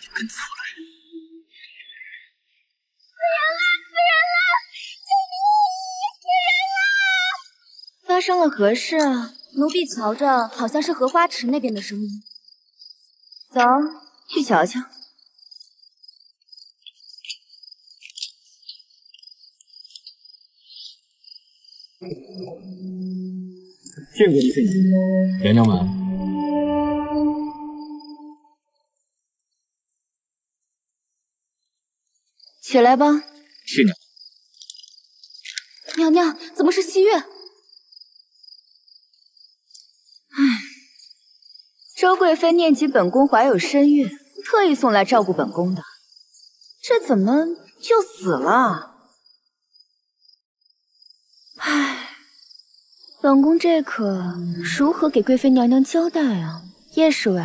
你跟错了人。发生了何事啊？奴婢瞧着好像是荷花池那边的声音。走，去瞧瞧。见过李妃娘，娘娘们。起来吧。是娘。娘娘，怎么是西月？周贵妃念及本宫怀有身孕，特意送来照顾本宫的，这怎么就死了？唉，本宫这可如何给贵妃娘娘交代啊？叶侍卫，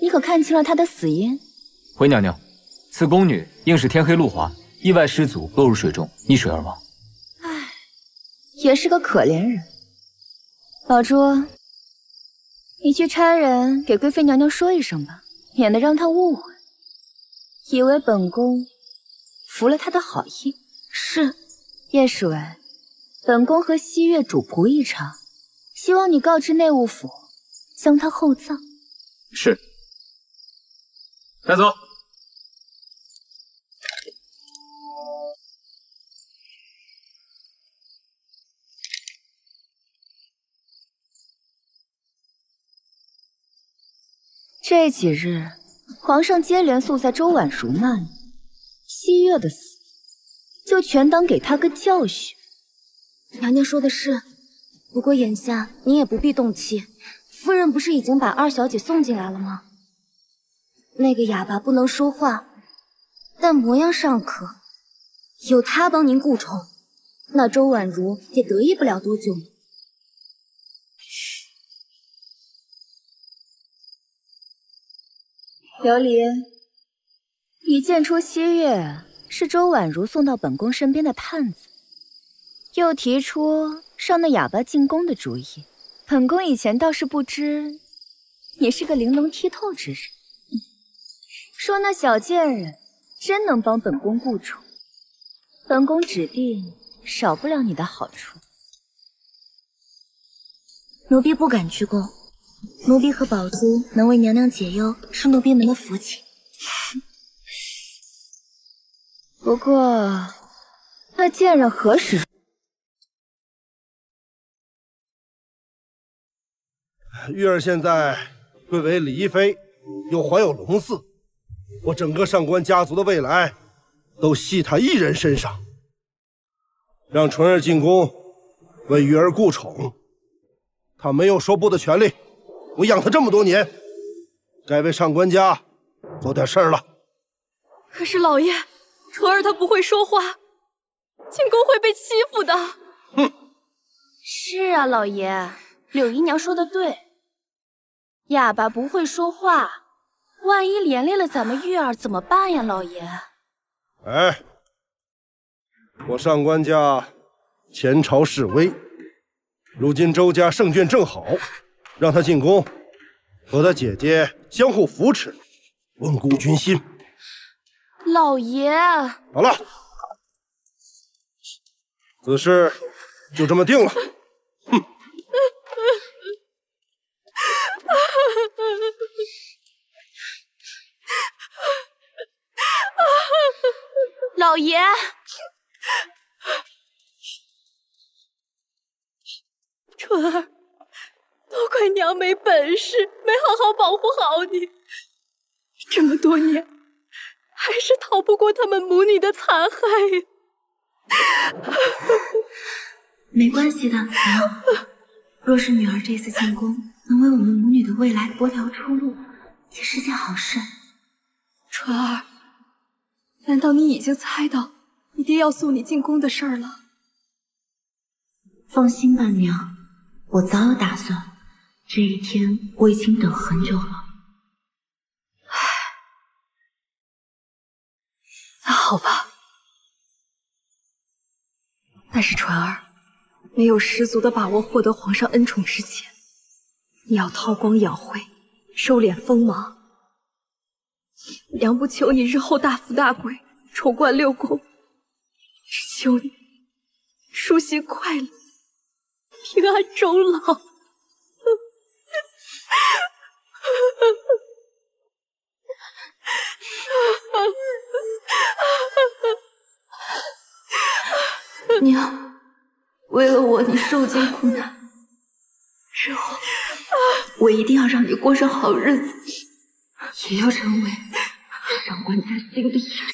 你可看清了她的死因？回娘娘，此宫女应是天黑路滑，意外失足落入水中，溺水而亡。唉，也是个可怜人。宝珠，你去差人给贵妃娘娘说一声吧，免得让她误会，以为本宫服了她的好意。是，叶侍卫，本宫和西月主仆一场，希望你告知内务府，将她厚葬。是。带走。这几日，皇上接连宿在周婉如那里，西月的死，就全当给他个教训。娘娘说的是，不过眼下您也不必动气，夫人不是已经把二小姐送进来了吗？那个哑巴不能说话，但模样尚可，有她帮您顾宠，那周婉如也得意不了多久。琉璃，你见出西月是周婉如送到本宫身边的探子，又提出让那哑巴进宫的主意，本宫以前倒是不知你是个玲珑剔透之人。说那小贱人真能帮本宫顾宠，本宫指定少不了你的好处。奴婢不敢居宫，奴婢和宝珠能为娘娘解忧，是奴婢们的福气。不过，那贱人何时？玉儿现在贵为礼仪妃，又怀有龙嗣，我整个上官家族的未来都系她一人身上。让纯儿进宫为玉儿顾宠，她没有说不的权利。我养她这么多年，该为上官家做点事儿了。可是老爷，纯儿她不会说话，进宫会被欺负的。哼！是啊，老爷，柳姨娘说的对，哑巴不会说话，万一连累了咱们玉儿怎么办呀，老爷？哎，我上官家前朝示威，如今周家胜券正好，让他进宫，和他姐姐相互扶持，稳固军心。老爷，好了，此事就这么定了。哼！老爷，纯儿，都怪娘没本事，没好好保护好你，这么多年，还是逃不过他们母女的残害。没关系的，娘。若是女儿这次进宫，能为我们母女的未来拨条出路，也是件好事。纯儿，难道你已经猜到你爹要送你进宫的事儿了？放心吧，娘，我早有打算，这一天我已经等很久了。唉，那好吧。但是纯儿，没有十足的把握获得皇上恩宠之前，你要韬光养晦，收敛锋芒，娘不求你日后大富大贵，宠冠六宫，只求你舒心快乐，平安终老。娘，为了我，你受尽苦难，之后我一定要让你过上好日子，也要成为上官家新的一员。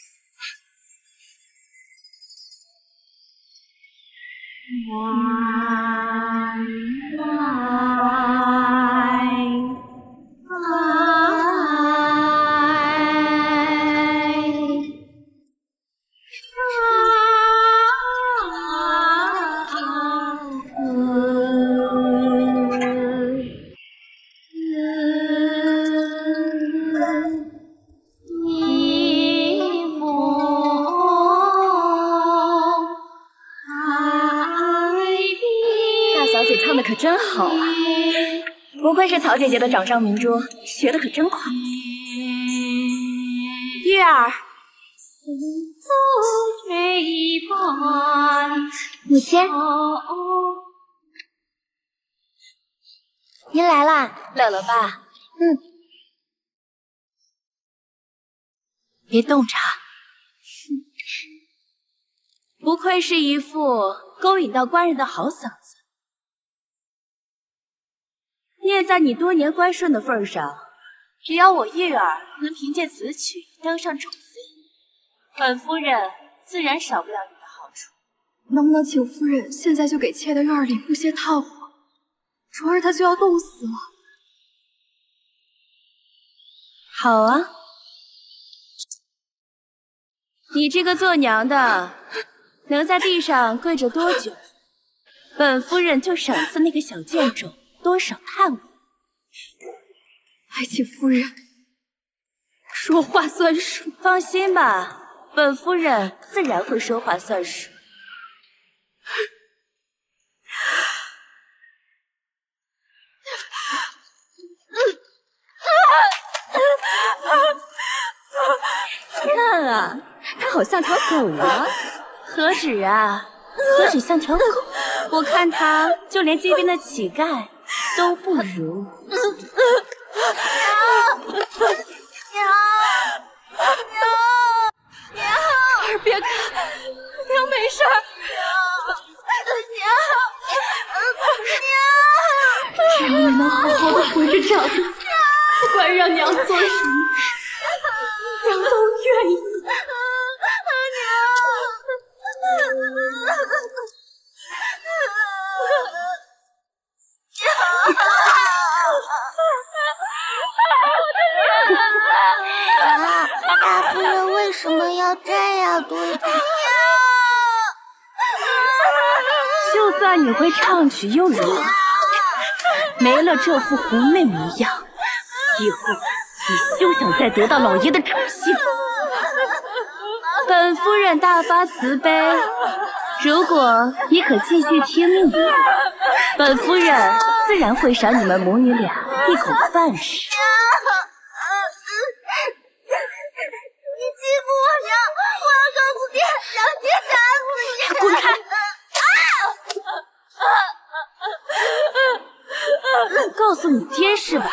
可真好啊！不愧是曹姐姐的掌上明珠，学的可真快。月儿，母亲，您来啦，乐了吧？别动着，不愧是一副勾引到官人的好嗓子。念在你多年乖顺的份上，只要我玉儿能凭借此曲当上宠妃，本夫人自然少不了你的好处。能不能请夫人现在就给妾的月儿里布些炭火？虫儿她就要冻死了。好啊，你这个做娘的，能在地上跪着多久，本夫人就赏赐那个小贱种多少炭火。还请夫人说话算数。放心吧，本夫人自然会说话算数。看啊，它好像条狗啊！何止啊，何止像条狗？我看它就连街边的乞丐都不如。娘，儿别看，娘没事儿。只要你能好好的活着长大，不管让娘做什么，娘都愿意。大夫人为什么要这样对他？就算你会唱曲又如何？没了这副狐媚模样，以后你休想再得到老爷的宠幸。本夫人大发慈悲，如果你可继续听命，本夫人自然会赏你们母女俩一口饭吃。你欺负我娘，我要告诉爹，让爹打死你！滚开！告诉你爹是吧？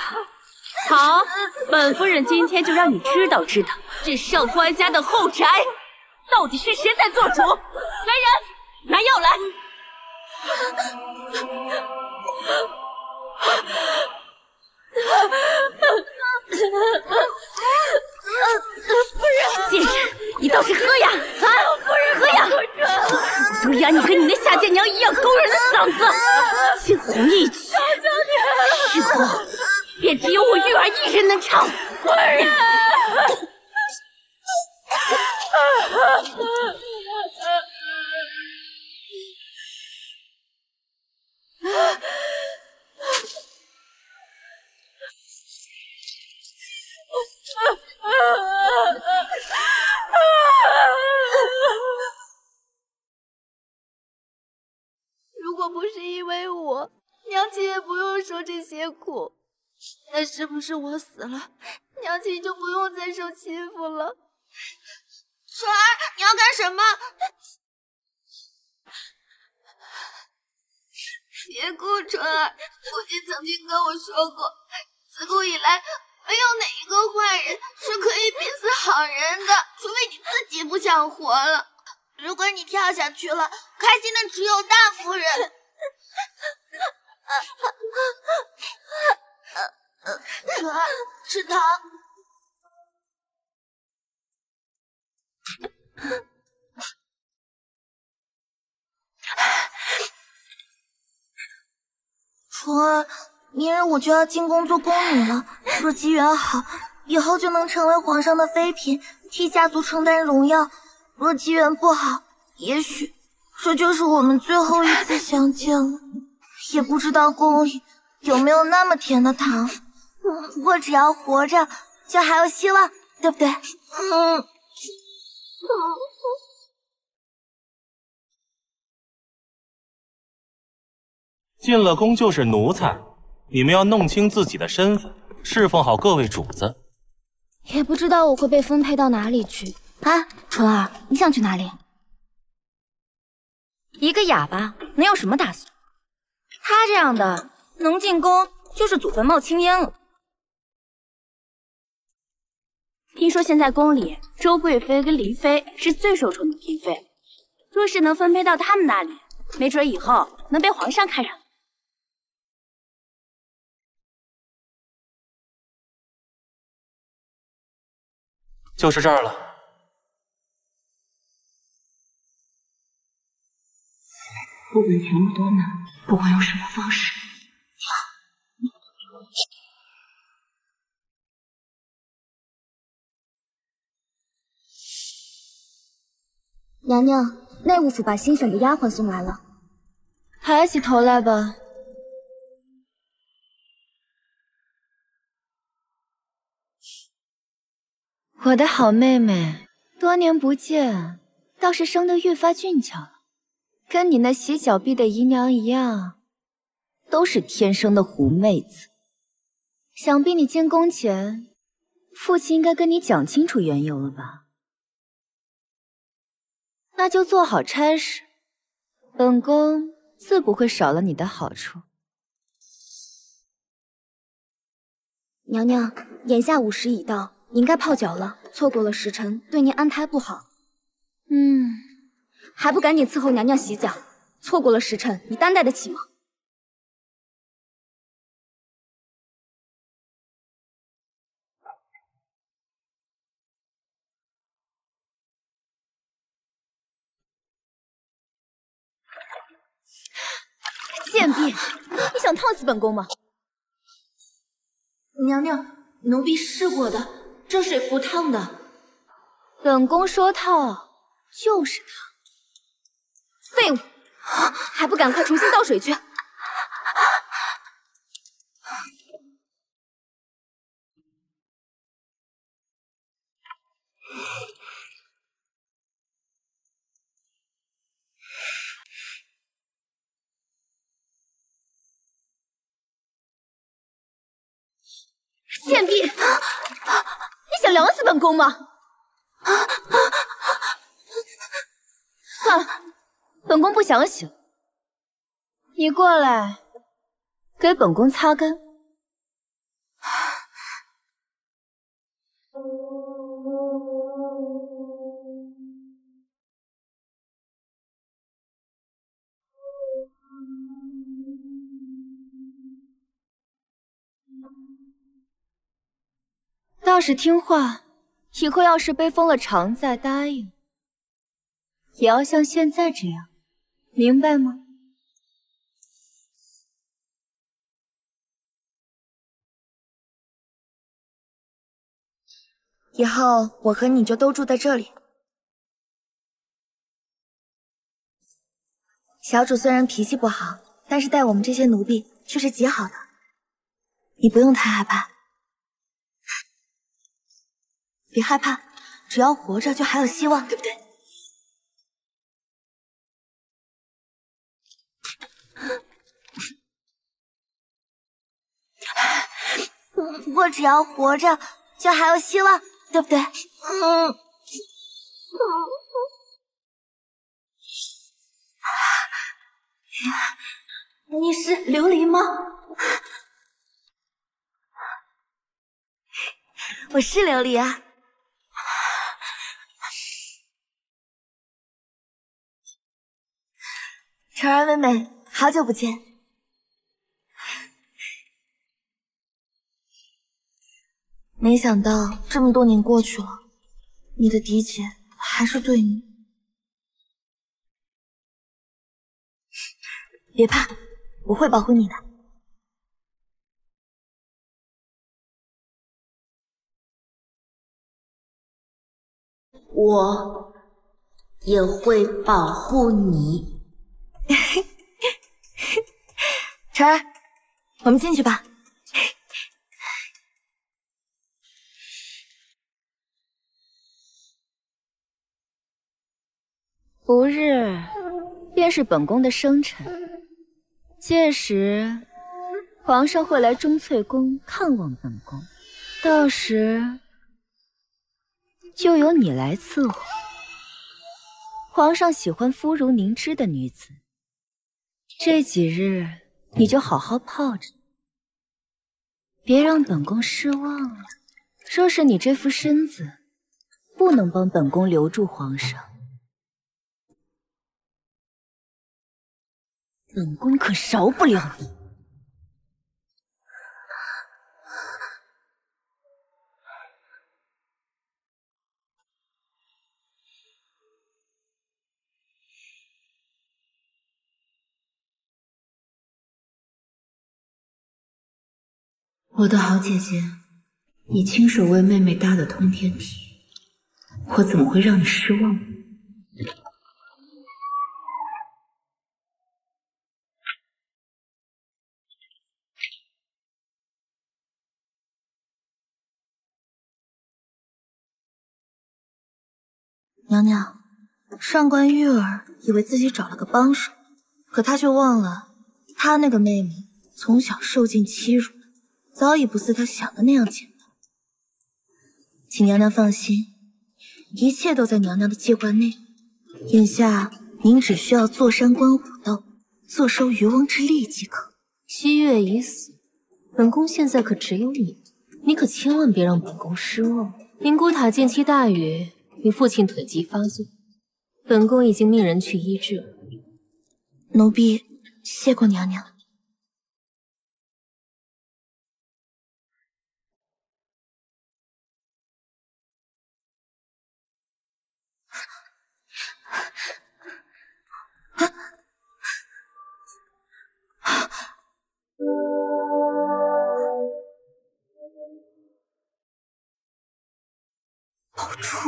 好，本夫人今天就让你知道知道，这上官家的后宅到底是谁在做主。来人，拿药来！贱人，你倒是喝呀！啊，夫人喝呀！不然你跟你那下贱娘一样勾人的嗓子，惊鸿一曲，日后便只有我玉儿一人能唱。夫人。如果不是因为我，娘亲也不用受这些苦。那是不是我死了，娘亲就不用再受欺负了？纯儿，你要干什么？别哭，纯儿。父亲曾经跟我说过，自古以来没有哪一个坏人是可以逼死好人的，除非你自己不想活了。如果你跳下去了，开心的只有大夫人。纯儿，吃糖。纯儿，明日我就要进宫做宫女了。若机缘好，以后就能成为皇上的妃嫔，替家族承担荣耀；若机缘不好，也许这就是我们最后一次相见了。也不知道宫里有没有那么甜的糖。不过只要活着，就还有希望，对不对？进了宫就是奴才，你们要弄清自己的身份，侍奉好各位主子。也不知道我会被分配到哪里去啊？纯儿，你想去哪里？一个哑巴能有什么打算？他这样的能进宫，就是祖坟冒青烟了。听说现在宫里周贵妃跟黎妃是最受宠的嫔妃，若是能分配到他们那里，没准以后能被皇上看上。就是这儿了。不管前路多难，不管用什么方式，娘娘，内务府把新选的丫鬟送来了。抬起头来吧。我的好妹妹，多年不见，倒是生得越发俊俏了，跟你那洗脚婢的姨娘一样，都是天生的狐妹子。想必你进宫前，父亲应该跟你讲清楚缘由了吧？那就做好差事，本宫自不会少了你的好处。娘娘，眼下午时已到，你应该泡脚了，错过了时辰，对您安胎不好。还不赶紧伺候娘娘洗脚？错过了时辰，你担待得起吗？贱婢，你想烫死本宫吗？娘娘，奴婢试过的，这水不烫的。本宫说烫就是烫。废物，还不赶快重新倒水去！贱婢，你想凉死本宫吗？算了，本宫不想洗了。你过来，给本宫擦干。倒是听话，以后要是被封了常在，答应也要像现在这样，明白吗？以后我和你就都住在这里。小主虽然脾气不好，但是待我们这些奴婢却是极好的，你不用太害怕。别害怕，只要活着就还有希望，对不对？我只要活着，就还有希望，对不对？你是琉璃吗？我是琉璃啊。晨儿妹妹，好久不见。没想到这么多年过去了，你的嫡姐还是对你……别怕，我会保护你的。我也会保护你。晨儿，我们进去吧。不日便是本宫的生辰，届时皇上会来钟粹宫看望本宫，到时就由你来伺候。皇上喜欢肤如凝脂的女子，这几日你就好好泡着，别让本宫失望了。若是你这副身子不能帮本宫留住皇上，本宫可饶不了你。我的好姐姐，你亲手为妹妹搭的通天体，我怎么会让你失望呢？娘娘，上官玉儿以为自己找了个帮手，可她却忘了，她那个妹妹从小受尽欺辱，早已不似她想的那样简单。请娘娘放心，一切都在娘娘的计划内。眼下您只需要坐山观虎斗，坐收渔翁之利即可。西月已死，本宫现在可只有你，你可千万别让本宫失望。宁古塔剑期大雨，你父亲腿疾发作，本宫已经命人去医治了。奴婢谢过娘娘。宝珠，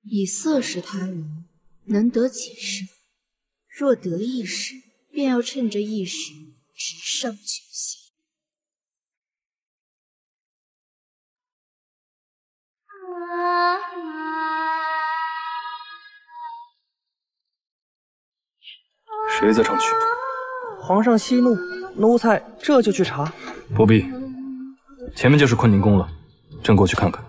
以色识他人，能得几时？若得一时，便要趁着一时直上九霄。谁在唱曲？皇上息怒，奴才这就去查。不必，前面就是坤宁宫了，朕过去看看。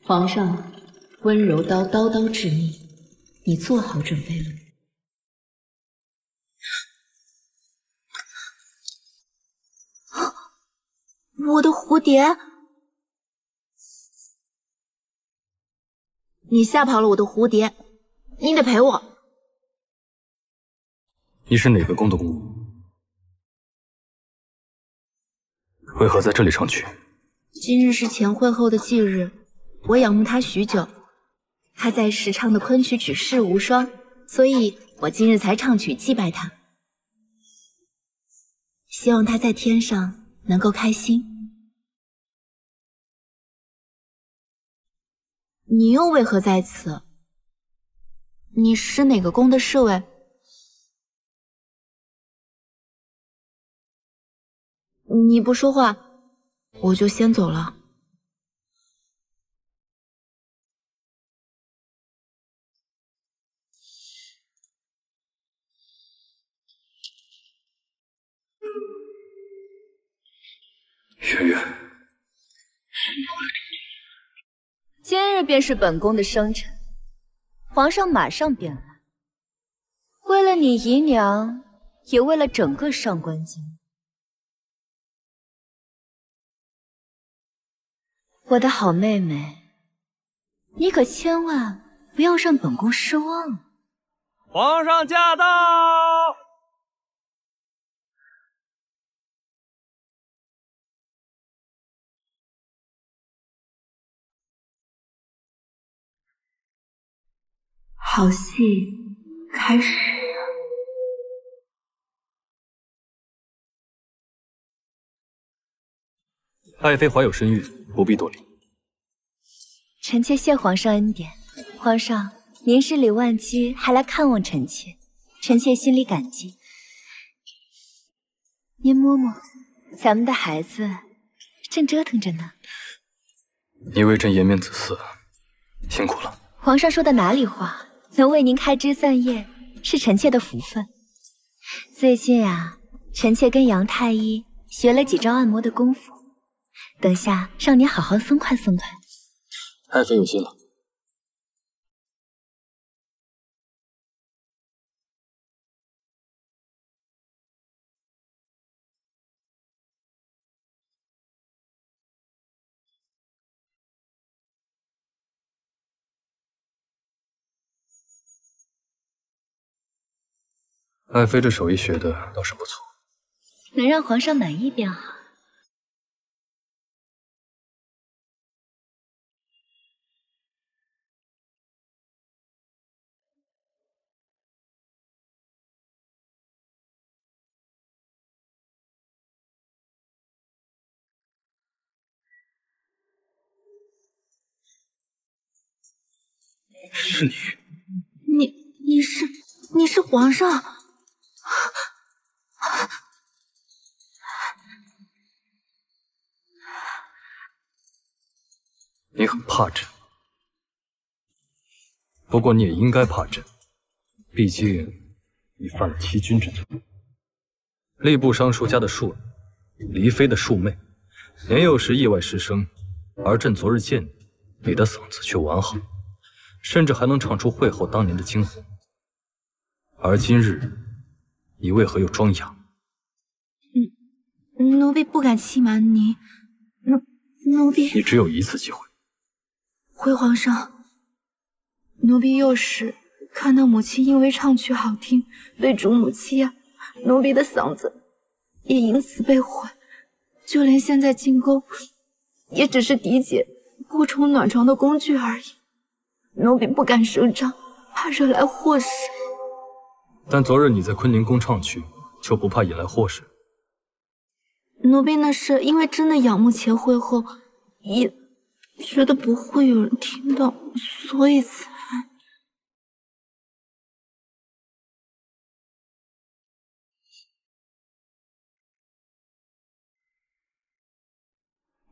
皇上，温柔刀刀刀致命，你做好准备了吗？我的蝴蝶！你吓跑了我的蝴蝶，你得赔我。你是哪个宫的公主？为何在这里唱曲？今日是前会后的忌日，我仰慕他许久，他在时唱的昆曲举世无双，所以我今日才唱曲祭拜他，希望他在天上能够开心。你又为何在此？你是哪个宫的侍卫？你不说话，我就先走了。圆圆，今日便是本宫的生辰，皇上马上便来。为了你姨娘，也为了整个上官京。我的好妹妹，你可千万不要让本宫失望啊！皇上驾到！好戏开始了。爱妃怀有身孕，不必多礼。臣妾谢皇上恩典。皇上，您事理万机，还来看望臣妾，臣妾心里感激。您摸摸，咱们的孩子正折腾着呢。你为朕颜面子嗣，辛苦了。皇上说的哪里话？能为您开枝散叶，是臣妾的福分。最近啊，臣妾跟杨太医学了几招按摩的功夫，等下让您好好松快松快。爱妃有心了。爱妃这手艺学的倒是不错，能让皇上满意便好。是你你是皇上？你很怕朕，不过你也应该怕朕，毕竟你犯了欺君之罪。吏部尚书家的庶女，黎妃的庶妹，年幼时意外失声，而朕昨日见你，你的嗓子却完好，甚至还能唱出会后当年的惊鸿。而今日，你为何又装哑？奴婢不敢欺瞒您，奴婢……你只有一次机会。回皇上，奴婢幼时看到母亲因为唱曲好听被主母欺压，奴婢的嗓子也因此被毁，就连现在进宫，也只是嫡姐顾充暖床的工具而已。奴婢不敢声张，怕惹来祸事。但昨日你在坤宁宫唱曲，就不怕引来祸事？奴婢那是因为真的仰慕前会后，也觉得不会有人听到，所以才……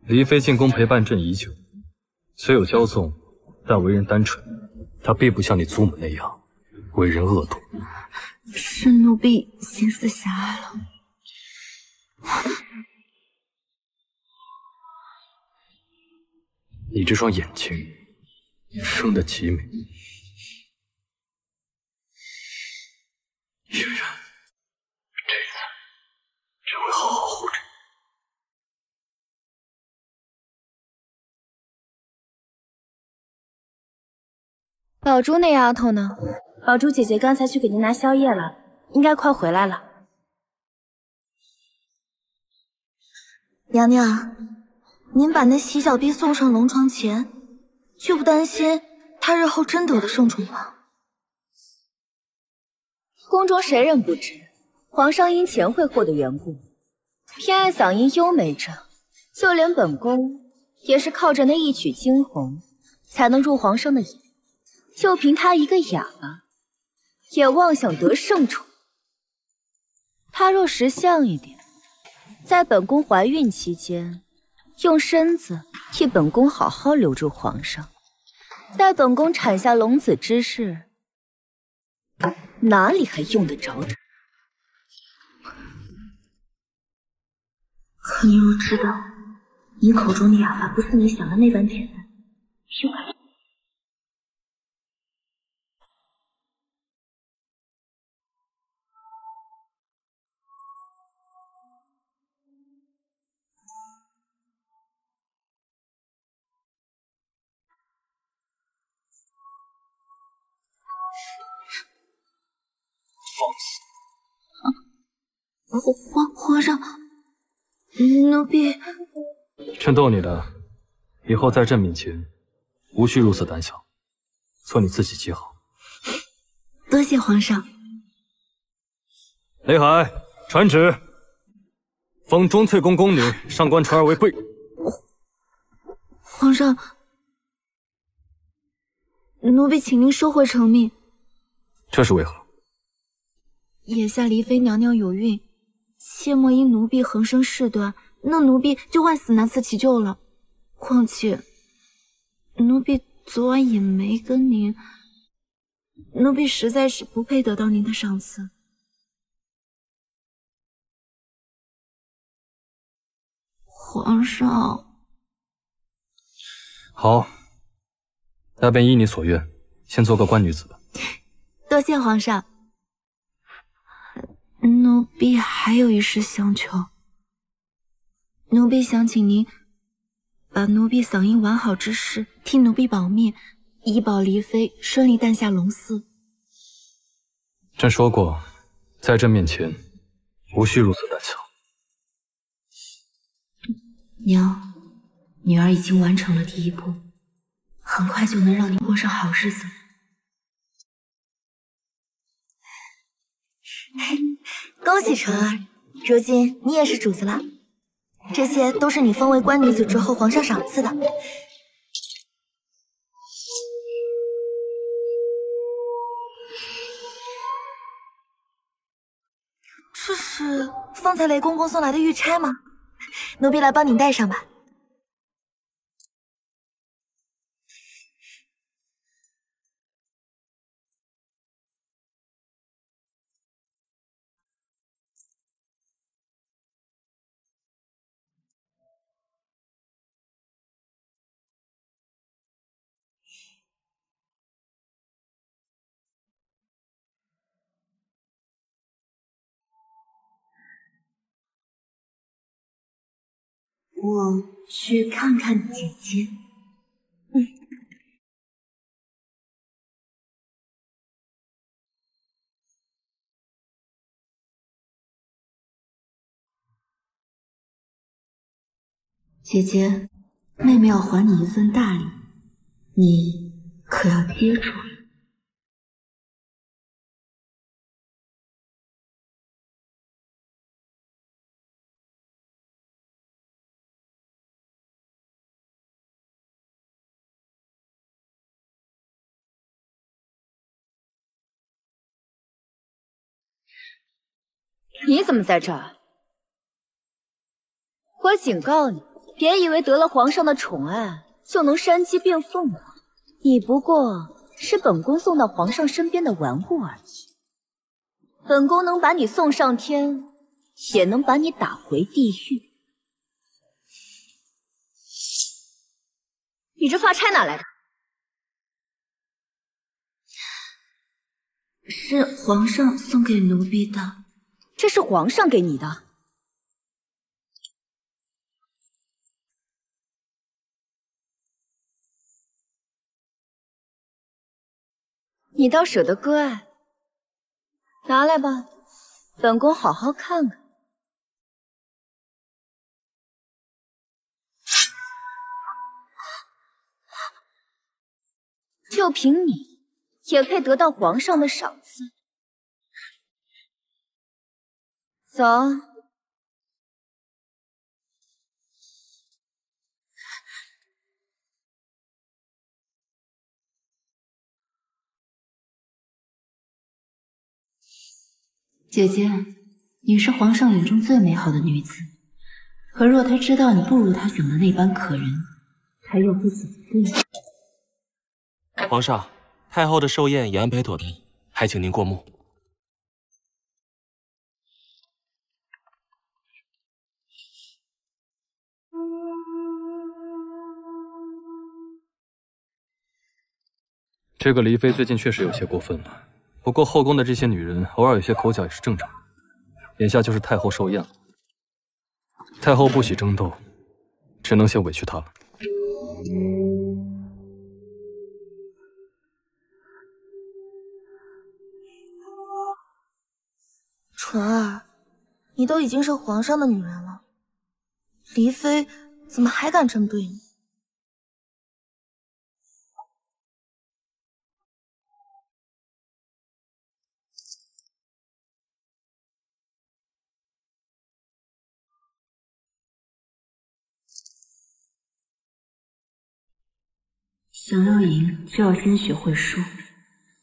黎妃进宫陪伴朕已久，虽有骄纵，但为人单纯。她并不像你祖母那样为人恶毒。是奴婢心思狭隘了。你这双眼睛生得极美，嫣然，这次朕会好好护着你。宝珠那丫头呢？宝珠姐姐刚才去给您拿宵夜了，应该快回来了。娘娘，您把那洗脚婢送上龙床前，就不担心她日后真得了圣宠吗？宫中谁人不知，皇上因钱惠后的缘故，偏爱嗓音优美者，就连本宫也是靠着那一曲惊鸿，才能入皇上的眼。就凭他一个哑巴，也妄想得圣宠。他若识相一点，在本宫怀孕期间，用身子替本宫好好留住皇上，待本宫产下龙子之事，哪里还用得着他？可你若知道，你口中的哑巴不似你想的那般简单，又敢……放肆！皇上，奴婢朕逗你的，以后在朕面前无需如此胆小，做你自己即好。多谢皇上。雷海，传旨，封钟翠宫宫女上官传儿为贵。皇上，奴婢请您收回成命。这是为何？眼下黎妃娘娘有孕，切莫因奴婢横生事端，那奴婢就万死难辞其咎了。况且，奴婢昨晚也没跟您，奴婢实在是不配得到您的赏赐。皇上，好，那便依你所愿，先做个官女子吧。多谢皇上。奴婢还有一事相求，奴婢想请您把奴婢嗓音完好之事替奴婢保密，以保黎妃顺利诞下龙嗣。朕说过，在朕面前无需如此胆小。娘，女儿已经完成了第一步，很快就能让您过上好日子。恭喜纯儿，如今你也是主子了。这些都是你封为官女子之后皇上赏赐的。这是方才雷公公送来的玉钗吗？奴婢来帮你戴上吧。我去看看姐姐。姐姐，妹妹要还你一份大礼，你可要接住。你怎么在这儿？我警告你，别以为得了皇上的宠爱就能煽鸡变凤了。你不过是本宫送到皇上身边的玩物而已。本宫能把你送上天，也能把你打回地狱。你这发钗哪来的？是皇上送给奴婢的。这是皇上给你的？你倒舍得割爱，拿来吧，本宫好好看看。就凭你，也配得到皇上的赏赐？走。姐姐，你是皇上眼中最美好的女子，可若他知道你不如他想的那般可人，他又会怎么对你？皇上，太后的寿宴已安排妥当，还请您过目。这个黎妃最近确实有些过分了，不过后宫的这些女人偶尔有些口角也是正常的。眼下就是太后寿宴了，太后不喜争斗，只能先委屈她了。纯儿，你都已经是皇上的女人了，黎妃怎么还敢这么对你？想要赢，就要先学会输，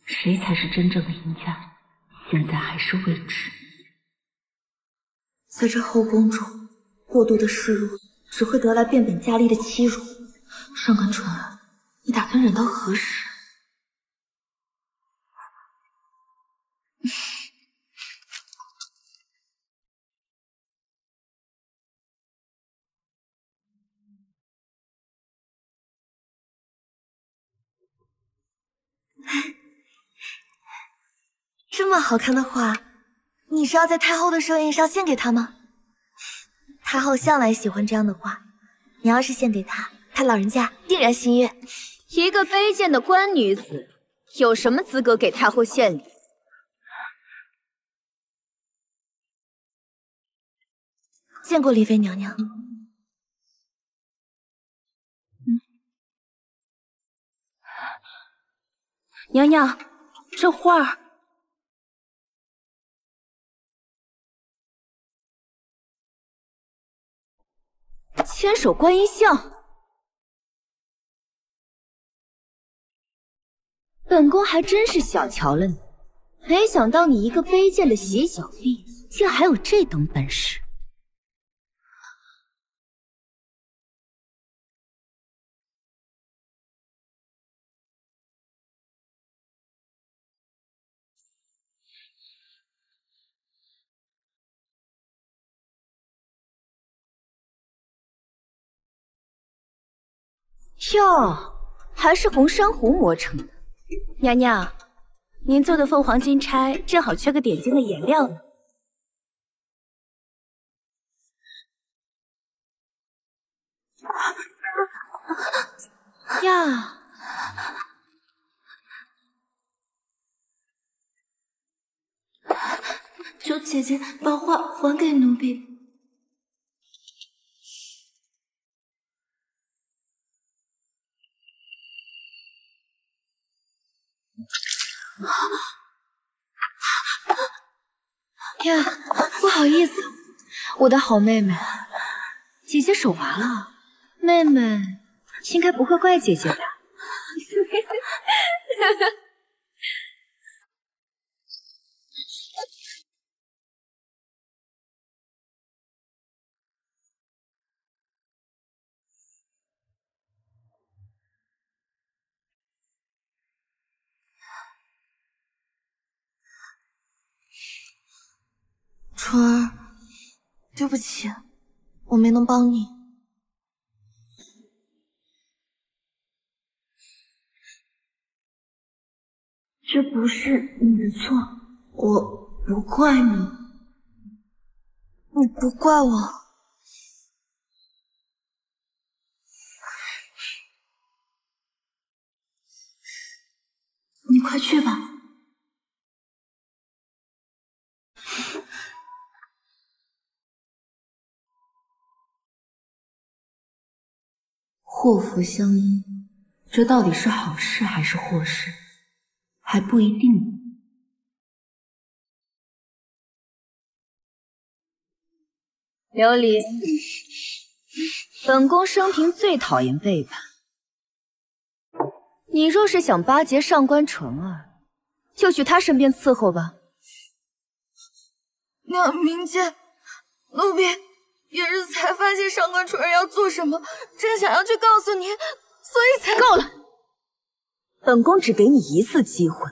谁才是真正的赢家，现在还是未知。在这后宫中，过度的示弱只会得来变本加厉的欺辱。上官纯儿，你打算忍到何时？这么好看的画，你是要在太后的寿宴上献给她吗？太后向来喜欢这样的画，你要是献给她，她老人家定然心悦。一个卑贱的官女子，有什么资格给太后献礼？见过黎妃娘娘。娘娘，这画儿。千手观音像，本宫还真是小瞧了你，没想到你一个卑贱的洗脚婢，竟还有这等本事。哟，还是红珊瑚磨成的。娘娘，您做的凤凰金钗正好缺个点睛的颜料呢。呀，求姐姐把画还给奴婢。呀，不好意思，我的好妹妹，姐姐手滑了。妹妹应该不会怪姐姐的。纯儿，对不起，我没能帮你。这不是你的错，我不怪你，你不怪我。你快去吧。祸福相依，这到底是好事还是祸事，还不一定呢。琉璃，本宫生平最讨厌背叛。你若是想巴结上官纯儿，就去他身边伺候吧。娘，明鉴，奴婢也是才发现上官纯儿要做什么，正想要去告诉您，所以才……够了！本宫只给你一次机会，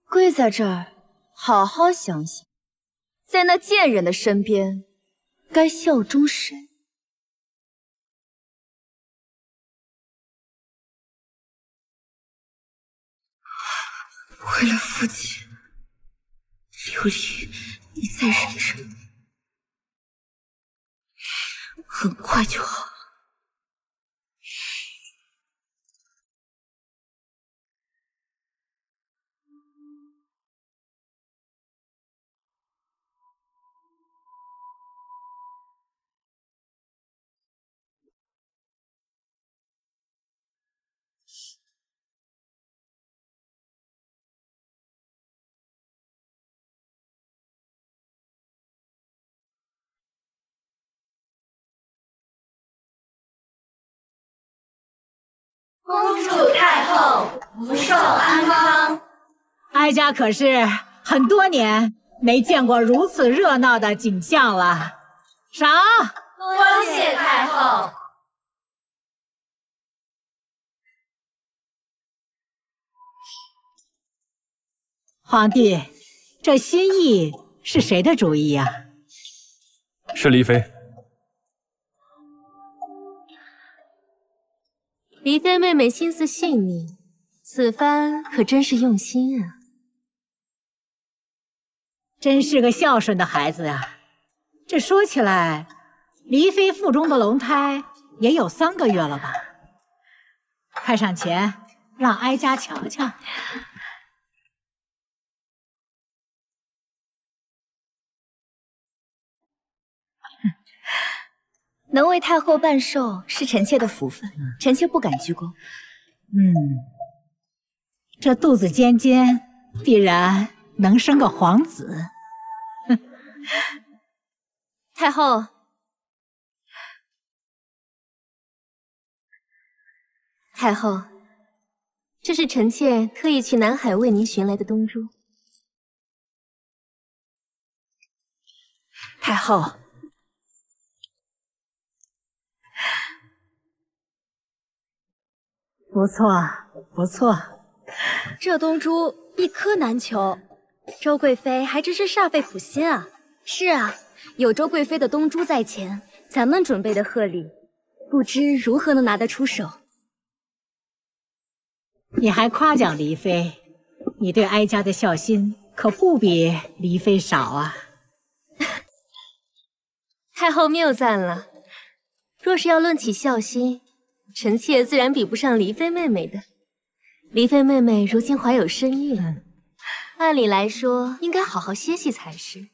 跪在这儿，好好想想，在那贱人的身边，该效忠谁？为了父亲，琉璃，你再忍忍，很快就好了。恭祝太后福寿安康。哀家可是很多年没见过如此热闹的景象了。赏！多谢太后。皇帝，这心意是谁的主意呀？是黎妃。黎妃妹妹心思细腻，此番可真是用心啊！真是个孝顺的孩子啊！这说起来，黎妃腹中的龙胎也有3个月了吧？快上前，让哀家瞧瞧。能为太后办寿是臣妾的福分，臣妾不敢居功。这肚子尖尖，必然能生个皇子。太后，太后，这是臣妾特意去南海为您寻来的东珠。太后。不错，不错。这东珠一颗难求，周贵妃还真是煞费苦心啊！是啊，有周贵妃的东珠在前，咱们准备的贺礼，不知如何能拿得出手。你还夸奖黎妃，你对哀家的孝心可不比黎妃少啊！太后谬赞了，若是要论起孝心，臣妾自然比不上黎妃妹妹的。黎妃妹妹如今怀有身孕，按理来说应该好好歇息才是。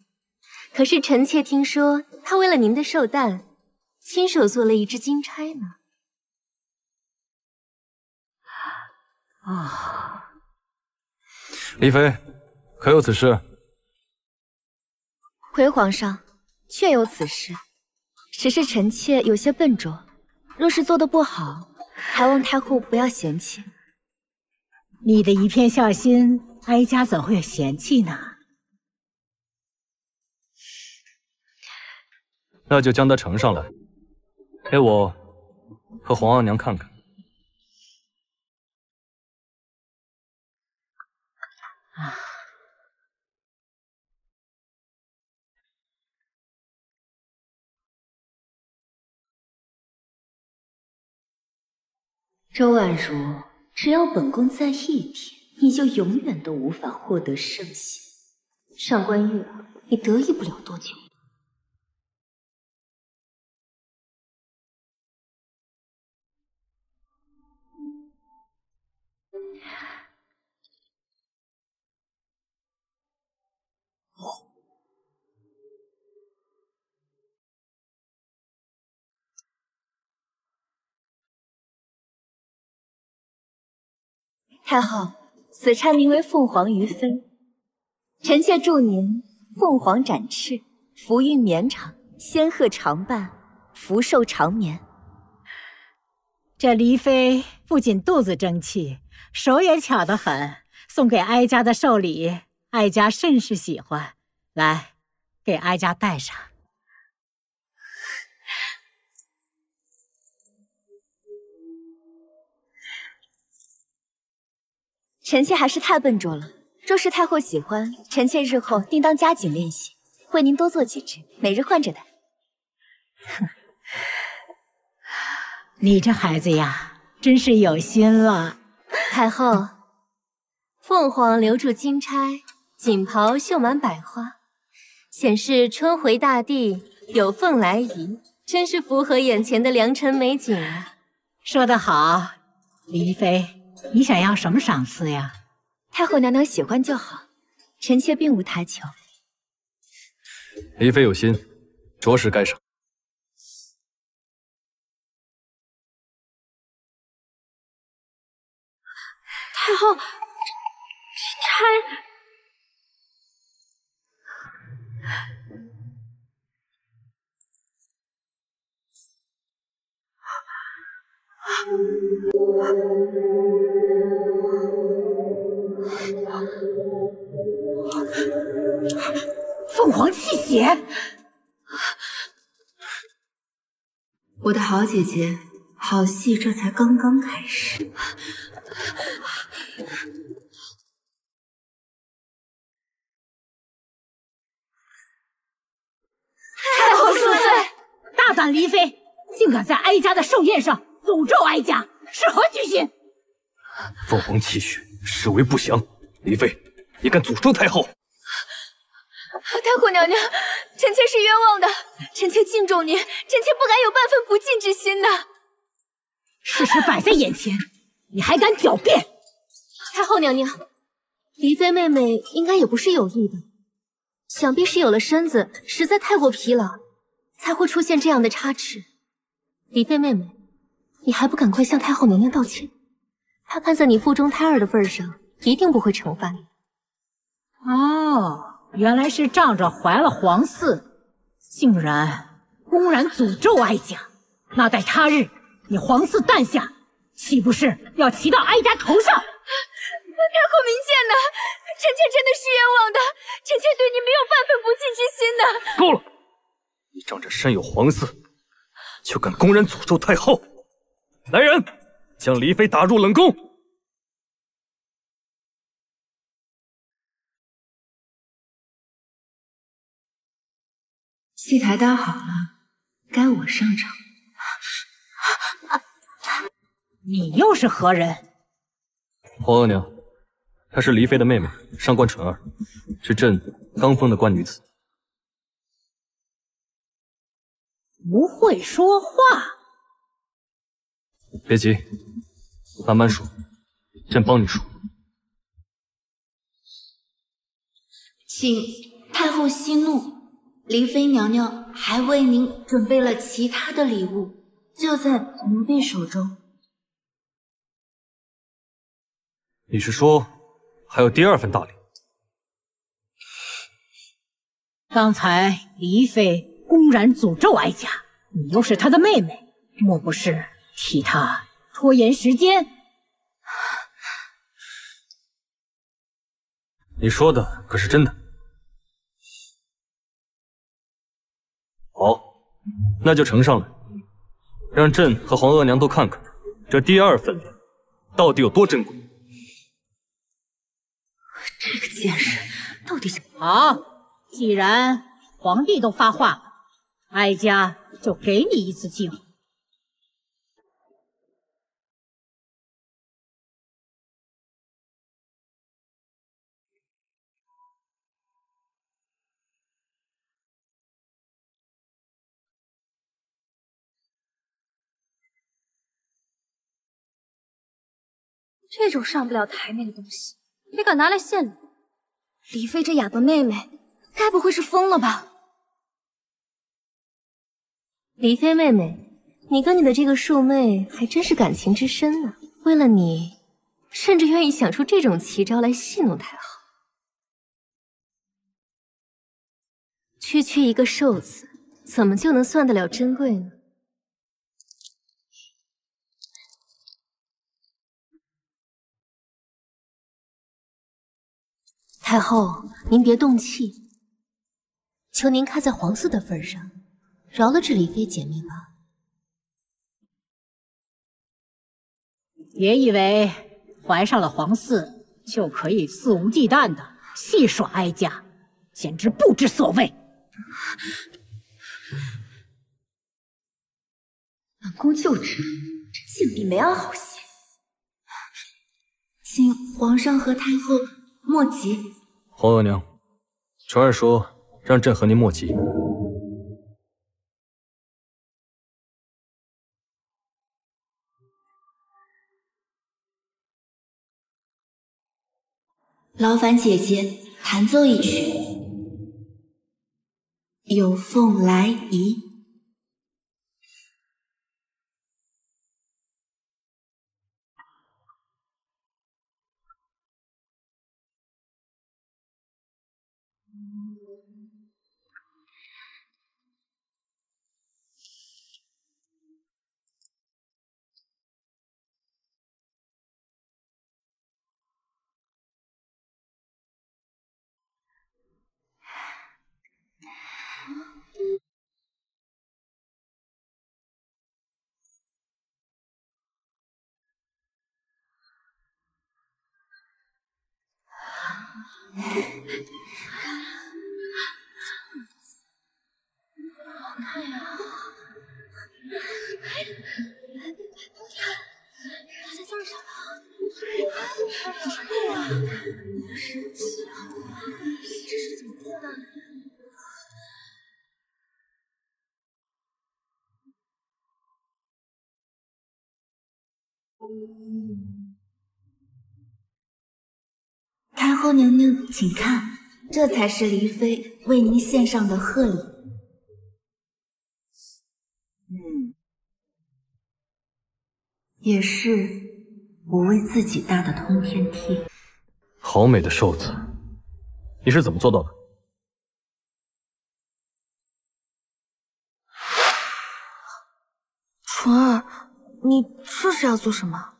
可是臣妾听说，她为了您的寿诞，亲手做了一只金钗呢。黎妃，可有此事？回皇上，确有此事，只是臣妾有些笨拙。若是做得不好，还望太后不要嫌弃。你的一片孝心，哀家怎会嫌弃呢？那就将它呈上来，给我和皇阿娘看看。周婉如，只要本宫在一天，你就永远都无法获得圣贤。上官月儿，你得意不了多久。太后，此差名为凤凰于飞，臣妾祝您凤凰展翅，福运绵长，仙鹤常伴，福寿长眠。这黎妃不仅肚子争气，手也巧得很，送给哀家的寿礼，哀家甚是喜欢。来，给哀家戴上。臣妾还是太笨拙了，若是太后喜欢，臣妾日后定当加紧练习，为您多做几只，每日换着戴。你这孩子呀，真是有心了。太后，凤凰留住金钗，锦袍绣满百花，显示春回大地，有凤来仪，真是符合眼前的良辰美景啊！说得好，黎妃，你想要什么赏赐呀？太后娘娘喜欢就好，臣妾并无他求。黎妃有心，着实该赏。太后，金钗。凤凰泣血！我的好姐姐，好戏这才刚刚开始。太后恕罪！大胆黎妃，竟敢在哀家的寿宴上诅咒哀家，是何居心？凤凰泣血，实为不祥。黎妃，你敢诅咒太后？太后娘娘，臣妾是冤枉的，臣妾敬重您，臣妾不敢有半分不敬之心呐。事实摆在眼前，你还敢狡辩？太后娘娘，黎妃妹妹应该也不是有意的，想必是有了身子，实在太过疲劳，才会出现这样的差池。黎妃妹妹，你还不赶快向太后娘娘道歉？她看在你腹中胎儿的份上，一定不会惩罚你。哦，原来是仗着怀了皇嗣，竟然公然诅咒哀家。那待他日你皇嗣诞下，岂不是要骑到哀家头上？太后明鉴呐，臣妾真的是冤枉的，臣妾对您没有半分不敬之心呐。够了！你仗着身有皇嗣，就敢公然诅咒太后！来人，将黎妃打入冷宫。戏台搭好了，该我上场。你又是何人？皇额娘，她是黎妃的妹妹，上官纯儿，是朕刚封的官女子。不会说话。别急，慢慢数，朕帮你数。请太后息怒，黎妃娘娘还为您准备了其他的礼物，就在奴婢手中。你是说还有第二份大礼？刚才黎妃公然诅咒哀家，你又是她的妹妹，莫不是替她拖延时间？你说的可是真的？好，那就呈上来，让朕和皇额娘都看看这第二份礼到底有多珍贵。这个贱人到底是……好，既然皇帝都发话了，哀家就给你一次机会。这种上不了台面的东西，也敢拿来献礼？黎妃这哑巴妹妹，该不会是疯了吧？黎妃妹妹，你跟你的这个庶妹还真是感情之深呢。为了你，甚至愿意想出这种奇招来戏弄太后。区区一个寿字，怎么就能算得了珍贵呢？太后，您别动气，求您看在皇嗣的份上，饶了这李妃姐妹吧。别以为怀上了皇嗣就可以肆无忌惮的戏耍哀家，简直不知所谓。本宫就知，这竟比梅儿好些。请皇上和太后莫急。皇额娘，纯儿说让朕和您莫急。劳烦姐姐弹奏一曲《有凤来仪》。好看呀！它在字上了，漂亮！神奇啊！这是怎么做的？太后娘娘，请看，这才是黎妃为您献上的贺礼。也是我为自己搭的通天梯。好美的寿字，你是怎么做到的？纯儿，你这是要做什么？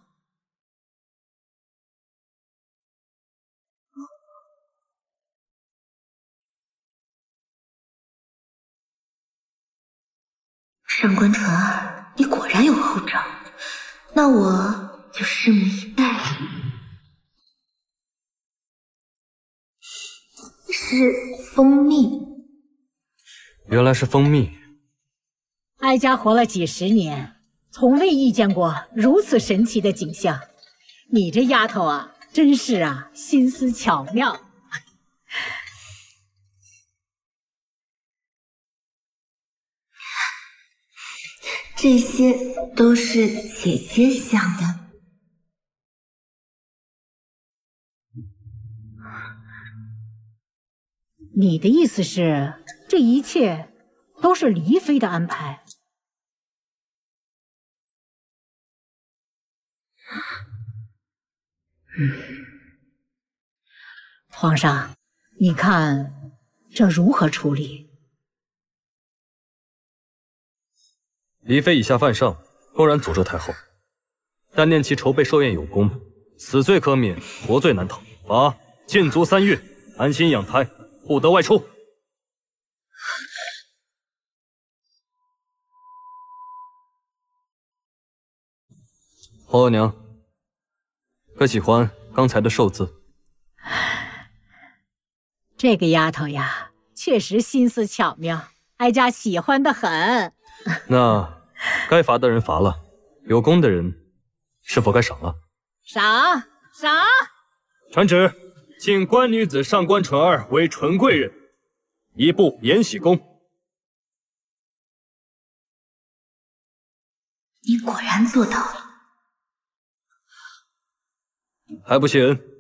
上官纯儿，你果然有后招，那我就拭目以待了。是蜂蜜，原来是蜂蜜。哀家活了几十年，从未遇见过如此神奇的景象。你这丫头啊，真是啊，心思巧妙。这些都是姐姐想的。你的意思是，这一切都是黎妃的安排？皇上，你看这如何处理？黎妃以下犯上，公然诅咒太后，但念其筹备寿宴有功，死罪可免，活罪难逃，罚禁足3月，安心养胎，不得外出。皇额娘，可喜欢刚才的寿字？这个丫头呀，确实心思巧妙，哀家喜欢得很。那该罚的人罚了，有功的人是否该赏了？赏！传旨，请官女子上官纯儿为纯贵人，移步延禧宫。你果然做到了。还不谢恩？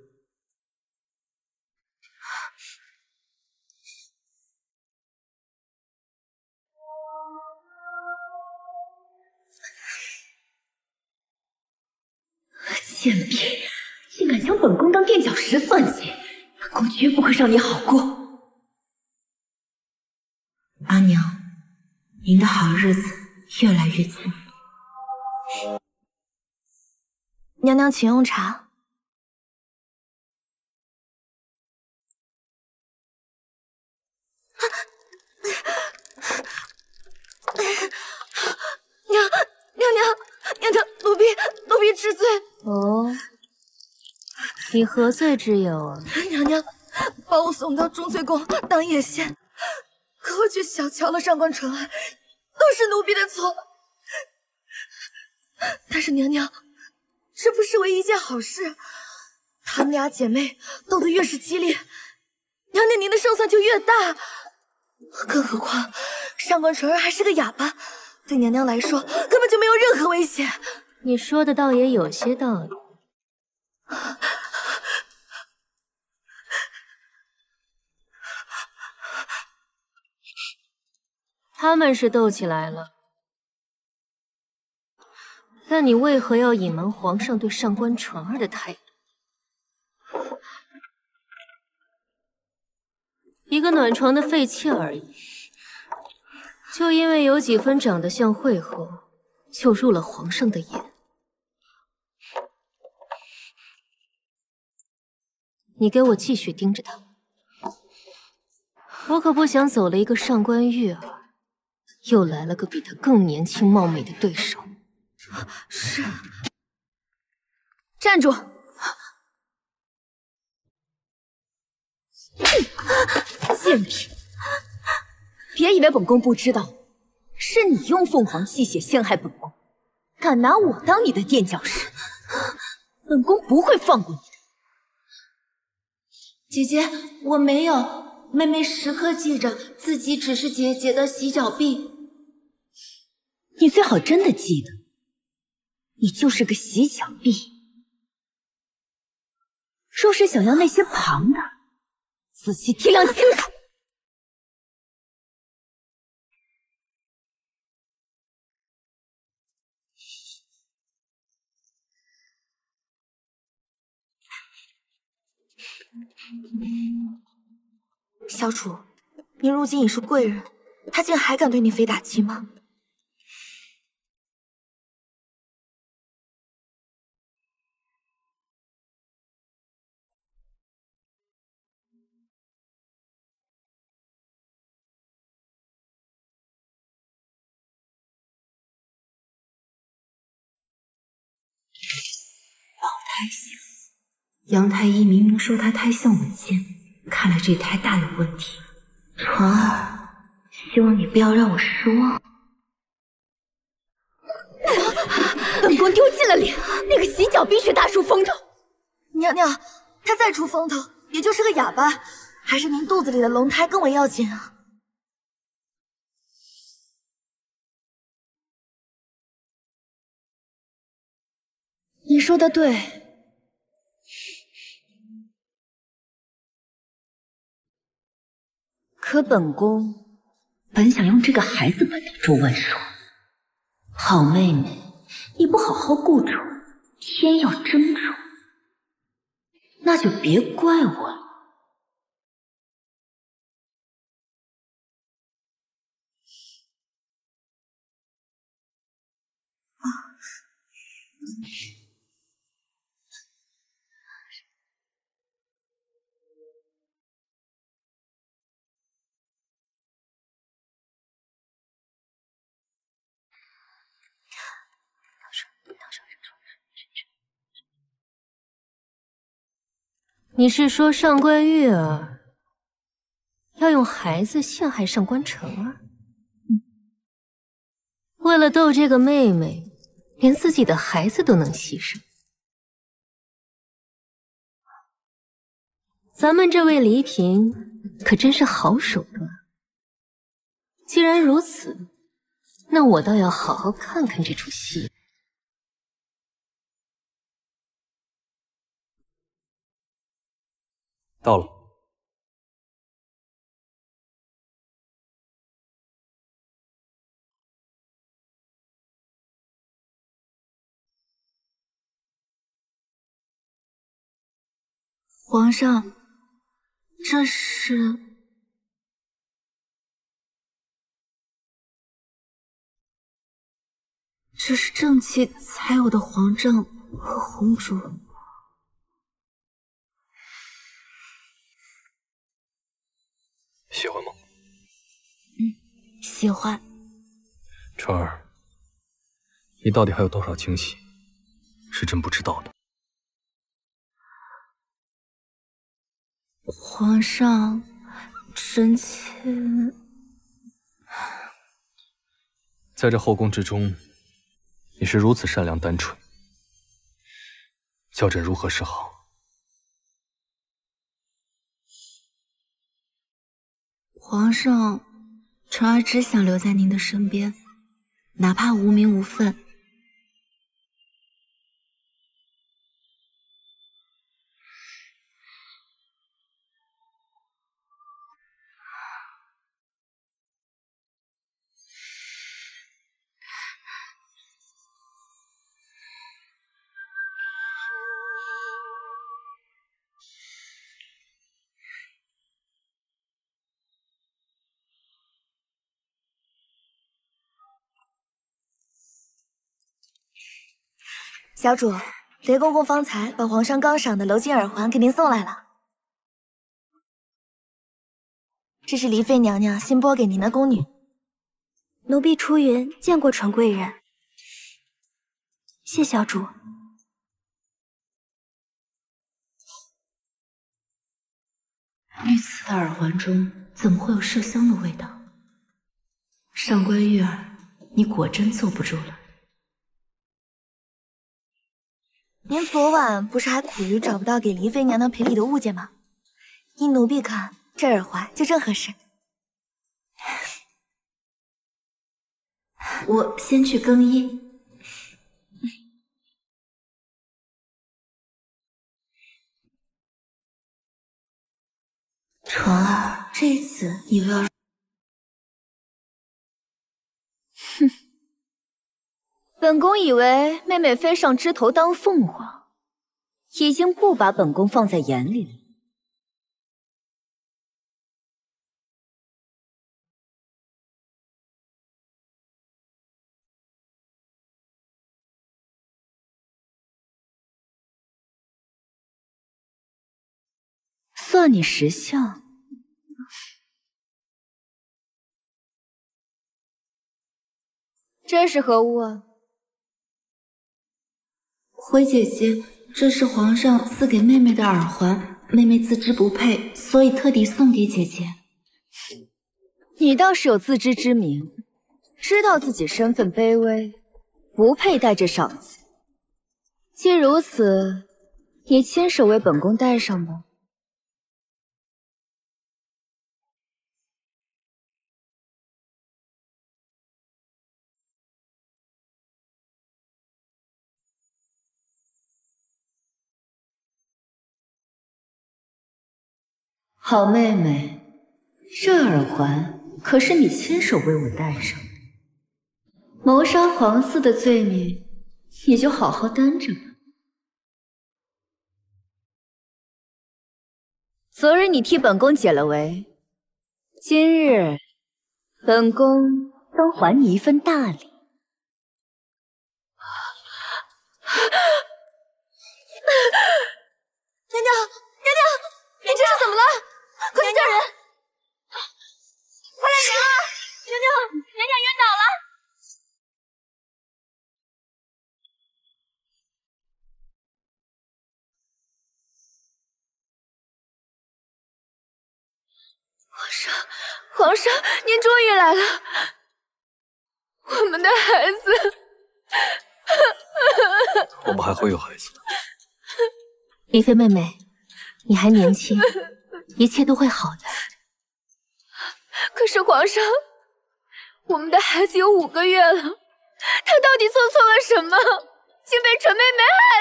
贱婢，竟敢将本宫当垫脚石算计，本宫绝不会让你好过。阿娘，您的好日子越来越近。娘娘，请用茶。娘娘，奴婢知罪。哦，你何罪之有啊？娘娘把我送到钟粹宫当夜仙，可我却小瞧了上官纯儿，都是奴婢的错。但是娘娘，这不失为一件好事。她们俩姐妹斗得越是激烈，娘娘您的胜算就越大。更何况上官纯儿还是个哑巴，对娘娘来说根本就没有任何危险。你说的倒也有些道理。他们是斗起来了，但你为何要隐瞒皇上对上官纯儿的态度？一个暖床的废妾而已，就因为有几分长得像惠后，就入了皇上的眼。你给我继续盯着他，我可不想走了一个上官玉儿，又来了个比他更年轻貌美的对手。是。站住！贱婢，别以为本宫不知道，是你用凤凰气血陷害本宫，敢拿我当你的垫脚石，本宫不会放过你的。姐姐，我没有，妹妹时刻记着自己只是姐姐的洗脚婢。你最好真的记得，你就是个洗脚婢。若是想要那些旁的，仔细体谅清楚。小主，您如今已是贵人，他竟还敢对你妃打击吗？老胎像，杨太医明明说他胎相稳健，看来这胎大有问题。纯儿，希望你不要让我失望。本宫丢尽了脸，那个洗脚婢却大出风头。娘娘，他再出风头，也就是个哑巴，还是您肚子里的龙胎更为要紧啊。你说的对。可本宫本想用这个孩子扳倒周万硕，好妹妹，你不好好顾住，偏要争宠，那就别怪我了。你是说上官玉儿要用孩子陷害上官晨儿？为了逗这个妹妹，连自己的孩子都能牺牲。咱们这位黎嫔可真是好手段。既然如此，那我倒要好好看看这出戏。到了。皇上，这是正妻才有的皇证和红烛。喜欢吗？喜欢。晨儿，你到底还有多少惊喜是朕不知道的？皇上，臣妾在这后宫之中，你是如此善良单纯，叫朕如何是好？皇上，晨儿只想留在您的身边，哪怕无名无分。小主，雷公公方才把皇上刚赏的鎏金耳环给您送来了，这是黎妃娘娘新拨给您的宫女。奴婢出云见过纯贵人，谢小主。御赐的耳环中怎么会有麝香的味道？上官玉儿，你果真坐不住了。您昨晚不是还苦于找不到给黎妃娘娘赔礼的物件吗？依奴婢看，这耳环就正合适。我先去更衣。纯儿，这次你又要……哼，本宫以为妹妹飞上枝头当凤凰，已经不把本宫放在眼里了。算你识相。这是何物啊？辉姐姐，这是皇上赐给妹妹的耳环，妹妹自知不配，所以特地送给姐姐。你倒是有自知之明，知道自己身份卑微，不配戴这赏赐。既如此，你亲手为本宫戴上吧。好妹妹，这耳环可是你亲手为我戴上的，谋杀皇嗣的罪名，你就好好担着吧。昨日你替本宫解了围，今日本宫当还你一份大礼。娘娘，娘娘，你这是怎么了？快去叫人！快来人啊！娘娘，娘娘晕倒了！皇上，您终于来了！我们的孩子，我们还会有孩子的。黎妃妹妹，你还年轻，一切都会好的。可是皇上，我们的孩子有5个月了，他到底做错了什么，竟被纯妹妹害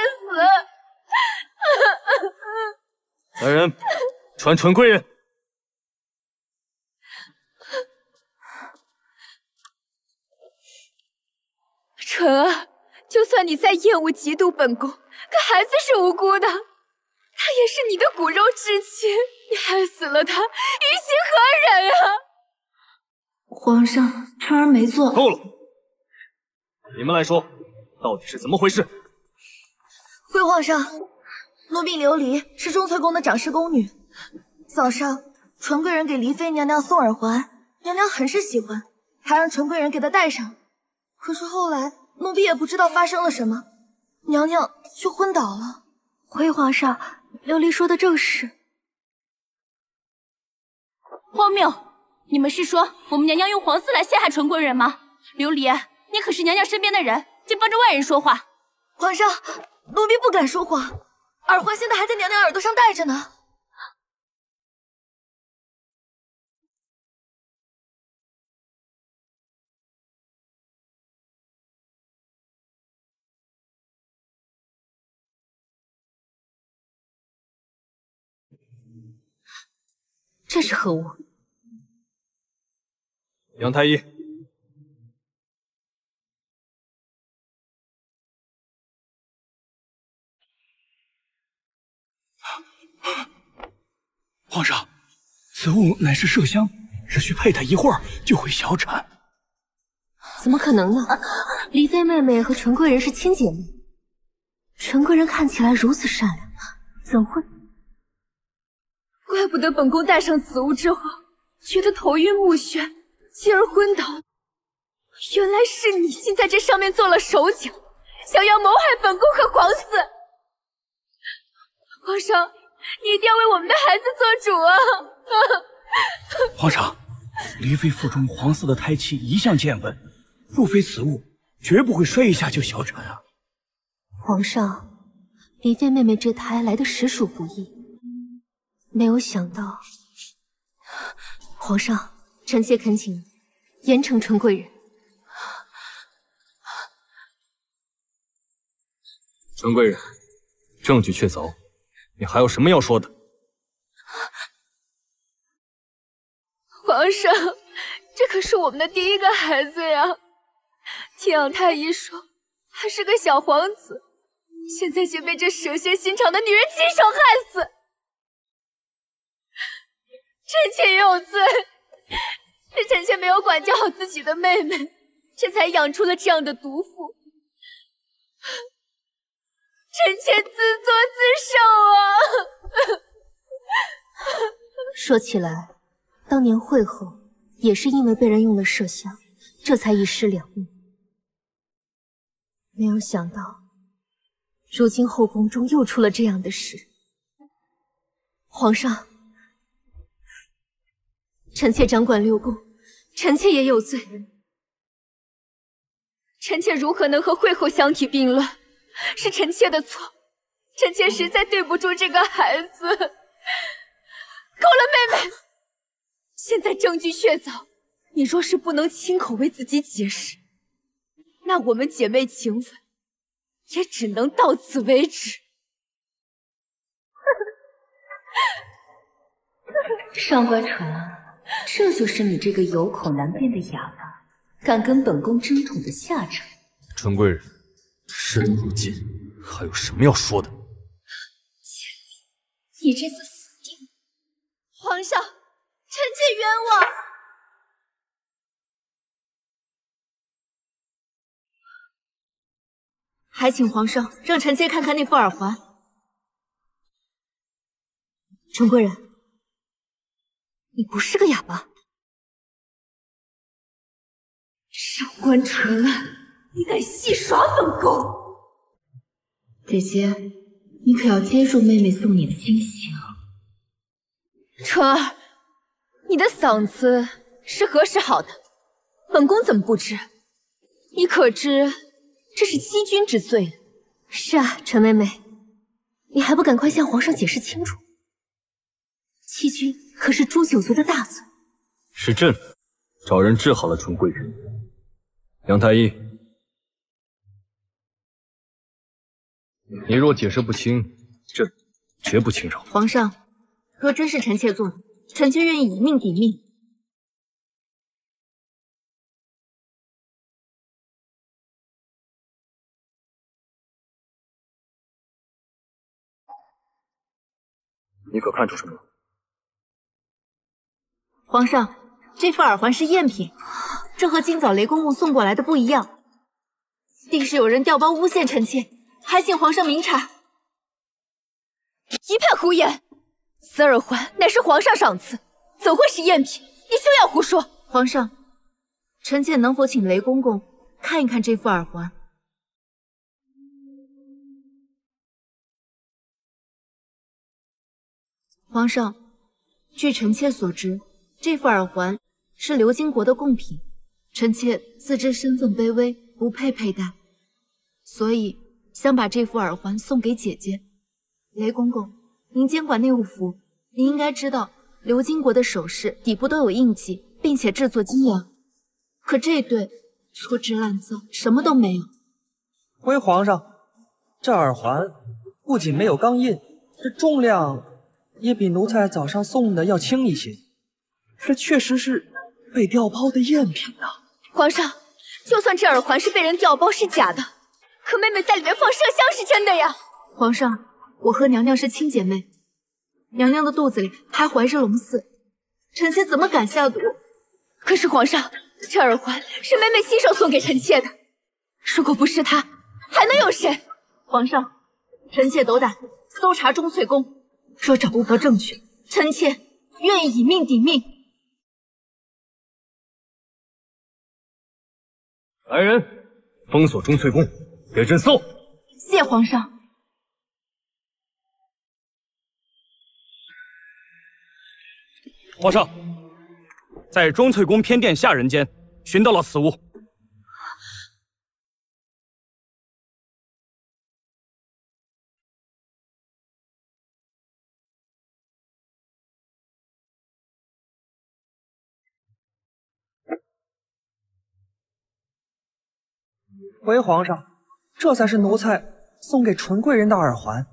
死？来人，传纯贵人。纯儿，就算你再厌恶嫉妒本宫，可孩子是无辜的，他他也是你的骨肉至亲，你害死了他，于心何忍啊！皇上，春儿没做。够了！你们来说，到底是怎么回事？回皇上，奴婢琉璃是钟粹宫的长侍宫女。早上，纯贵人给离妃娘娘送耳环，娘娘很是喜欢，还让纯贵人给她戴上。可是后来，奴婢也不知道发生了什么，娘娘就昏倒了。回皇上，琉璃说的正是。荒谬！你们是说我们娘娘用黄丝来陷害纯贵人吗？琉璃，你可是娘娘身边的人，竟帮着外人说话。皇上，奴婢不敢说谎，耳环现在还在娘娘耳朵上戴着呢。这是何物？杨太医，皇上，此物乃是麝香，只需佩戴一会儿就会小产。怎么可能呢？离妃妹妹和纯贵人是亲姐妹，纯贵人看起来如此善良，怎会？怪不得本宫戴上此物之后，觉得头晕目眩，继而昏倒。原来是你竟在这上面做了手脚，想要谋害本宫和皇嗣。皇上，你一定要为我们的孩子做主啊！皇上，离妃腹中黄色的胎气一向健稳，若非此物，绝不会摔一下就小产啊。皇上，离妃妹妹这胎来的实属不易，没有想到。皇上，臣妾恳请严惩纯贵人。纯贵人，证据确凿，你还有什么要说的？皇上，这可是我们的第一个孩子呀！听杨太医说，还是个小皇子，现在却被这蛇蝎心肠的女人亲手害死，臣妾也有罪，是臣妾没有管教好自己的妹妹，这才养出了这样的毒妇。臣妾自作自受啊！说起来，当年惠后也是因为被人用了麝香，这才一尸两命。没有想到，如今后宫中又出了这样的事。皇上，臣妾掌管六宫，臣妾也有罪。臣妾如何能和惠后相提并论？是臣妾的错，臣妾实在对不住这个孩子。够了，妹妹！现在证据确凿，你若是不能亲口为自己解释，那我们姐妹情分也只能到此为止。上官纯儿，这就是你这个有口难辩的哑巴，敢跟本宫争宠的下场。纯贵人，事到如今，还有什么要说的？你这次死定了！皇上，臣妾冤枉！还请皇上让臣妾看看那副耳环。纯贵人，你不是个哑巴。上官纯儿，你敢戏耍本宫！姐姐，你可要接住妹妹送你的惊喜啊！纯儿，你的嗓子是何时好的？本宫怎么不知？你可知这是欺君之罪？是啊，纯妹妹，你还不赶快向皇上解释清楚？欺君可是诛九族的大罪。是朕找人治好了纯贵人。杨太医，你若解释不清，朕绝不轻饶。皇上，若真是臣妾做的，臣妾愿意以命抵命。你可看出什么了？皇上，这副耳环是赝品，这和今早雷公公送过来的不一样，定是有人调包诬陷臣妾，还请皇上明察。一片胡言！此耳环乃是皇上赏赐，怎会是赝品？你休要胡说！皇上，臣妾能否请雷公公看一看这副耳环？皇上，据臣妾所知，这副耳环是流金国的贡品，臣妾自知身份卑微，不配佩戴，所以想把这副耳环送给姐姐。雷公公，您监管内务府，您应该知道，流金国的首饰底部都有印记，并且制作精良，可这对粗制滥造，什么都没有。回皇上，这耳环不仅没有钢印，这重量也比奴才早上送的要轻一些。这确实是被调包的赝品啊！皇上，就算这耳环是被人调包是假的，可妹妹在里面放麝香是真的呀！皇上，我和娘娘是亲姐妹，娘娘的肚子里还怀着龙嗣，臣妾怎么敢下毒？可是皇上，这耳环是妹妹亲手送给臣妾的，如果不是她，还能有谁？皇上，臣妾斗胆搜查钟粹宫，若找不到证据，臣妾愿意以命抵命。来人，封锁钟粹宫，给朕搜！谢皇上。皇上，在钟粹宫偏殿下人间寻到了此物。回皇上，这才是奴才送给纯贵人的耳环。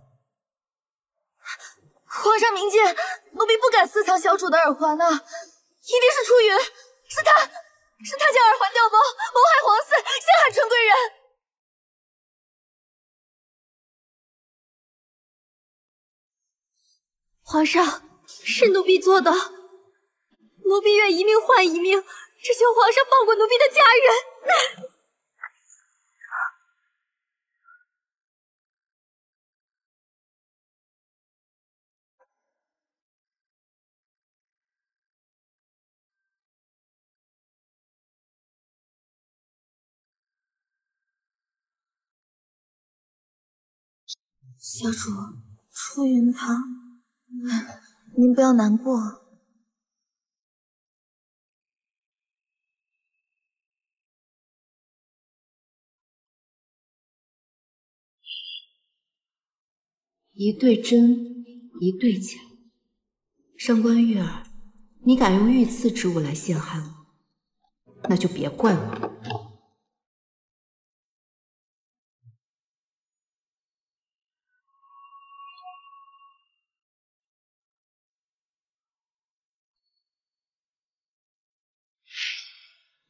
皇上明鉴，奴婢不敢私藏小主的耳环啊，一定是出于是他将耳环调包，谋害皇嗣，陷害纯贵人。皇上，是奴婢做的，奴婢愿一命换一命，只求皇上放过奴婢的家人。小主，出云堂，您不要难过。一对真，一对假。上官玉儿，你敢用御赐之物来陷害我，那就别怪我。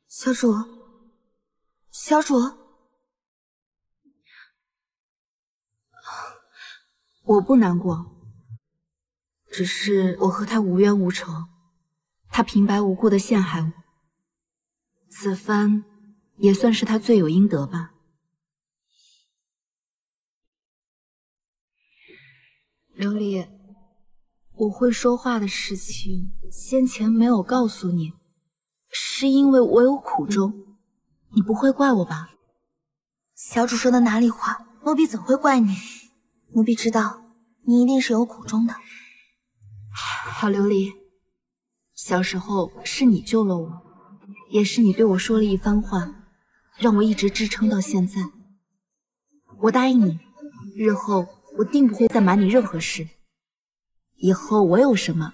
小主，小主，我不难过，只是我和他无冤无仇，他平白无故的陷害我，此番也算是他罪有应得吧。琉璃，我会说话的事情先前没有告诉你，是因为我有苦衷，你不会怪我吧？小主说的哪里话，奴婢怎会怪你？奴婢知道你一定是有苦衷的。好，琉璃，小时候是你救了我，也是你对我说了一番话，让我一直支撑到现在。我答应你，日后我定不会再瞒你任何事，以后我有什么，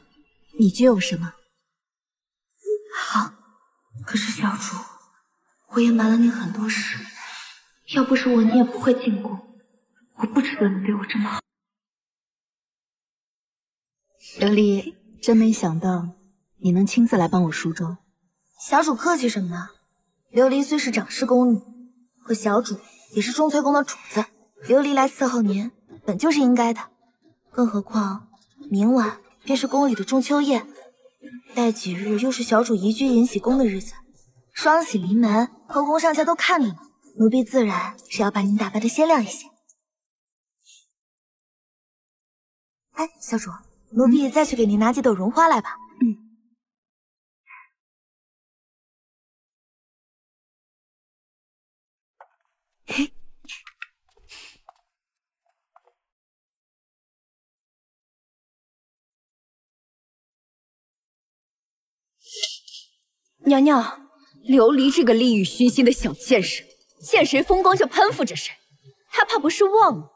你就有什么。好，可是小主，我也瞒了你很多事，要不是我，你也不会进宫。我不值得你对我这么好。琉璃，真没想到你能亲自来帮我梳妆。小主客气什么呢？琉璃虽是长室宫女，可小主也是钟粹宫的主子，琉璃来伺候您本就是应该的。更何况明晚便是宫里的中秋宴，待几日又是小主移居延禧宫的日子，双喜临门，后宫上下都看着呢。奴婢自然是要把您打扮的鲜亮一些。哎，小主，奴婢再去给您拿几朵绒花来吧。娘娘，琉璃这个利欲熏心的小贱人，见谁风光就攀附着谁，她怕不是忘了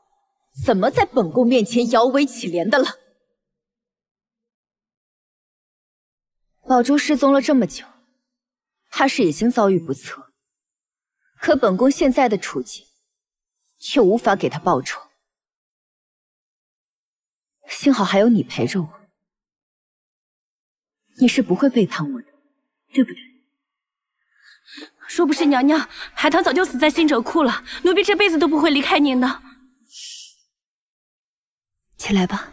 怎么在本宫面前摇尾乞怜的了。宝珠失踪了这么久，她是已经遭遇不测，可本宫现在的处境却无法给她报仇。幸好还有你陪着我，你是不会背叛我的，对不对？若不是娘娘，海棠早就死在新者库了，奴婢这辈子都不会离开您的。起来吧。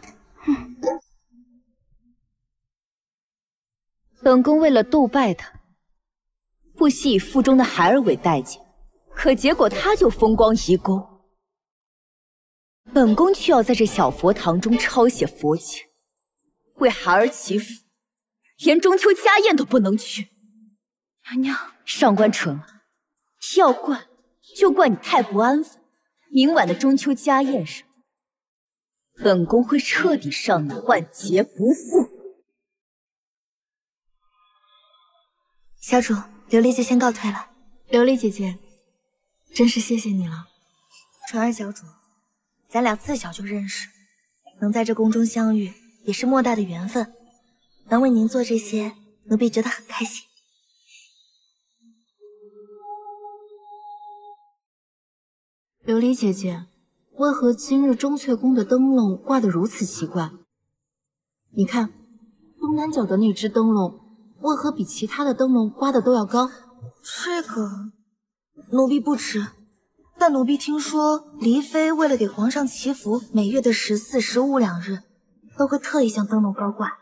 本宫为了斗败他，不惜以腹中的孩儿为代价，可结果他就风光遗宫，本宫却要在这小佛堂中抄写佛经，为孩儿祈福，连中秋家宴都不能去。娘娘，上官纯儿，要怪就怪你太不安分。明晚的中秋家宴上，本宫会彻底让你万劫不复。小主，琉璃就先告退了。琉璃姐姐，真是谢谢你了。纯儿小主，咱俩自小就认识，能在这宫中相遇，也是莫大的缘分。能为您做这些，奴婢觉得很开心。琉璃姐姐，为何今日钟粹宫的灯笼挂得如此奇怪？你看，东南角的那只灯笼，为何比其他的灯笼挂的都要高？这个，奴婢不知。但奴婢听说，黎妃为了给皇上祈福，每月的14、15两日，都会特意将灯笼高挂。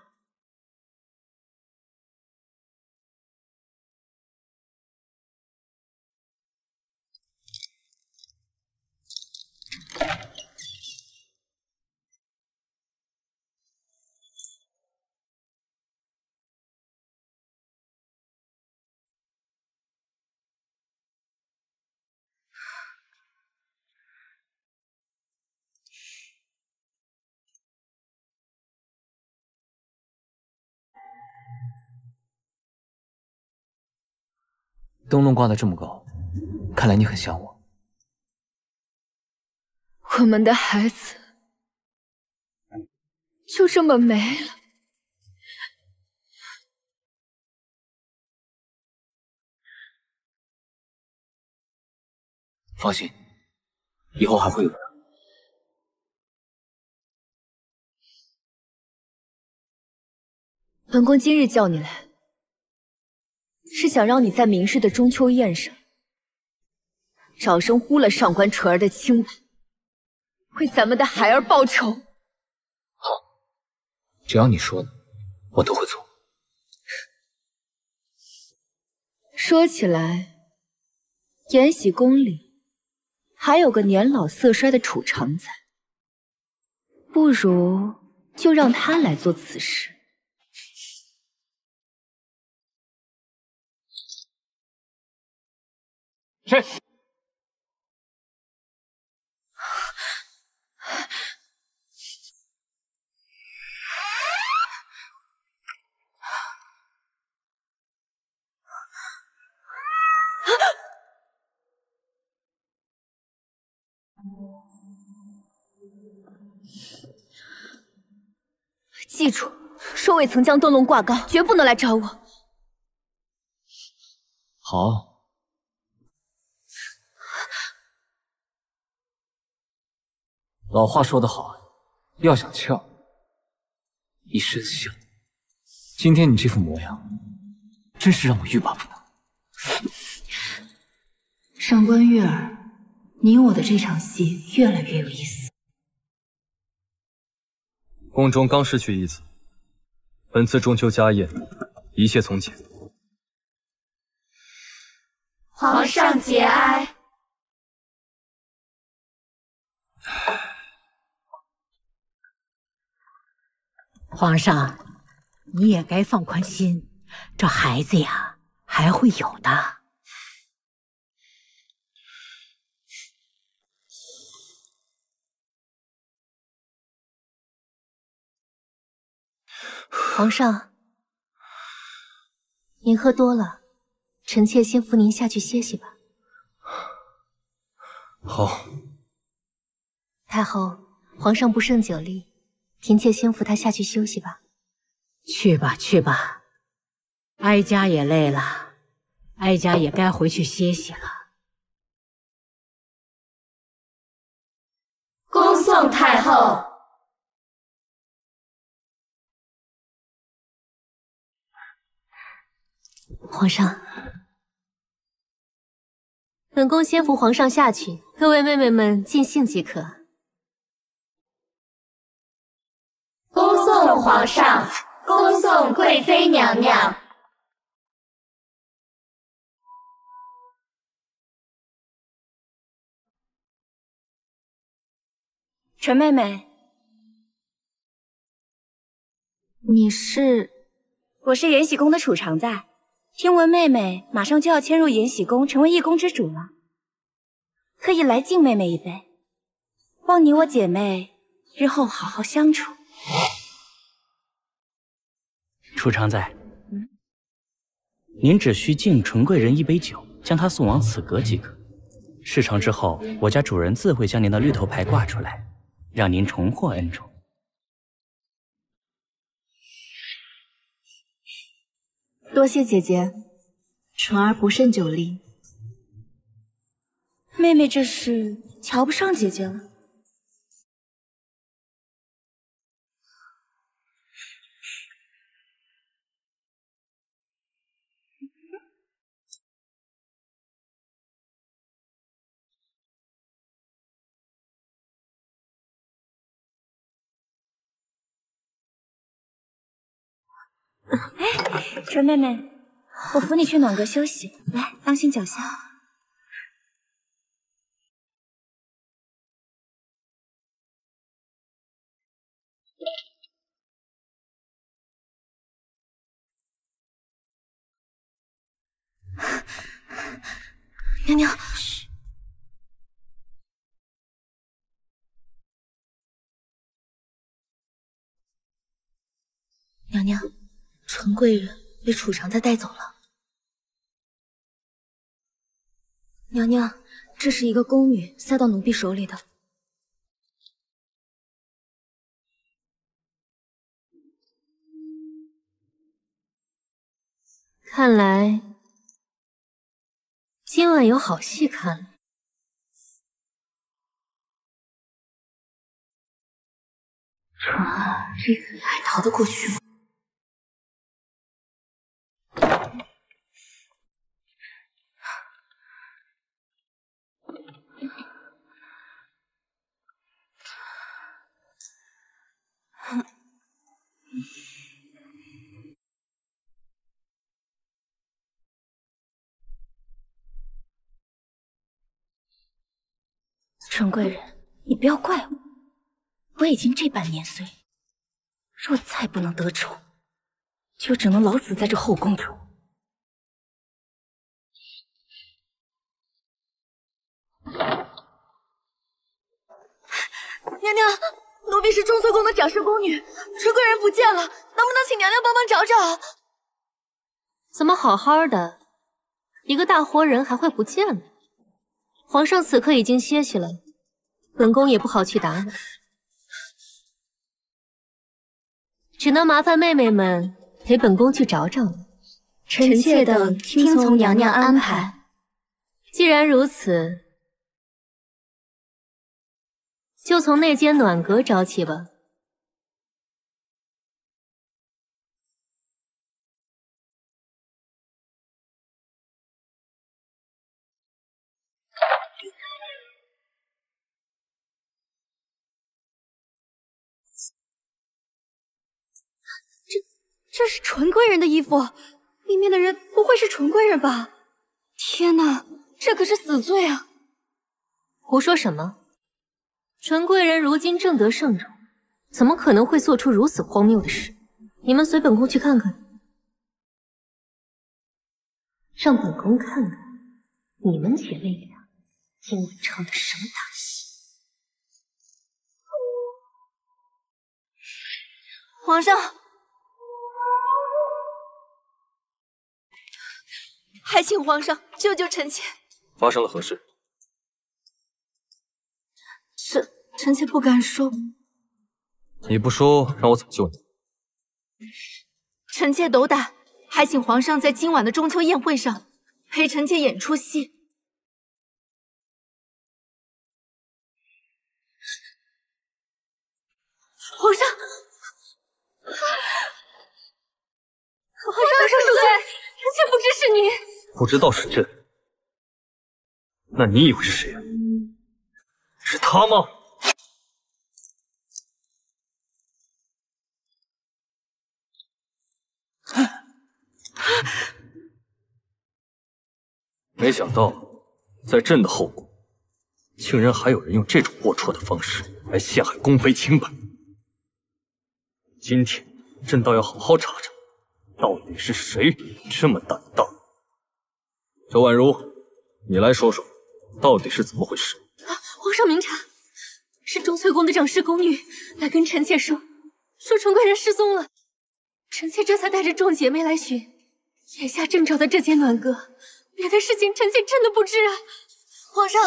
灯笼挂得这么高，看来你很想我。我们的孩子就这么没了。放心，以后还会有的。本宫今日叫你来，是想让你在明日的中秋宴上，掌声呼了上官纯儿的清白，为咱们的孩儿报仇。好，只要你说的，我都会做。说起来，延禧宫里还有个年老色衰的储常在，不如就让他来做此事。是。记住，说未曾将灯笼挂高，绝不能来找我。好。老话说得好，要想俏，一身香。今天你这副模样，真是让我欲罢不能。上官月儿，你我的这场戏越来越有意思。宫中刚失去一子，本次中秋家宴，一切从简。皇上节哀。皇上，你也该放宽心，这孩子呀，还会有的。皇上，您喝多了，臣妾先扶您下去歇息吧。好。太后，皇上不胜酒力，嫔妾先扶他下去休息吧。去吧，去吧，哀家也累了，哀家也该回去歇息了。恭送太后。皇上，本宫先扶皇上下去，各位妹妹们尽兴即可。恭送皇上，恭送贵妃娘娘。陈妹妹，你是？我是延禧宫的储常在。听闻妹妹马上就要迁入延禧宫，成为一宫之主了，特意来敬妹妹一杯，望你我姐妹日后好好相处。储常在，您只需敬纯贵人一杯酒，将她送往此阁即可。事成之后，我家主人自会将您的绿头牌挂出来，让您重获恩宠。多谢姐姐，纯儿不胜酒力。妹妹这是瞧不上姐姐了？哎，纯妹妹，我扶你去暖阁休息，来，当心脚下。娘娘，嘘。娘娘，纯贵人被储常在带走了。娘娘，这是一个宫女塞到奴婢手里的。看来今晚有好戏看了。纯儿，这次你还逃得过去吗？纯贵人，你不要怪我，我已经这般年岁，若再不能得宠，就只能老死在这后宫中。娘娘，奴婢是中策宫的长侍宫女，纯贵人不见了，能不能请娘娘帮忙找找？怎么好好的，一个大活人还会不见了？皇上此刻已经歇息了，本宫也不好去打扰，只能麻烦妹妹们陪本宫去找找了。臣妾等听从娘娘安排。既然如此，就从那间暖阁找起吧。这是纯贵人的衣服，里面的人不会是纯贵人吧？天哪，这可是死罪啊！胡说什么？纯贵人如今正得盛荣，怎么可能会做出如此荒谬的事？你们随本宫去看看，让本宫看看你们姐妹俩今晚唱的什么大戏。皇上，还请皇上救救臣妾。发生了何事？臣妾不敢说。你不说，让我怎么救你？臣妾斗胆，还请皇上在今晚的中秋宴会上陪臣妾演出戏。皇上，皇上恕罪，臣妾不知是你。不知道是朕，那你以为是谁啊？是他吗？没想到，在朕的后宫，竟然还有人用这种龌龊的方式来陷害宫妃清白。今天，朕倒要好好查查，到底是谁这么胆大。周婉如，你来说说，到底是怎么回事？皇上明察，是钟粹宫的长侍宫女来跟臣妾说纯贵人失踪了，臣妾这才带着众姐妹来寻。眼下正找到这间暖阁，别的事情臣妾真的不知啊。皇上，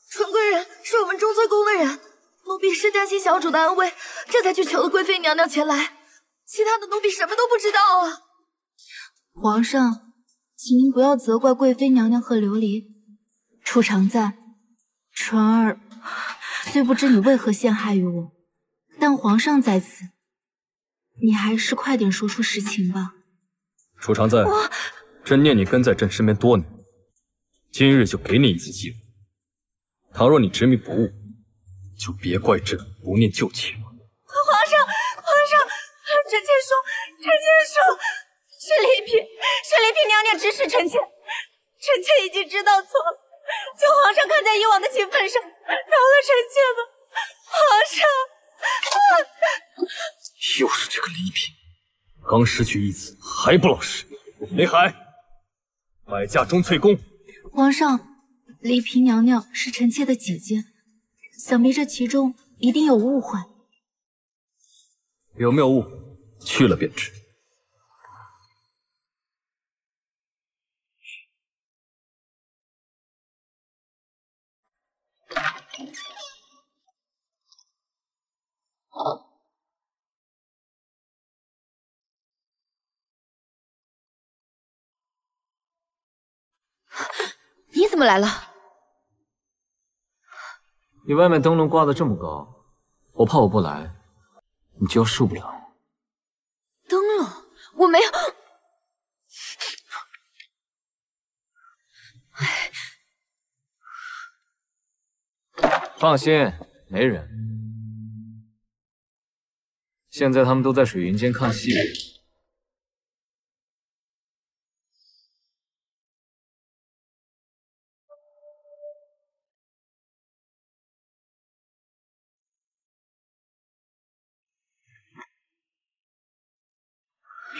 纯贵人是我们钟粹宫的人，奴婢是担心小主的安危，这才去求了贵妃娘娘前来，其他的奴婢什么都不知道啊。皇上，请您不要责怪贵妃娘娘和琉璃。楚常在，纯儿虽不知你为何陷害于我，但皇上在此，你还是快点说出实情吧。楚常在，朕念你跟在朕身边多年，今日就给你一次机会。倘若你执迷不悟，就别怪朕不念旧情。皇上，臣妾说，是礼嫔娘娘指使臣妾，臣妾已经知道错了，求皇上看在以往的情分上，饶了臣妾吧。皇上，又是这个礼嫔，刚失去一子还不老实。雷海，摆驾钟粹宫。皇上，礼嫔娘娘是臣妾的姐姐，想必这其中一定有误会。有没有误，去了便知。你怎么来了？你外面灯笼挂得这么高，我怕我不来，你就要受不了。灯笼，我没有。放心，没人。现在他们都在水云间看戏。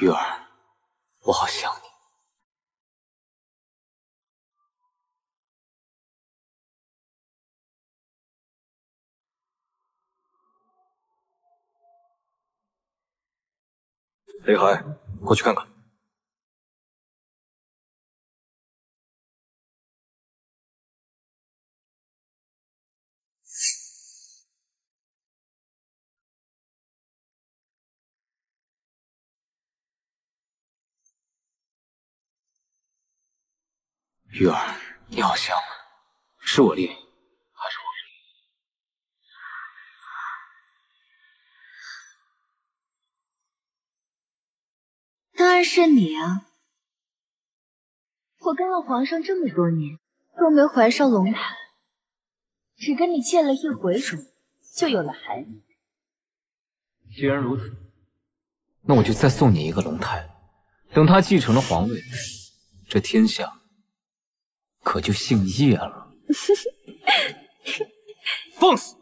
玉儿，我好想你。雷海，过去看看。玉儿，你好像是我厉害，还是我厉害？当然是你啊！我跟了皇上这么多年，都没怀上龙胎，只跟你见了一回主，就有了孩子。既然如此，那我就再送你一个龙胎，等他继承了皇位，这天下可就姓叶了。放肆！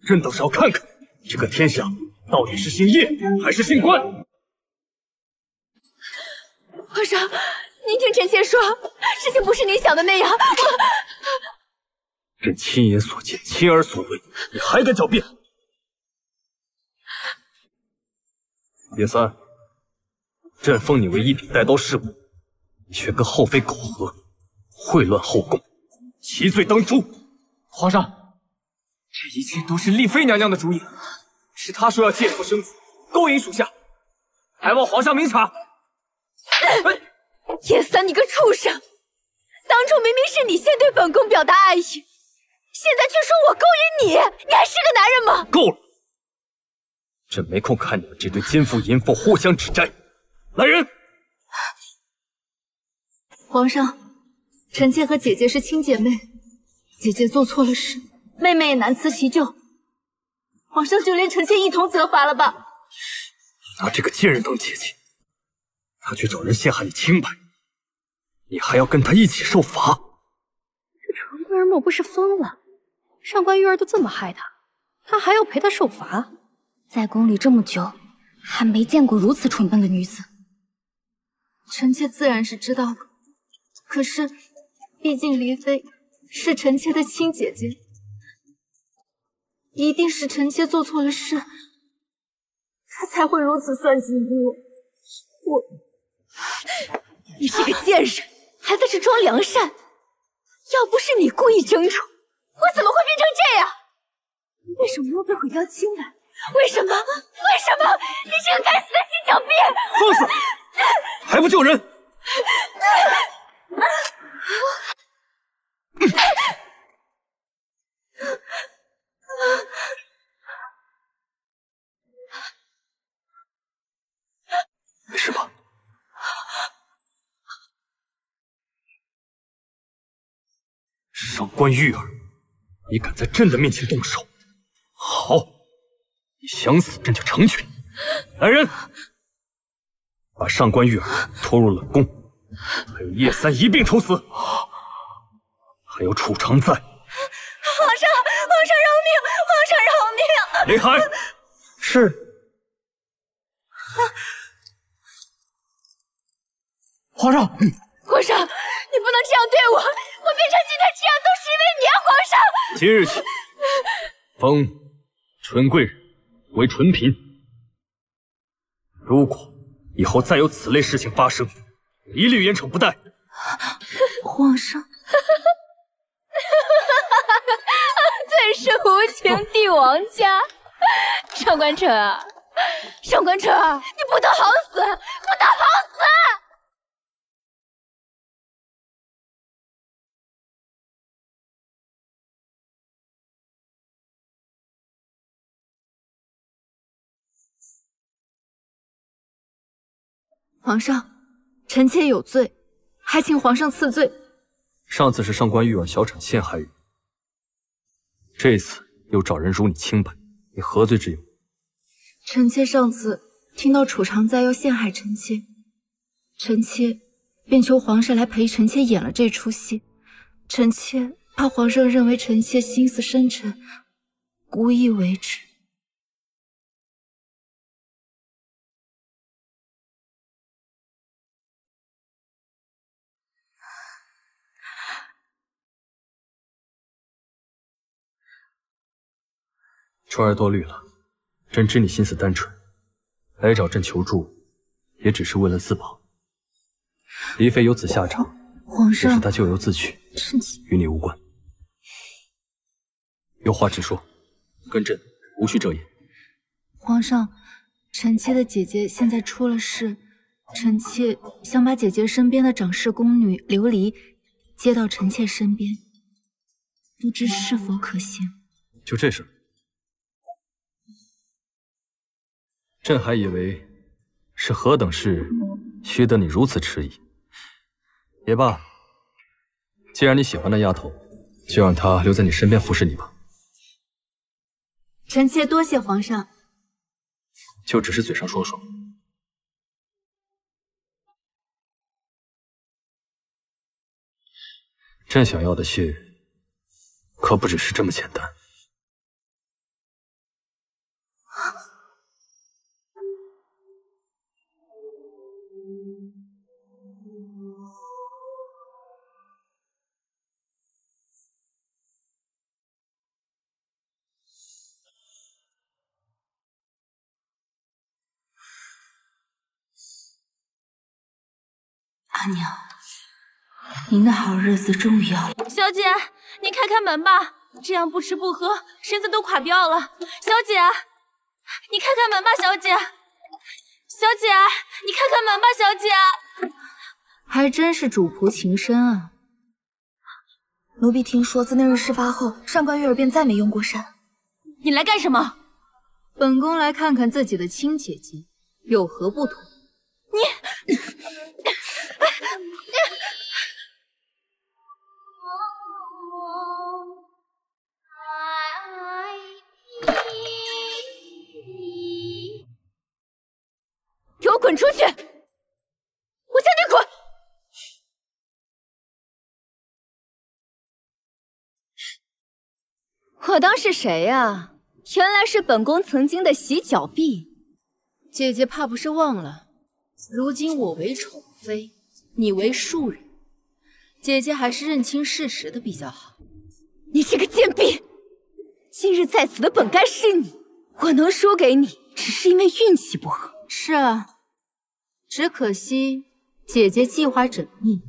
朕倒是要看看这个天下到底是姓叶还是姓关。皇上，您听臣妾说，事情不是您想的那样。朕亲眼所见，亲耳所闻，你还敢狡辩？叶三，朕封你为一品带刀侍卫，你却跟后妃苟合，秽乱后宫，其罪当诛。皇上，这一切都是丽妃娘娘的主意，是她说要借腹生子，勾引属下，还望皇上明察。叶三，你个畜生！当初明明是你先对本宫表达爱意，现在却说我勾引你，你还是个男人吗？够了！朕没空看你们这对奸夫淫妇互相指摘。来人！皇上，臣妾和姐姐是亲姐妹，姐姐做错了事，妹妹也难辞其咎。皇上就连臣妾一同责罚了吧。你拿这个贱人当姐姐，他却找人陷害你清白，你还要跟他一起受罚？这纯贵儿莫不是疯了？上官玉儿都这么害他，他还要陪他受罚？在宫里这么久，还没见过如此蠢笨的女子。臣妾自然是知道的，可是毕竟黎妃是臣妾的亲姐姐，一定是臣妾做错了事，她才会如此算计我。你是个贱人，还在这装良善。要不是你故意争宠，我怎么会变成这样？为什么要被毁掉清白？为什么？为什么？你这个该死的心墙壁！放肆！还不救人！没事吧？上官玉儿，你敢在朕的面前动手？好，你想死，朕就成全你。来人，把上官玉儿拖入冷宫，还有叶三一并处死。还有楚常在。皇上饶命！皇上饶命！雷海，是。皇上，皇上，你不能这样对我！我变成今天这样都是因为你啊，皇上！今日起，封纯贵人为纯嫔。如果以后再有此类事情发生，一律严惩不贷。皇上，最是无情帝王家。上官晨啊，上官晨，你不得好死，不得好死！皇上，臣妾有罪，还请皇上赐罪。上次是上官玉儿小产陷害人，这次又找人辱你清白，你何罪之有？臣妾上次听到楚常在要陷害臣妾，臣妾便求皇上来陪臣妾演了这出戏。臣妾怕皇上认为臣妾心思深沉，故意为之。春儿多虑了，朕知你心思单纯，来找朕求助，也只是为了自保。黎妃有此下场，皇上，也是她咎由自取，与你无关。有话直说，跟朕无需遮掩。皇上，臣妾的姐姐现在出了事，臣妾想把姐姐身边的掌事宫女琉璃接到臣妾身边，不知是否可行？就这事，朕还以为是何等事，须得你如此迟疑。也罢，既然你喜欢那丫头，就让她留在你身边服侍你吧。臣妾多谢皇上。就只是嘴上说说。朕想要的信，可不只是这么简单。阿娘，您的好日子终于要来。小姐，您开开门吧，这样不吃不喝，身子都垮掉了。小姐，你开开门吧，小姐。小姐，你开开门吧，小姐。还真是主仆情深啊。奴婢听说，自那日事发后，上官月儿便再没用过膳。你来干什么？本宫来看看自己的亲姐姐有何不同。你给我滚出去！我叫你滚！我当是谁呀？原来是本宫曾经的洗脚婢。姐姐怕不是忘了，如今我为宠妃，你为庶人，姐姐还是认清事实的比较好。你这个贱婢！今日在此的本该是你，我能输给你，只是因为运气不合。是啊，只可惜姐姐计划缜密，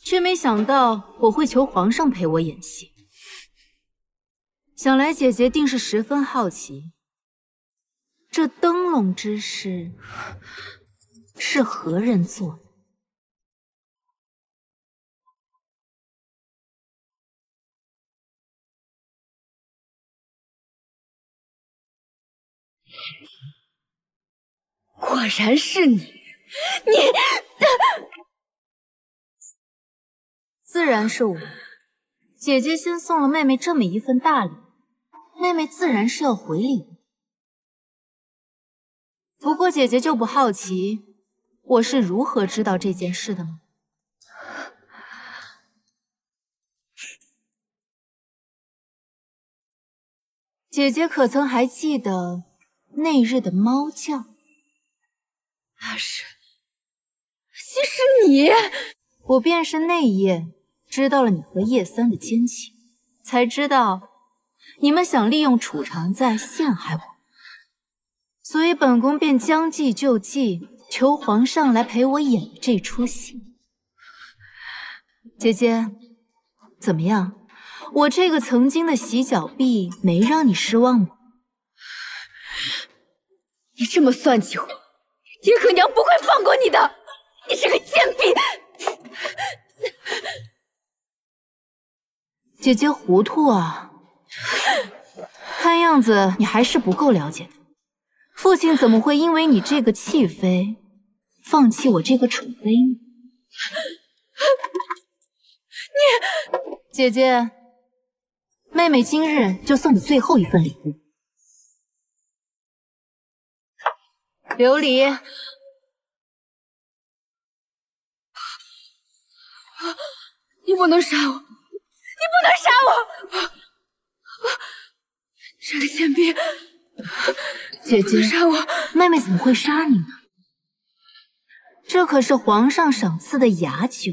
却没想到我会求皇上陪我演戏。想来姐姐定是十分好奇，这灯笼之事是何人做的？果然是你！自然是我。姐姐先送了妹妹这么一份大礼，妹妹自然是要回礼的。不过姐姐就不好奇，我是如何知道这件事的吗？姐姐可曾还记得那日的猫叫？那是你！我便是那夜知道了你和叶三的奸情，才知道你们想利用储藏在陷害我，所以本宫便将计就计，求皇上来陪我演这出戏。姐姐，怎么样？我这个曾经的洗脚婢没让你失望吗？你这么算计我，爹和娘不会放过你的！你这个贱婢！姐姐糊涂啊，看样子你还是不够了解的。父亲怎么会因为你这个弃妃，放弃我这个宠妃呢？姐姐，妹妹今日就送你最后一份礼物，琉璃。你不能杀我！你不能杀我！这个贱婢！姐姐，杀我！妹妹怎么会杀你呢？这可是皇上赏赐的雅酒，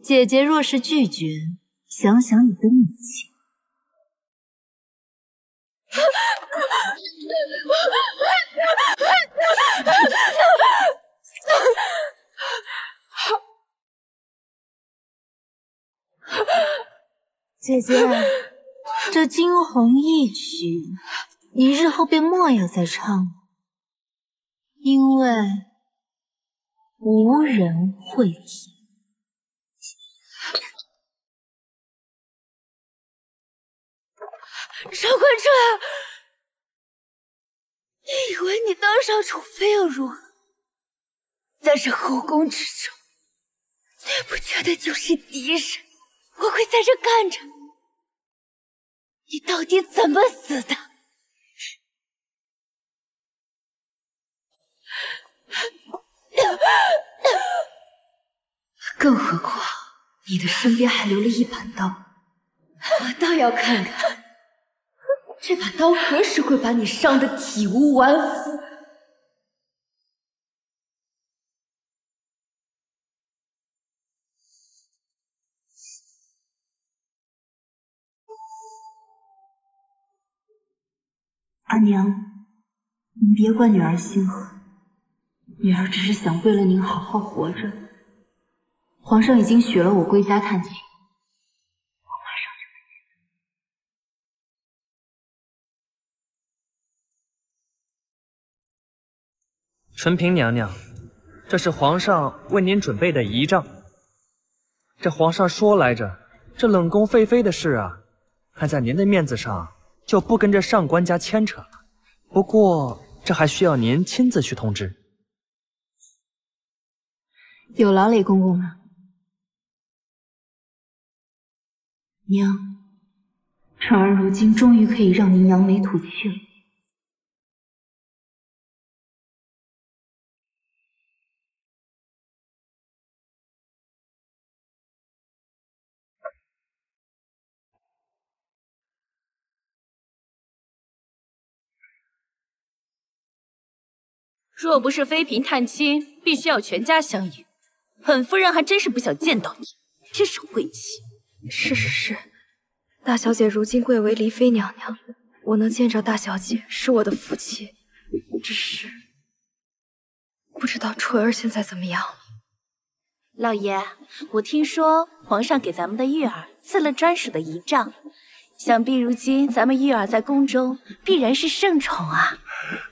姐姐若是拒绝，想想你的母亲。姐姐，这惊鸿一曲，你日后便莫要再唱了，因为无人会听。上官春，你以为你当上宠妃又如何？在这后宫之中，最不缺的就是敌人。我会在这看着你到底怎么死的。更何况你的身边还留了一把刀，我倒要看看这把刀何时会把你伤得体无完肤。阿娘，您别怪女儿心狠，女儿只是想为了您好好活着。皇上已经许了我归家探亲，我马上就会纯平娘娘，这是皇上为您准备的仪仗。这皇上说来着，这冷宫废妃的事啊，看在您的面子上，就不跟着上官家牵扯了。不过这还需要您亲自去通知。有劳雷公公了。娘，辰儿如今终于可以让您扬眉吐气了。若不是妃嫔探亲，必须要全家相迎。本夫人还真是不想见到你，真是晦气。是，大小姐如今贵为离妃娘娘，我能见着大小姐是我的福气。只是不知道纯儿现在怎么样了。老爷，我听说皇上给咱们的玉儿赐了专属的仪仗，想必如今咱们玉儿在宫中必然是圣宠啊。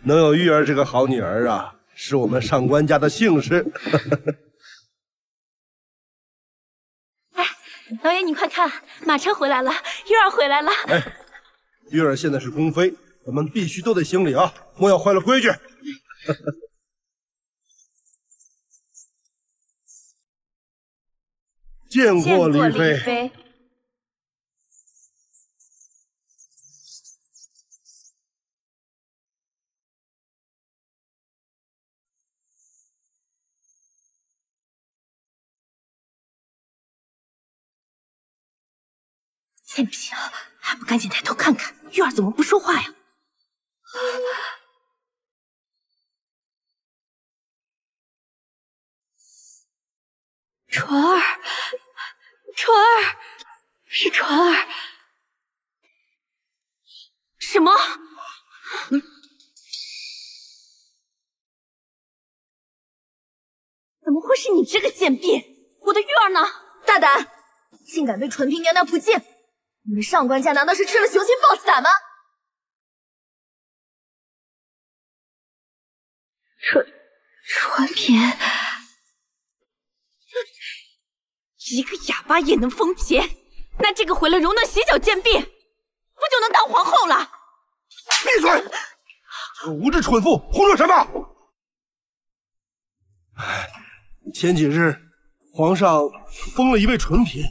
能有玉儿这个好女儿啊，是我们上官家的幸事。老爷，你快看，马车回来了，玉儿回来了。哎，玉儿现在是宫妃，咱们必须都得行礼啊，莫要坏了规矩。见过李妃。贱婢，还不赶紧抬头看看，玉儿怎么不说话呀？纯儿，是纯儿。什么？怎么会是你这个贱婢？我的玉儿呢？大胆，竟敢对纯平娘娘不敬！你们上官家难道是吃了雄心豹子胆吗？纯平，一个哑巴也能封嫔，那这个毁了容的洗脚贱婢，不就能当皇后了？闭嘴！这无知蠢妇，胡说什么？前几日，皇上封了一位纯嫔，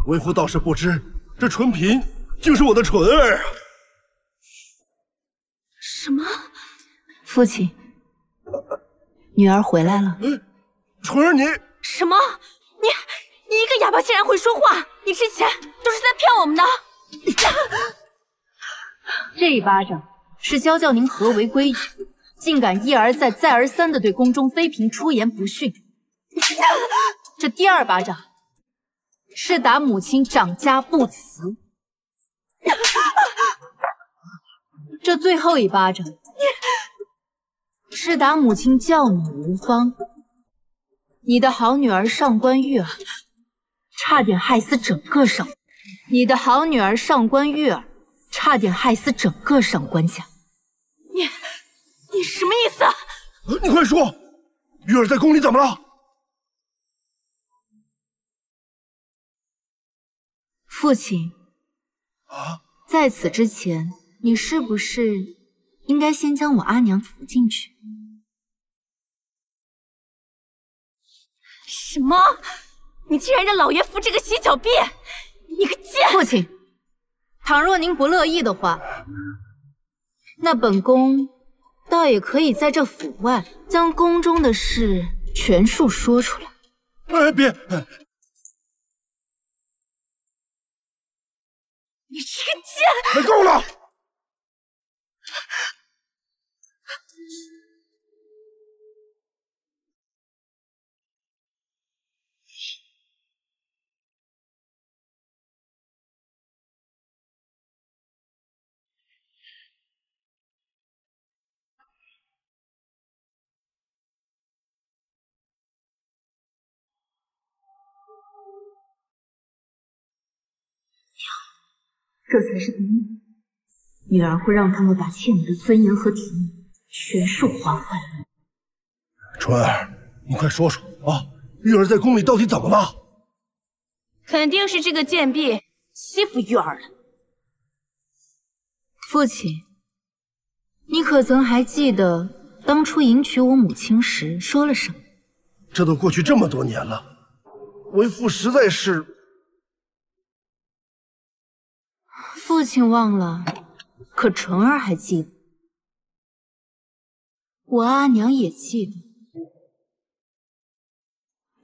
为夫倒是不知，这纯嫔竟是我的纯儿啊！什么？父亲，女儿回来了。纯儿，你什么？你一个哑巴竟然会说话？你之前都是在骗我们的！这一巴掌是教教您何为规矩，竟敢一而再再而三的对宫中妃嫔出言不逊。这第二巴掌是打母亲掌家不辞。这最后一巴掌是打母亲教女无方。你的好女儿上官玉儿差点害死整个上，你的好女儿上官玉儿差点害死整个上官家。你什么意思？你快说，玉儿在宫里怎么了？父亲，在此之前，你是不是应该先将我阿娘扶进去？什么？你竟然让老爷扶这个洗脚婢，你个贱！父亲，倘若您不乐意的话，那本宫倒也可以在这府外将宫中的事全数说出来。哎，别！你这个贱！够了！这才是第一，女儿会让他们把欠你的尊严和体面全数还回来。纯儿，你快说说啊，玉儿在宫里到底怎么了？肯定是这个贱婢欺负玉儿了。父亲，你可曾还记得当初迎娶我母亲时说了什么？这都过去这么多年了，为父实在是……父亲忘了，可纯儿还记得，我阿娘也记得，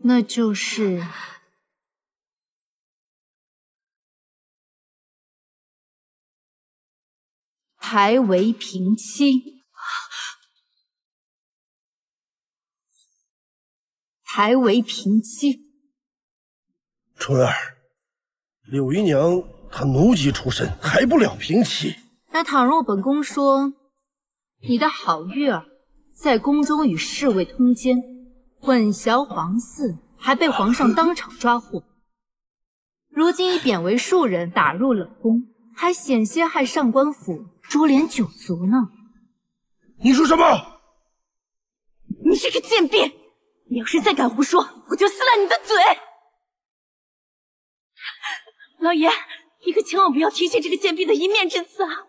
那就是抬为平妻。抬为平妻。纯儿，柳姨娘她奴籍出身，抬不了平妻。那倘若本宫说你的好玉儿在宫中与侍卫通奸，混淆皇嗣，还被皇上当场抓获，如今已贬为庶人，打入冷宫，还险些害上官府株连九族呢。你说什么？你这个贱婢！你要是再敢胡说，我就撕烂你的嘴！老爷，你可千万不要听信这个贱婢的一面之词啊！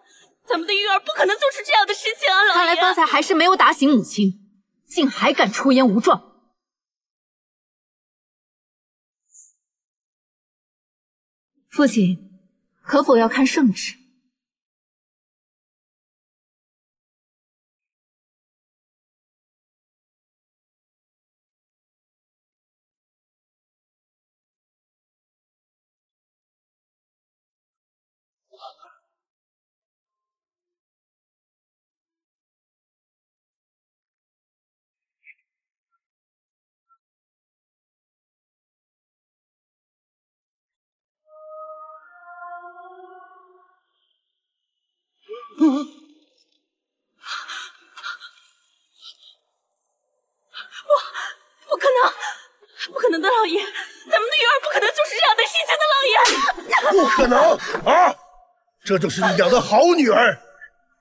咱们的玉儿不可能做出这样的事情啊！老爷，看来方才还是没有打醒母亲，竟还敢出言无状。父亲，可否要看圣旨？不可能，不可能的，老爷，咱们的玉儿不可能做出这样的事情的，老爷！不可能啊！这就是你养的好女儿，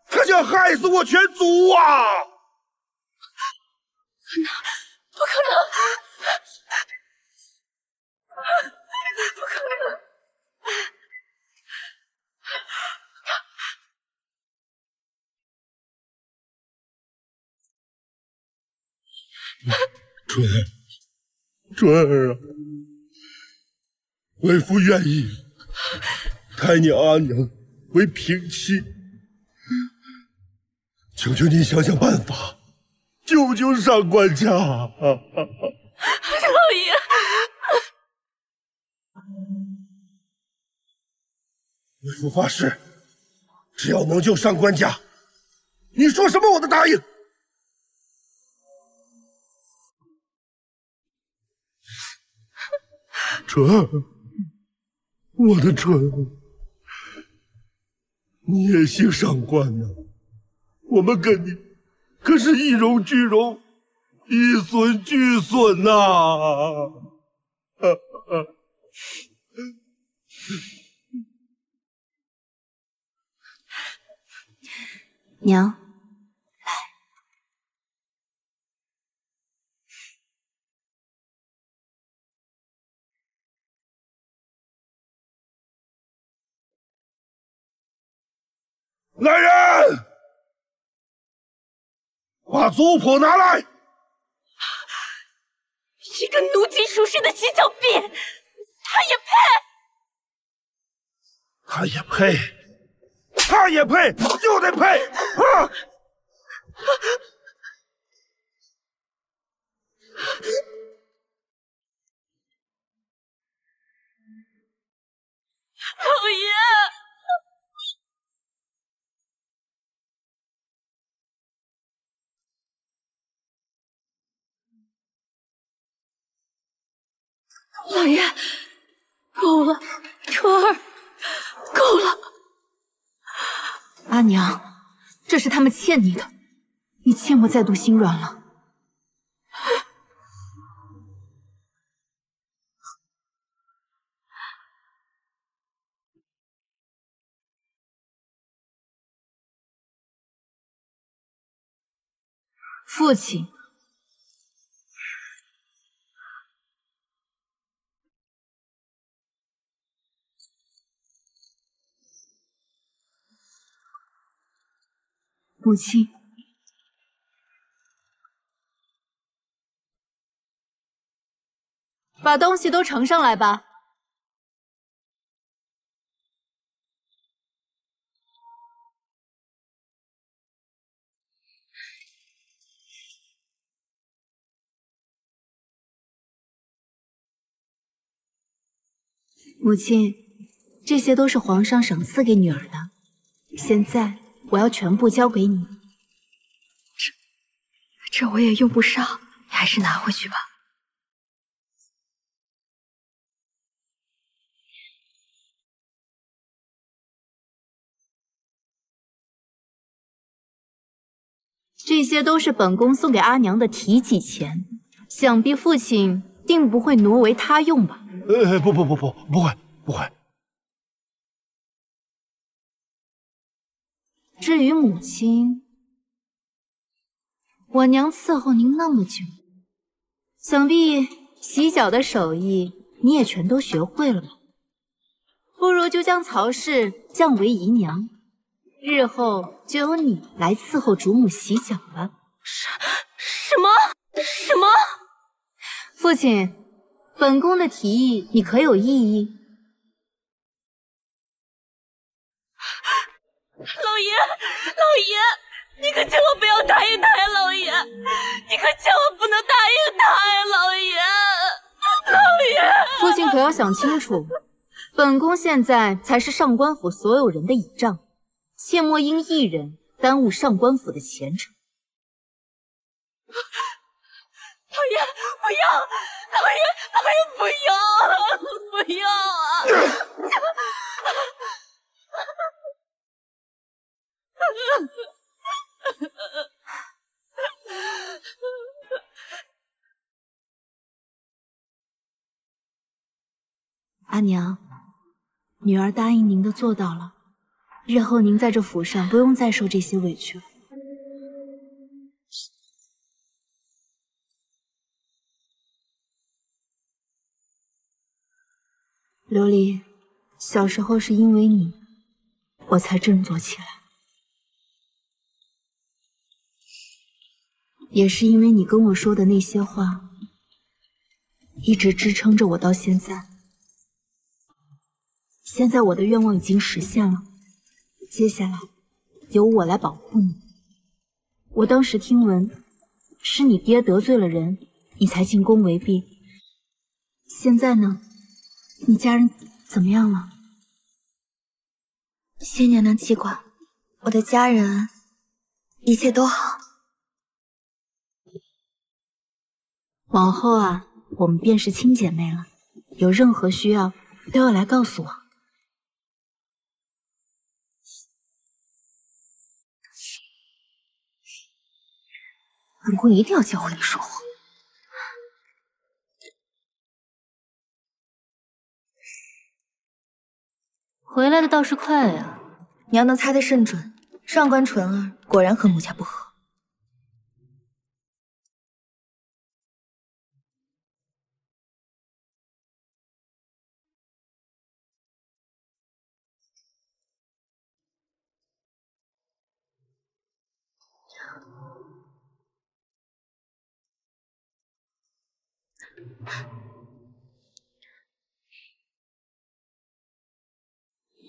她想害死我全族啊！不可能，不可能！纯儿啊，为父愿意抬你阿娘为平妻，求求你想想办法，救救上官家！老爷，为父发誓，只要能救上官家，你说什么我都答应。纯儿，我的纯儿，你也姓上官呐，我们跟你可是一荣俱荣，一损俱损呐！娘，来人，把族谱拿来！一个奴婢属实的洗脚婢，他也配？他也配，他也配，就得配！啊！老爷，老爷，够了，纯儿，够了。阿娘，这是他们欠你的，你切莫再度心软了。父亲，母亲，把东西都呈上来吧。母亲，这些都是皇上赏赐给女儿的，现在我要全部交给你。这我也用不上，你还是拿回去吧。这些都是本宫送给阿娘的提己钱，想必父亲定不会挪为他用吧？不会。至于母亲，我娘伺候您那么久，想必洗脚的手艺你也全都学会了吧？不如就将曹氏降为姨娘，日后就由你来伺候主母洗脚了。什么？父亲，本宫的提议你可有异议？老爷，你可千万不要答应他呀，老爷！你可千万不能答应他呀，老爷！父亲可要想清楚，本宫现在才是上官府所有人的倚仗，切莫因一人耽误上官府的前程。老爷，不要！老爷，不要啊！阿娘，女儿答应您的做到了，日后您在这府上不用再受这些委屈了。琉璃，小时候是因为你，我才振作起来，也是因为你跟我说的那些话，一直支撑着我到现在。现在我的愿望已经实现了，接下来由我来保护你。我当时听闻是你爹得罪了人，你才进宫为婢。现在呢？你家人怎么样了？谢娘娘记挂，我的家人一切都好。往后啊，我们便是亲姐妹了，有任何需要都要来告诉我。本宫一定要教会你说话。回来的倒是快呀！娘能猜得甚准，上官纯儿果然和母家不和。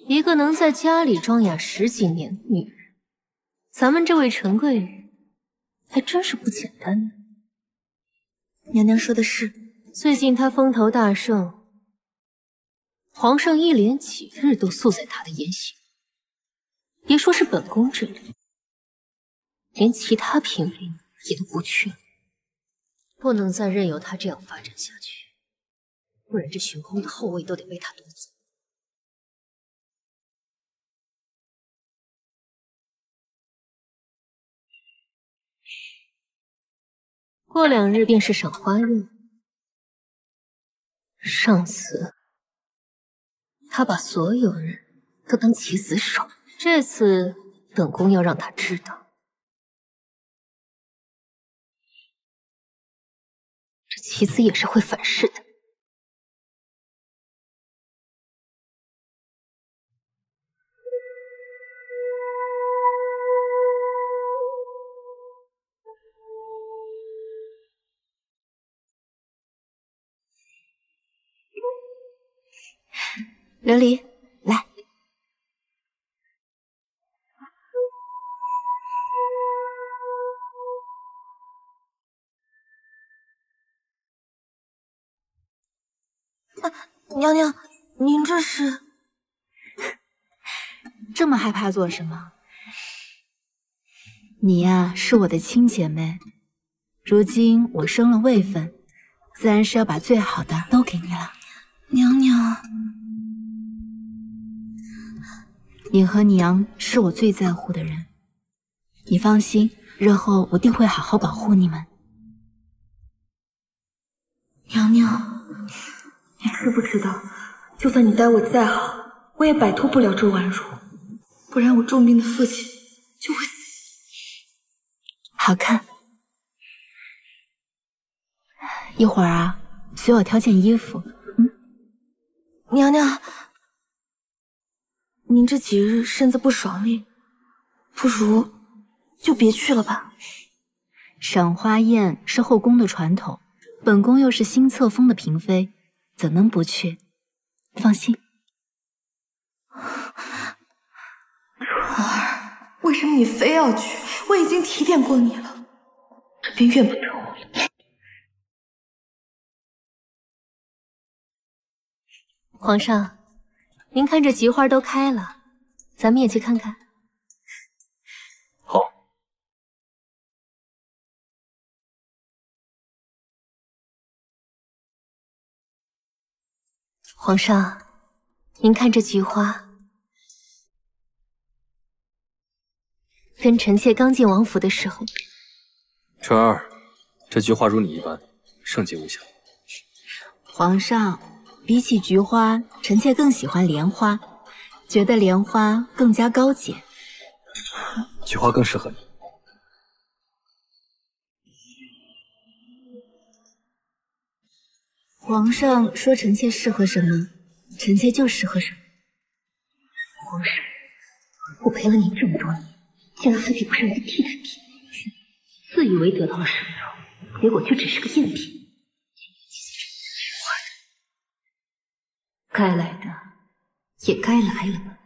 一个能在家里装哑10几年的女人，咱们这位陈贵人还真是不简单呢。娘娘说的是，最近她风头大盛，皇上一连几日都宿在她的言行。别说是本宫这里，连其他嫔妃也都不去了。不能再任由她这样发展下去，不然这玄空的后位都得被她夺走。过2日便是赏花宴。上次他把所有人都当棋子耍，这次本宫要让他知道，这棋子也是会反噬的。琉璃，来。娘娘，您这是？这么害怕做什么？你呀，是我的亲姐妹，如今我升了位分，自然是要把最好的都给你了。娘娘。你和娘是我最在乎的人，你放心，日后我定会好好保护你们。娘娘，你知不知道，就算你待我再好，我也摆脱不了周婉如，不然我重病的父亲就会死。好看。一会儿啊，随我挑件衣服。娘娘。您这几日身子不爽利，不如就别去了吧。赏花宴是后宫的传统，本宫又是新册封的嫔妃，怎能不去？放心。楚儿，为什么你非要去？我已经提点过你了，这便怨不得我了。皇上，您看这菊花都开了，咱们也去看看。好。皇上，您看这菊花，跟臣妾刚进王府的时候。纯儿，这菊花如你一般，圣洁无瑕。皇上，比起菊花，臣妾更喜欢莲花，觉得莲花更加高洁。菊花更适合你。皇上说臣妾适合什么，臣妾就适合什么。皇上，我陪了您这么多年，竟然还比不上一个替代品，自以为得到了神宠，结果却只是个赝品。该来的也该来了吧。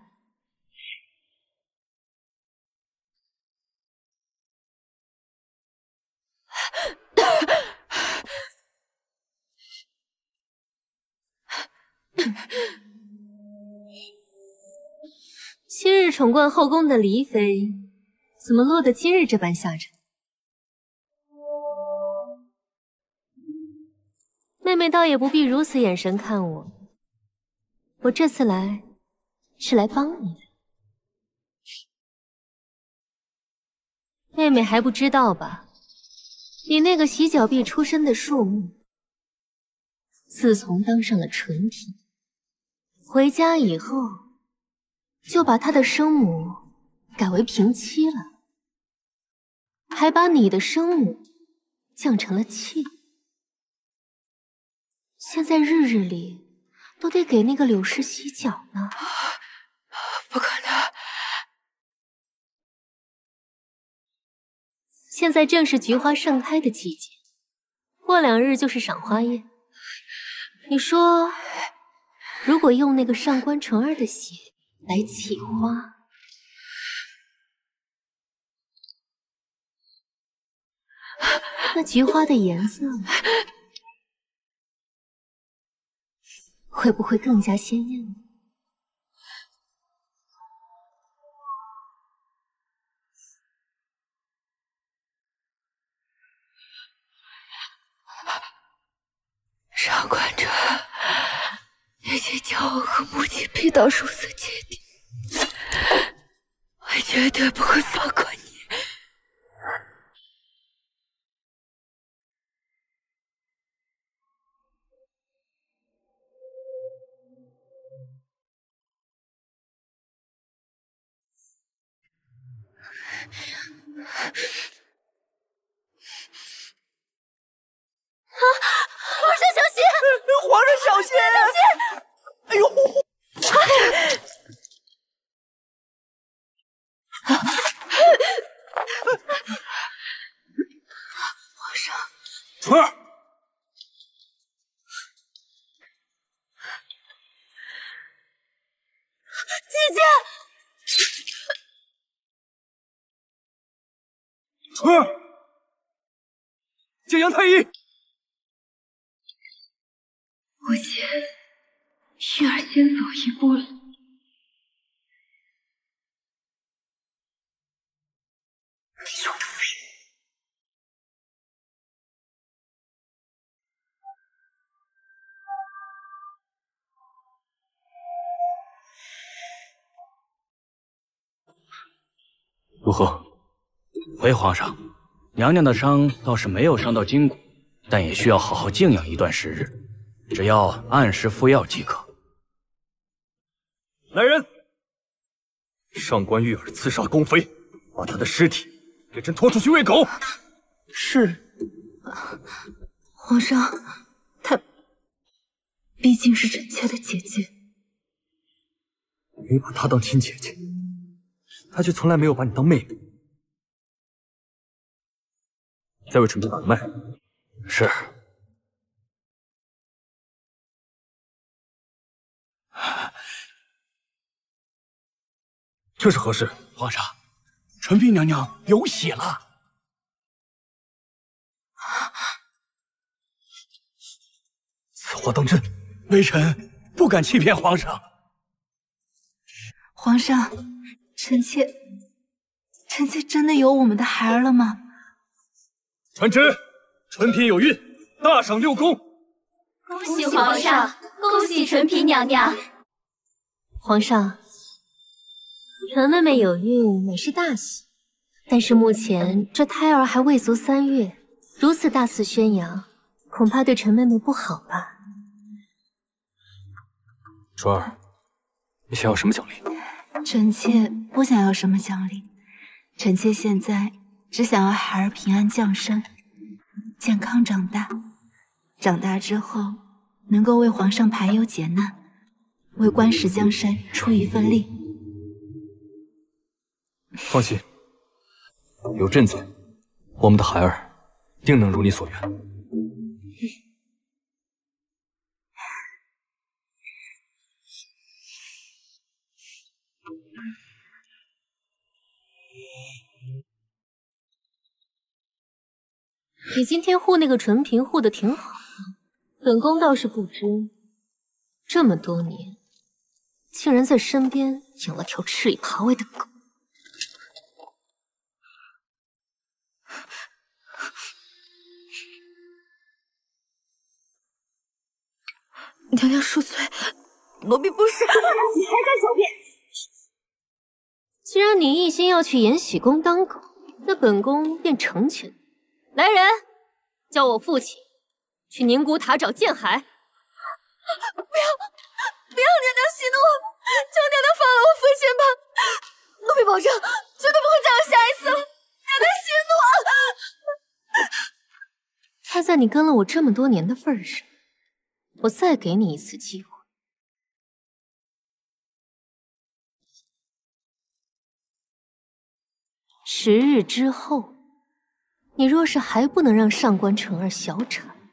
昔日宠冠后宫的黎妃，怎么落得今日这般下场？妹妹倒也不必如此眼神看我，我这次来是来帮你的。妹妹还不知道吧？你那个洗脚婢出身的庶母，自从当上了纯嫔，回家以后就把她的生母改为嫔妻了，还把你的生母降成了妾。现在日日里都得给那个柳氏洗脚呢。不可能！现在正是菊花盛开的季节，过2日就是赏花夜。你说，如果用那个上官成儿的血来起花，那菊花的颜色会不会更加鲜艳呢？上官者，你请将我和母亲逼到殊死界地，我绝对不会放过你。皇上小心！皇上小心！小心！哎呦！皇上，纯儿，姐姐，纯儿，建阳太医。母亲，玉儿先走一步了。你有的废物！如何？回皇上，娘娘的伤倒是没有伤到筋骨，但也需要好好静养一段时日，只要按时服药即可。来人！上官玉儿刺杀宫妃，把她的尸体给朕拖出去喂狗。是。皇上，她毕竟是臣妾的姐姐。你把她当亲姐姐，她却从来没有把你当妹妹。再为纯平把脉。是。这是何事？皇上，纯嫔娘娘有喜了。此话当真？微臣不敢欺骗皇上。皇上，臣妾真的有我们的孩儿了吗？传旨，纯嫔有孕，大赏6宫。恭喜皇上，恭喜纯嫔娘娘。皇上，纯妹妹有孕乃是大喜，但是目前这胎儿还未足3月，如此大肆宣扬，恐怕对陈妹妹不好吧？纯儿，你想要什么奖励？臣妾不想要什么奖励，臣妾现在只想要孩儿平安降生，健康长大。长大之后，能够为皇上排忧解难，为官使江山出一份力。放心，有朕在，我们的孩儿定能如你所愿。你今天护那个纯嫔护得挺好的，本宫倒是不知，这么多年，竟然在身边养了条吃里扒外的狗。娘娘恕罪，奴婢不是。你还敢狡辩？既然你一心要去延禧宫当狗，那本宫便成全。来人，叫我父亲去宁古塔找剑海。不要，娘娘息怒，求娘娘放了我父亲吧！奴婢保证，绝对不会再有下一次了。娘娘息怒！看在你跟了我这么多年的份上，我再给你一次机会。10日之后，你若是还不能让上官成儿小产，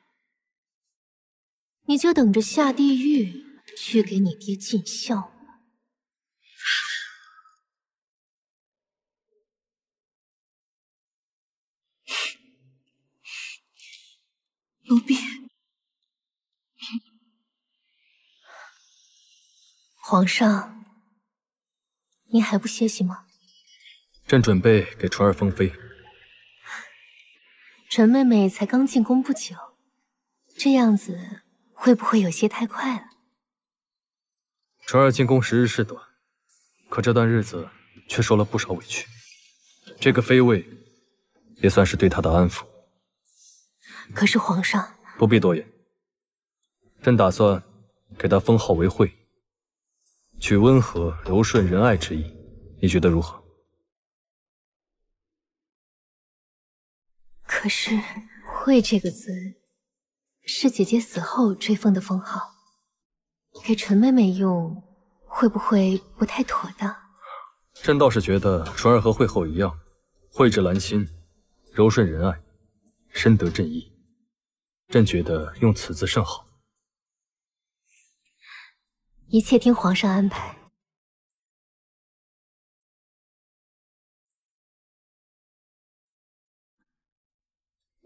你就等着下地狱去给你爹尽孝吧。奴婢，皇上，你还不歇息吗？朕准备给纯儿封妃。纯妹妹才刚进宫不久，这样子会不会有些太快了？纯儿进宫时日是短，可这段日子却受了不少委屈。这个妃位也算是对她的安抚。可是皇上，不必多言。朕打算给她封号为惠，取温和、柔顺、仁爱之意，你觉得如何？可是“惠”这个字是姐姐死后追封的封号，给纯妹妹用会不会不太妥当？朕倒是觉得纯儿和惠后一样，蕙质兰心，柔顺仁爱，深得朕意。朕觉得用此字甚好。一切听皇上安排。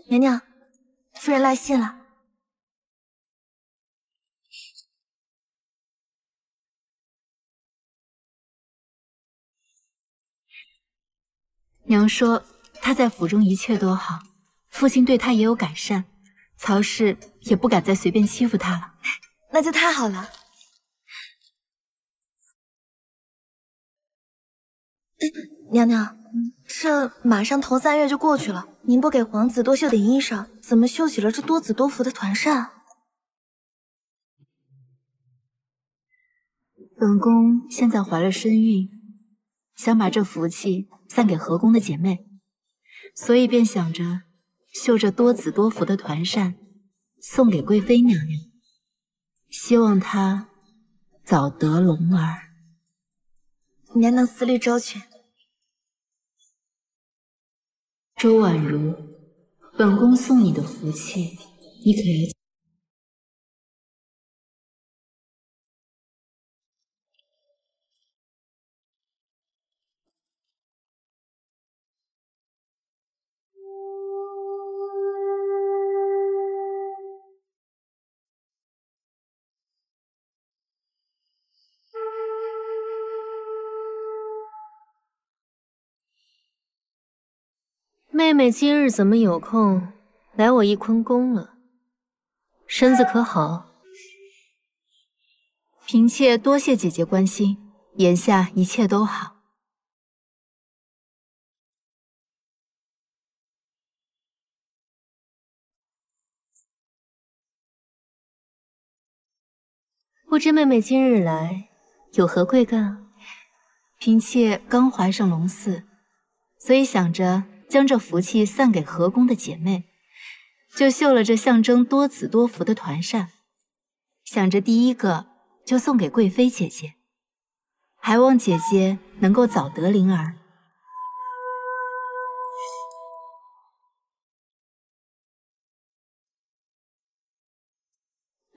娘娘，夫人来信了。娘说她在府中一切都好，父亲对她也有改善，曹氏也不敢再随便欺负她了。那就太好了。娘娘，这马上头3月就过去了，您不给皇子多绣点衣裳，怎么绣起了这多子多福的团扇？本宫现在怀了身孕，想把这福气散给河宫的姐妹，所以便想着绣着多子多福的团扇送给贵妃娘娘，希望她早得龙儿。娘娘思虑周全。周婉如，本宫送你的福气，你可要。妹妹今日怎么有空来我翊坤宫了？身子可好？嫔妾多谢姐姐关心，眼下一切都好。不知妹妹今日来有何贵干？嫔妾刚怀上龙嗣，所以想着将这福气散给河宫的姐妹，就绣了这象征多子多福的团扇，想着第一个就送给贵妃姐姐，还望姐姐能够早得灵儿。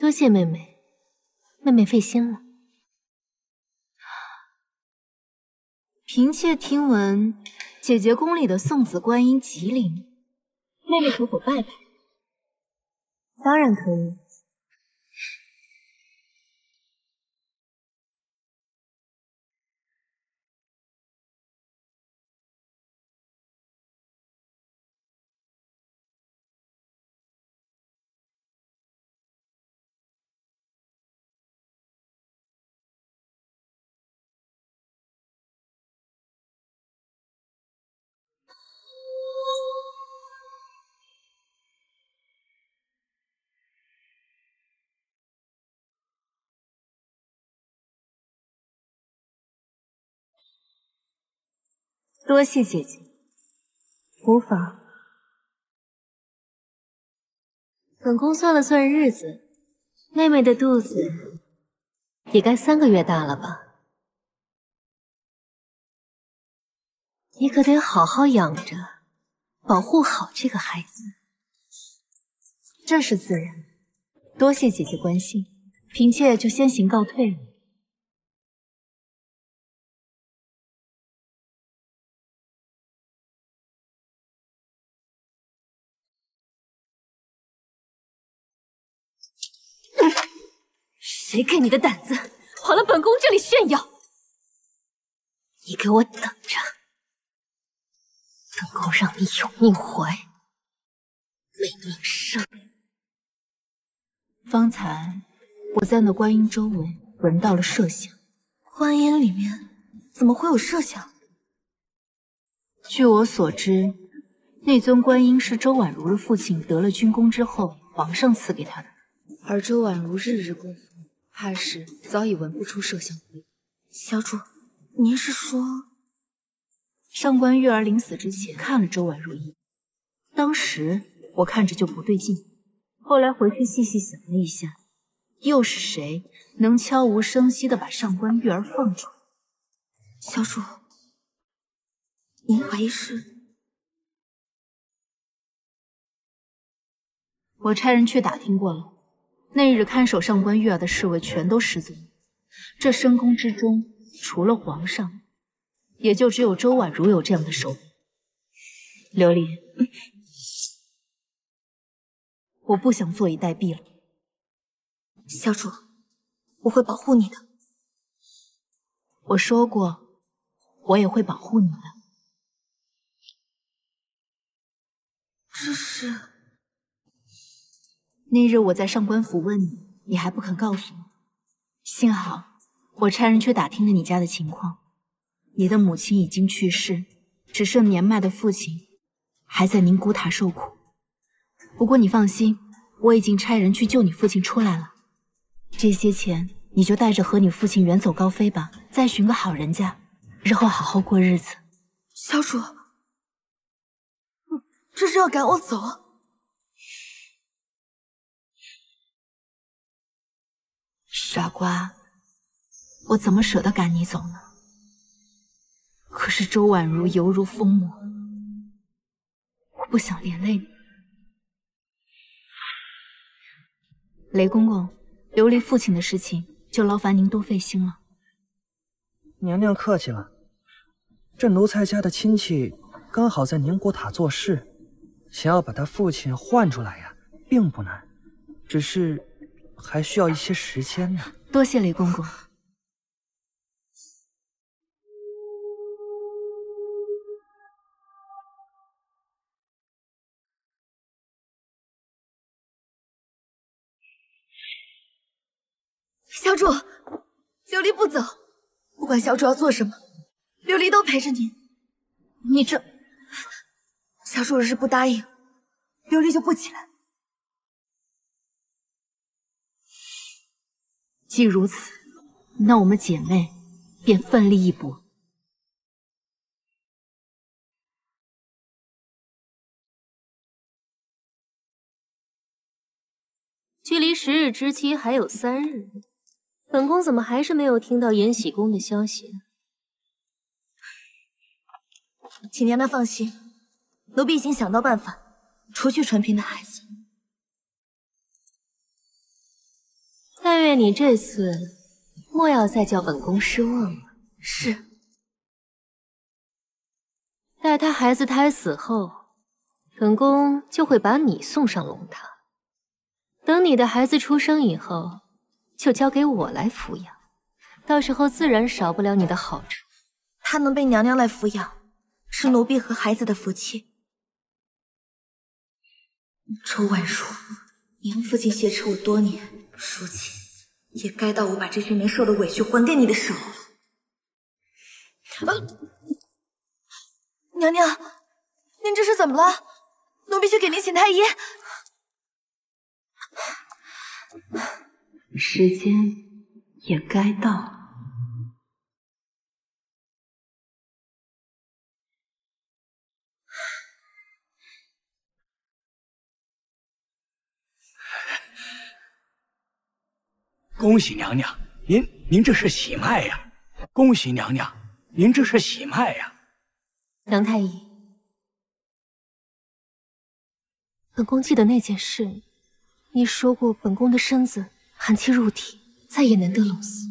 多谢妹妹，妹妹费心了。嫔妾听闻姐姐宫里的送子观音极灵，妹妹可否拜拜？当然可以。多谢姐姐。无妨。本宫算了算日子，妹妹的肚子也该3个月大了吧？你可得好好养着，保护好这个孩子。这是自然。多谢姐姐关心，嫔妾就先行告退了。谁给你的胆子跑到本宫这里炫耀？你给我等着！本宫让你有命回，没命生。方才我在那观音周围闻到了麝香。观音里面怎么会有麝香？据我所知，那尊观音是周婉如的父亲得了军功之后，皇上赐给他的。而周婉如日日供奉，怕是早已闻不出麝香味。小主，您是说，上官玉儿临死之前看了周婉如一眼，当时我看着就不对劲，后来回去细细想了一下，又是谁能悄无声息地把上官玉儿放出来？小主，您怀疑是？我差人去打听过了，那日看守上官玉儿的侍卫全都失踪了。这深宫之中，除了皇上，也就只有周婉如有这样的手笔。琉璃，我不想坐以待毙了。小主，我会保护你的。我说过，我也会保护你的。这是……那日我在上官府问你，你还不肯告诉我。幸好我差人去打听了你家的情况，你的母亲已经去世，只剩年迈的父亲还在宁古塔受苦。不过你放心，我已经差人去救你父亲出来了。这些钱你就带着和你父亲远走高飞吧，再寻个好人家，日后好好过日子。小主，这是要赶我走？傻瓜，我怎么舍得赶你走呢？可是周婉如犹如疯魔，我不想连累你。雷公公，琉璃父亲的事情就劳烦您多费心了。娘娘客气了，这奴才家的亲戚刚好在宁古塔做事，想要把他父亲换出来呀，并不难，只是还需要一些时间呢。多谢雷公公。小主，琉璃不走，不管小主要做什么，琉璃都陪着您。你这……小主要是不答应，琉璃就不起来。既如此，那我们姐妹便奋力一搏。距离10日之期还有3日，本宫怎么还是没有听到延禧宫的消息呢？请娘娘放心，奴婢已经想到办法，除去纯嫔的孩子。但愿你这次莫要再叫本宫失望了。是。待他孩子胎死后，本宫就会把你送上龙塔。等你的孩子出生以后，就交给我来抚养，到时候自然少不了你的好处。他能被娘娘来抚养，是奴婢和孩子的福气。周婉如，你让父亲挟持我多年，如今也该到我把这些年受的委屈还给你的时候了。娘娘，您这是怎么了？奴婢去给您请太医。时间也该到。恭喜娘娘，您这是喜脉呀！恭喜娘娘，您这是喜脉呀！梁太医，本宫记得那件事，你说过本宫的身子寒气入体，再也难得龙丝。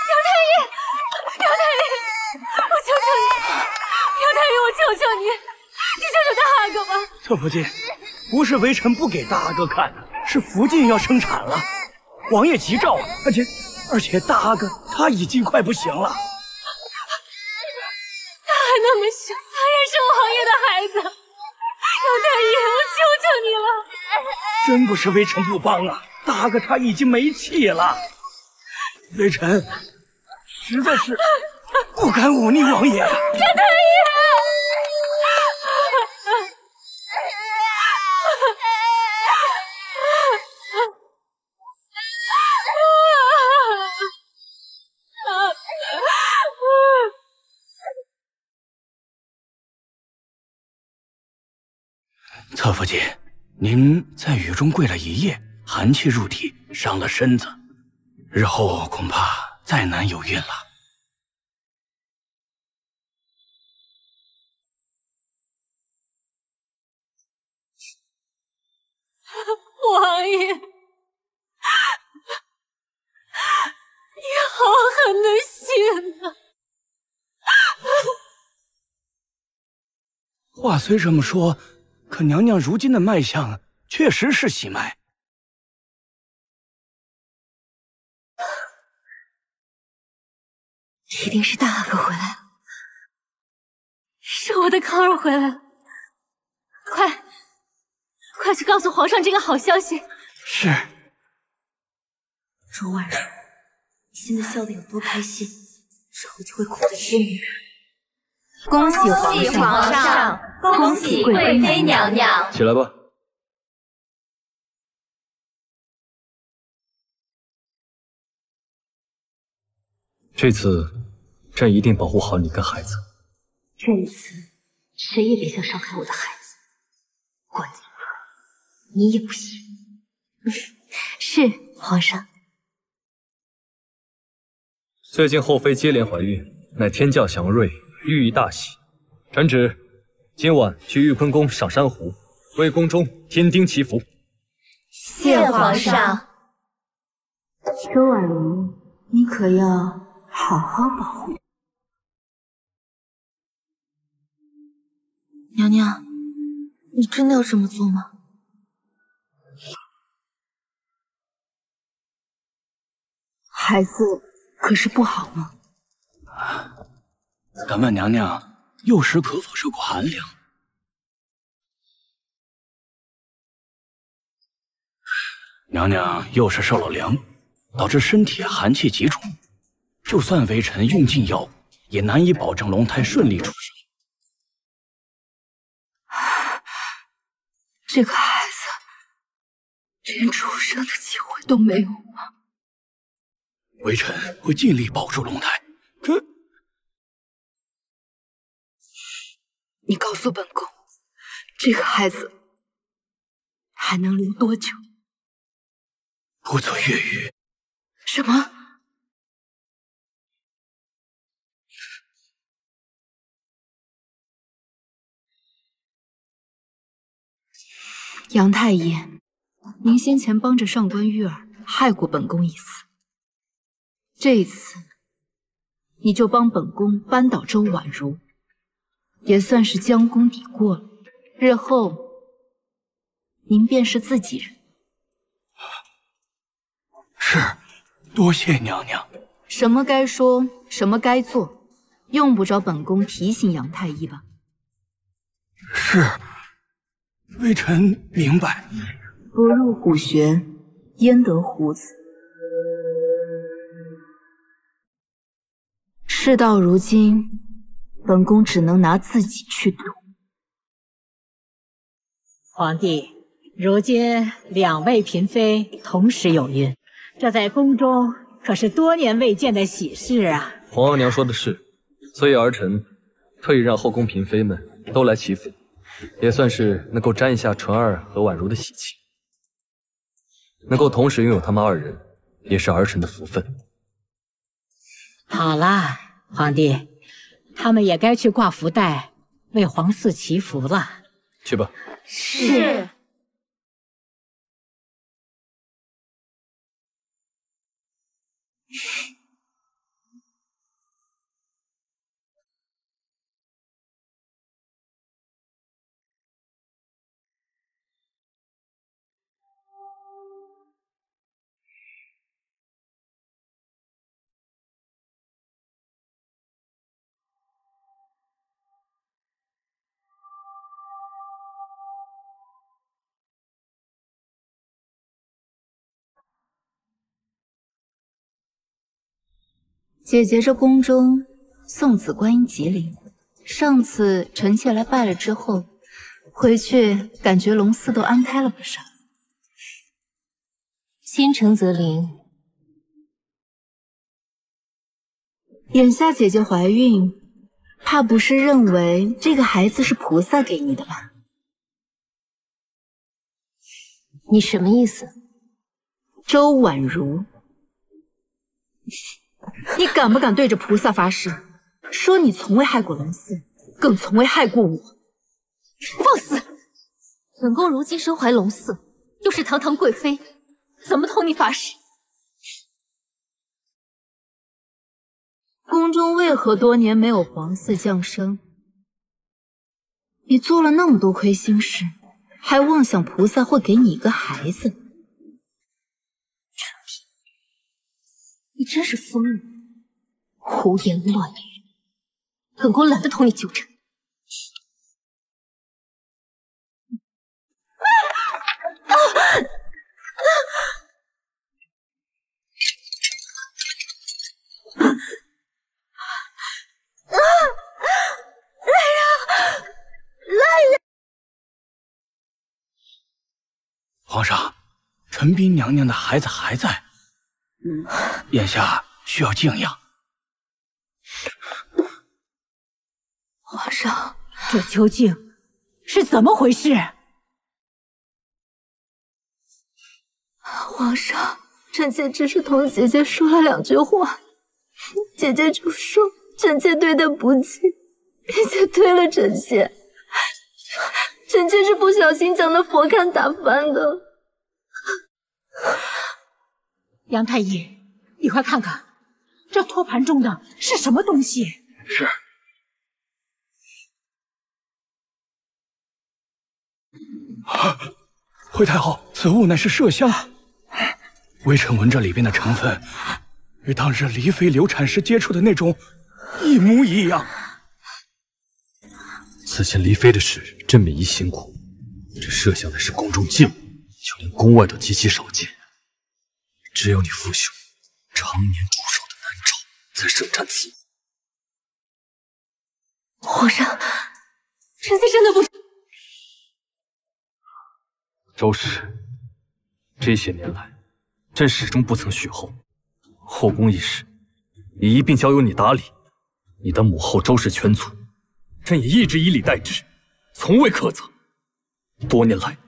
姚太医，我求求你，姚太医，我求求你，你救救大阿哥吧！侧福晋，不是微臣不给大阿哥看，是福晋要生产了，王爷急召，而且大阿哥他已经快不行了。他还那么小，他也是王爷的孩子。姚太医，我求求你了！真不是微臣不帮啊，大阿哥他已经没气了，微臣实在是不敢忤逆王爷。姚太医。侧福晋，您在雨中跪了一夜，寒气入体，伤了身子，日后恐怕再难有孕了。王爷，你好狠的心啊！话虽这么说，可娘娘如今的脉象确实是喜脉。一定是大阿哥回来了，是我的康儿回来了，快去告诉皇上这个好消息。是。周婉如，你现在笑得有多开心，之后就会哭得天明。恭喜皇上，恭喜贵妃娘娘。起来吧。这次，朕一定保护好你跟孩子。这一次，谁也别想伤害我的孩子，管你也不行。是皇上。最近后妃接连怀孕，乃天降祥瑞，寓意大喜。臣旨，今晚去玉坤宫赏珊瑚，为宫中添丁祈福。谢皇上。周婉如，你可要好好保护。娘娘，你真的要这么做吗？孩子可是不好吗？敢问娘娘，幼时可否受过寒凉？娘娘幼时受了凉，导致身体寒气集中，就算微臣用尽药物，也难以保证龙胎顺利出生。这个孩子连出生的机会都没有吗？微臣会尽力保住龙胎。可你告诉本宫，这个孩子还能留多久？不足月余。什么？杨太医，您先前帮着上官玉儿害过本宫一次，这一次你就帮本宫扳倒周婉如，也算是将功抵过了。日后您便是自己人。是，多谢娘娘。什么该说，什么该做，用不着本宫提醒杨太医吧？是，微臣明白。不入虎穴，焉得虎子？事到如今，本宫只能拿自己去赌。皇帝，如今2位嫔妃同时有孕，这在宫中可是多年未见的喜事啊！皇额娘说的是，所以儿臣特意让后宫嫔妃们都来祈福，也算是能够沾一下纯儿和婉如的喜气。能够同时拥有他们2人，也是儿臣的福分。好啦，皇帝，他们也该去挂福袋，为皇嗣祈福了。去吧。是。姐姐这宫中送子观音吉林，上次臣妾来拜了之后，回去感觉龙嗣都安胎了不少。心诚则灵。眼下姐姐怀孕，怕不是认为这个孩子是菩萨给你的吧？你什么意思？周婉如。你敢不敢对着菩萨发誓，说你从未害过龙嗣，更从未害过我？放肆！本宫如今身怀龙嗣，又是堂堂贵妃，怎么同你发誓？宫中为何多年没有皇嗣降生？你做了那么多亏心事，还妄想菩萨会给你一个孩子？你真是疯了！胡言乱语，本宫懒得同你纠缠。皇上，陈斌娘娘的孩子还在，眼下需要静养。皇上，这究竟是怎么回事？皇上，臣妾只是同姐姐说了2句话，姐姐就说臣妾对她不敬，并且推了臣妾。臣妾是不小心将那佛龛打翻的。杨太医，你快看看，这托盘中的是什么东西？是。惠太后，此物乃是麝香。微臣闻这里边的成分，与当日黎妃流产时接触的那种一模一样。此前黎妃的事，朕免一辛苦。这麝香乃是宫中禁物，就连宫外都极其少见。只有你父兄常年驻守的南诏才盛产此物。皇上，臣妾真的不……周氏，这些年来，朕始终不曾许后。后宫一事，已一并交由你打理。你的母后周氏全族，朕也一直以礼待之，从未苛责。多年来，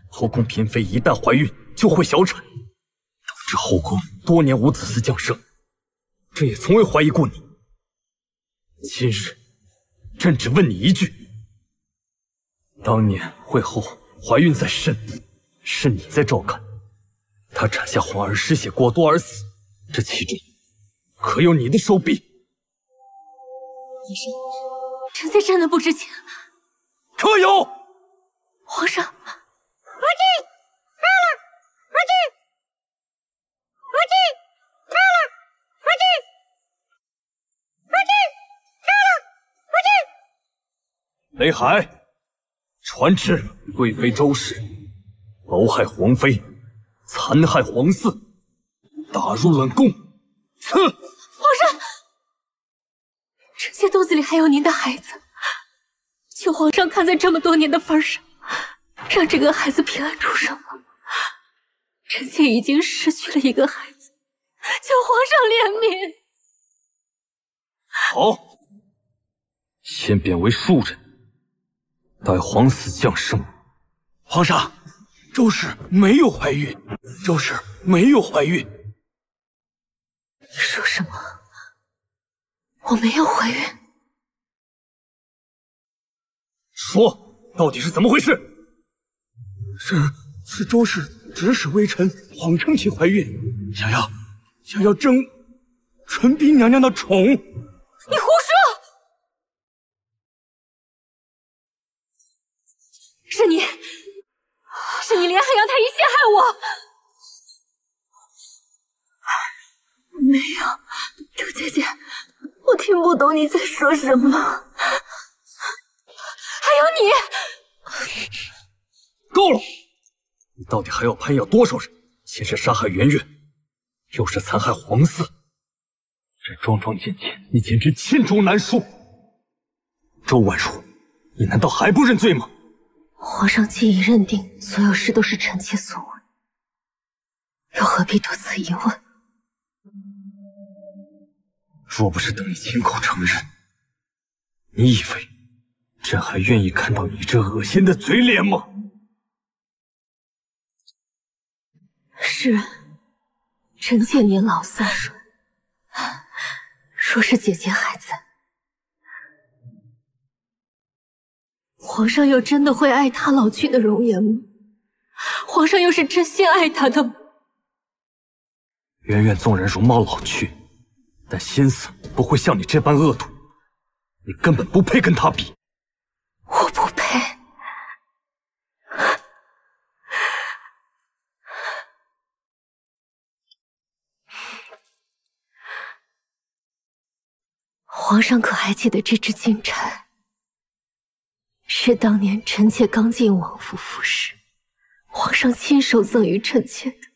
后宫嫔妃一旦怀孕就会小产，导致后宫多年无子嗣降生。朕也从未怀疑过你。今日，朕只问你一句：当年惠后怀孕在身，是你在照看，她产下皇儿失血过多而死，这其中可有你的手笔？医生，臣妾真的不知情。可有？皇上，阿弟，到了！阿弟，阿弟，到了！阿弟，阿弟，到了！阿弟。雷海，传旨，贵妃周氏谋害皇妃，残害皇嗣，打入冷宫。赐。皇上，臣妾肚子里还有您的孩子，求皇上看在这么多年的份上，让这个孩子平安出生吧。臣妾已经失去了一个孩子，求皇上怜悯。好，先贬为庶人，待皇嗣降生。皇上，周氏没有怀孕，周氏没有怀孕。你说什么？我没有怀孕？说，到底是怎么回事？是周氏指使微臣谎称其怀孕，想要争纯斌娘娘的宠。你胡说！是你连海阳台一陷害我！没有，周姐姐，我听不懂你在说什么。还有你！够了！你到底还要攀咬多少人？先是杀害圆圆，又是残害皇嗣，这桩桩件件，你简直罄竹难书。周婉如，你难道还不认罪吗？皇上既已认定所有事都是臣妾所为，又何必多此一问？若不是等你亲口承认，你以为朕还愿意看到你这恶心的嘴脸吗？是，臣妾年老色衰，若是姐姐还在，皇上又真的会爱她老去的容颜吗？皇上又是真心爱她的吗？圆圆纵然容貌老去，但心思不会像你这般恶毒，你根本不配跟她比。我不配。皇上可还记得这支金蝉？是当年臣妾刚进王府服侍，皇上亲手赠予臣妾的。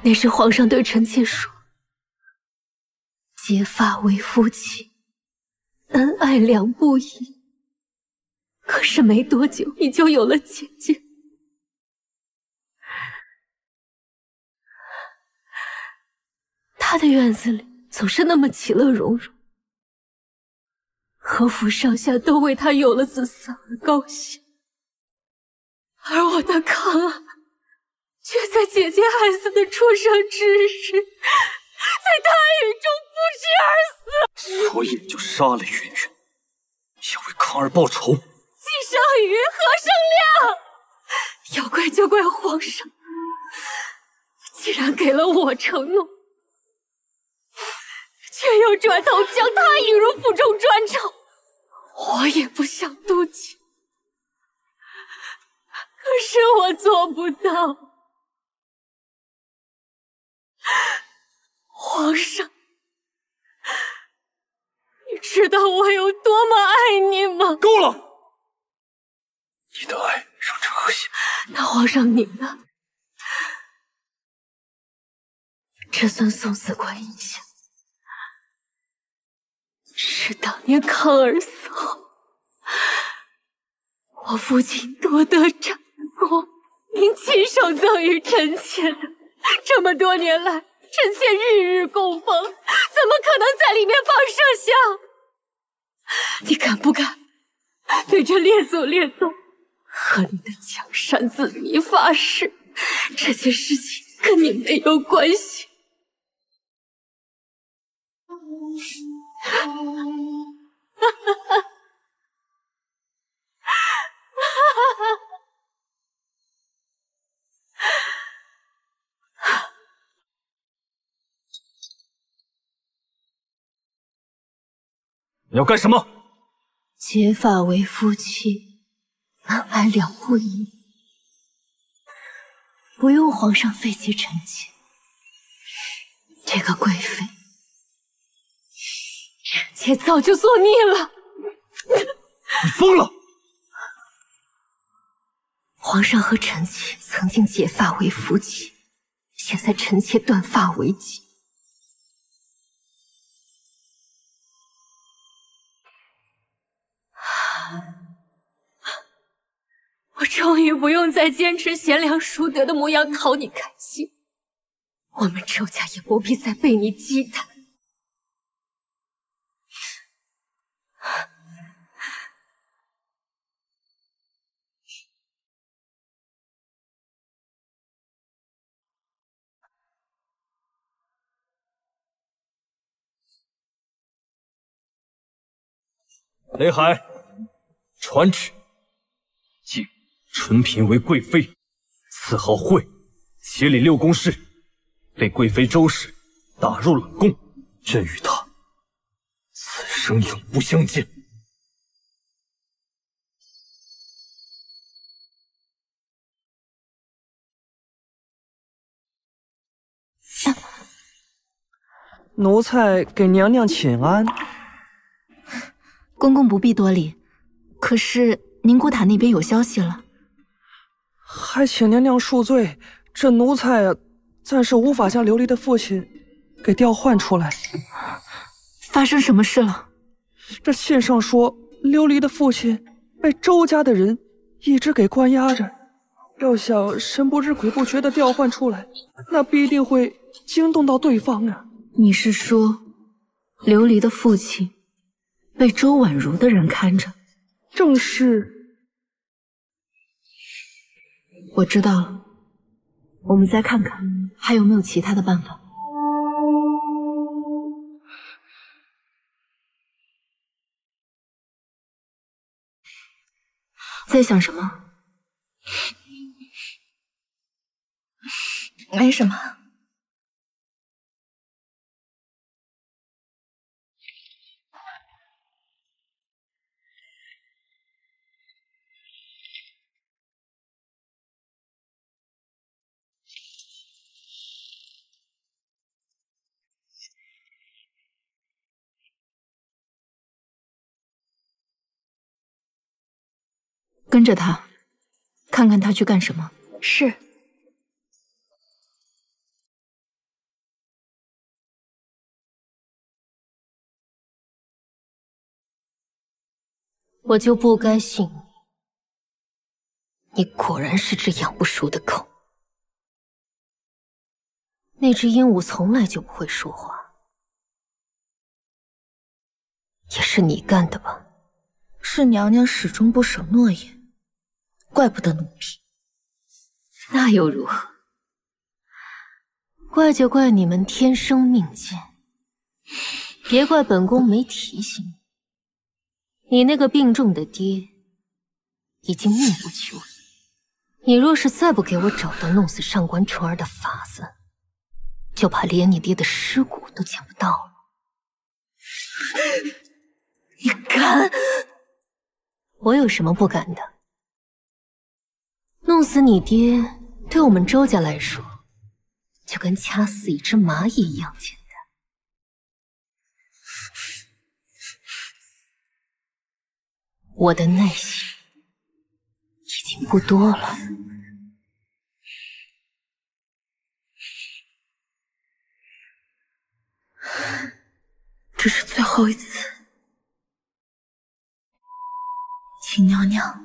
那时皇上对臣妾说：“结发为夫妻，恩爱两不疑。”可是没多久，你就有了姐姐。她的院子里总是那么其乐融融，和府上下都为她有了子嗣而高兴，而我的康儿却在姐姐孩子的出生之日，在她雨中不治而死。所以你就杀了圆圆，要为康儿报仇。既生瑜，何生亮？要怪就怪皇上，既然给了我承诺，却又转头将他引入府中专宠，我也不想妒忌，可是我做不到。皇上，你知道我有多么爱你吗？够了！你的爱让朕恶心。那皇上你呢？这尊送子观音像，是当年康儿死后，我父亲夺得战功，您亲手赠予臣妾的。这么多年来，臣妾日日供奉，怎么可能在里面放麝香？你敢不敢对着列祖列宗和你的江山子民发誓，这件事情跟你没有关系？你要干什么？结发为夫妻，恩爱两不疑。不用皇上费解臣妾，这个贵妃，臣妾早就做腻了。你疯了！皇上和臣妾曾经结发为夫妻，现在臣妾断发为己。我终于不用再坚持贤良淑德的模样讨你开心，我们周家也不必再被你忌惮。雷海，传旨，纯嫔为贵妃，赐号惠，协理6宫事，废贵妃周氏，打入冷宫。朕与她此生永不相见。奴才给娘娘请安。公公不必多礼，可是宁古塔那边有消息了。还请娘娘恕罪，这奴才暂时无法将琉璃的父亲给调换出来。发生什么事了？这信上说，琉璃的父亲被周家的人一直给关押着，要想神不知鬼不觉的调换出来，那必定会惊动到对方啊。你是说，琉璃的父亲被周婉如的人看着？正是。我知道了，我们再看看还有没有其他的办法。在想什么？没什么。跟着他，看看他去干什么。是。我就不该信你，你果然是只养不熟的狗。那只鹦鹉从来就不会说话，也是你干的吧？是娘娘始终不守诺言，怪不得奴婢。那又如何？怪就怪你们天生命贱，别怪本宫没提醒你。你那个病重的爹已经命不久矣，你若是再不给我找到弄死上官纯儿的法子，就怕连你爹的尸骨都捡不到了。你敢？我有什么不敢的？弄死你爹，对我们周家来说，就跟掐死一只蚂蚁一样简单。我的耐心已经不多了。这是最后一次，请娘娘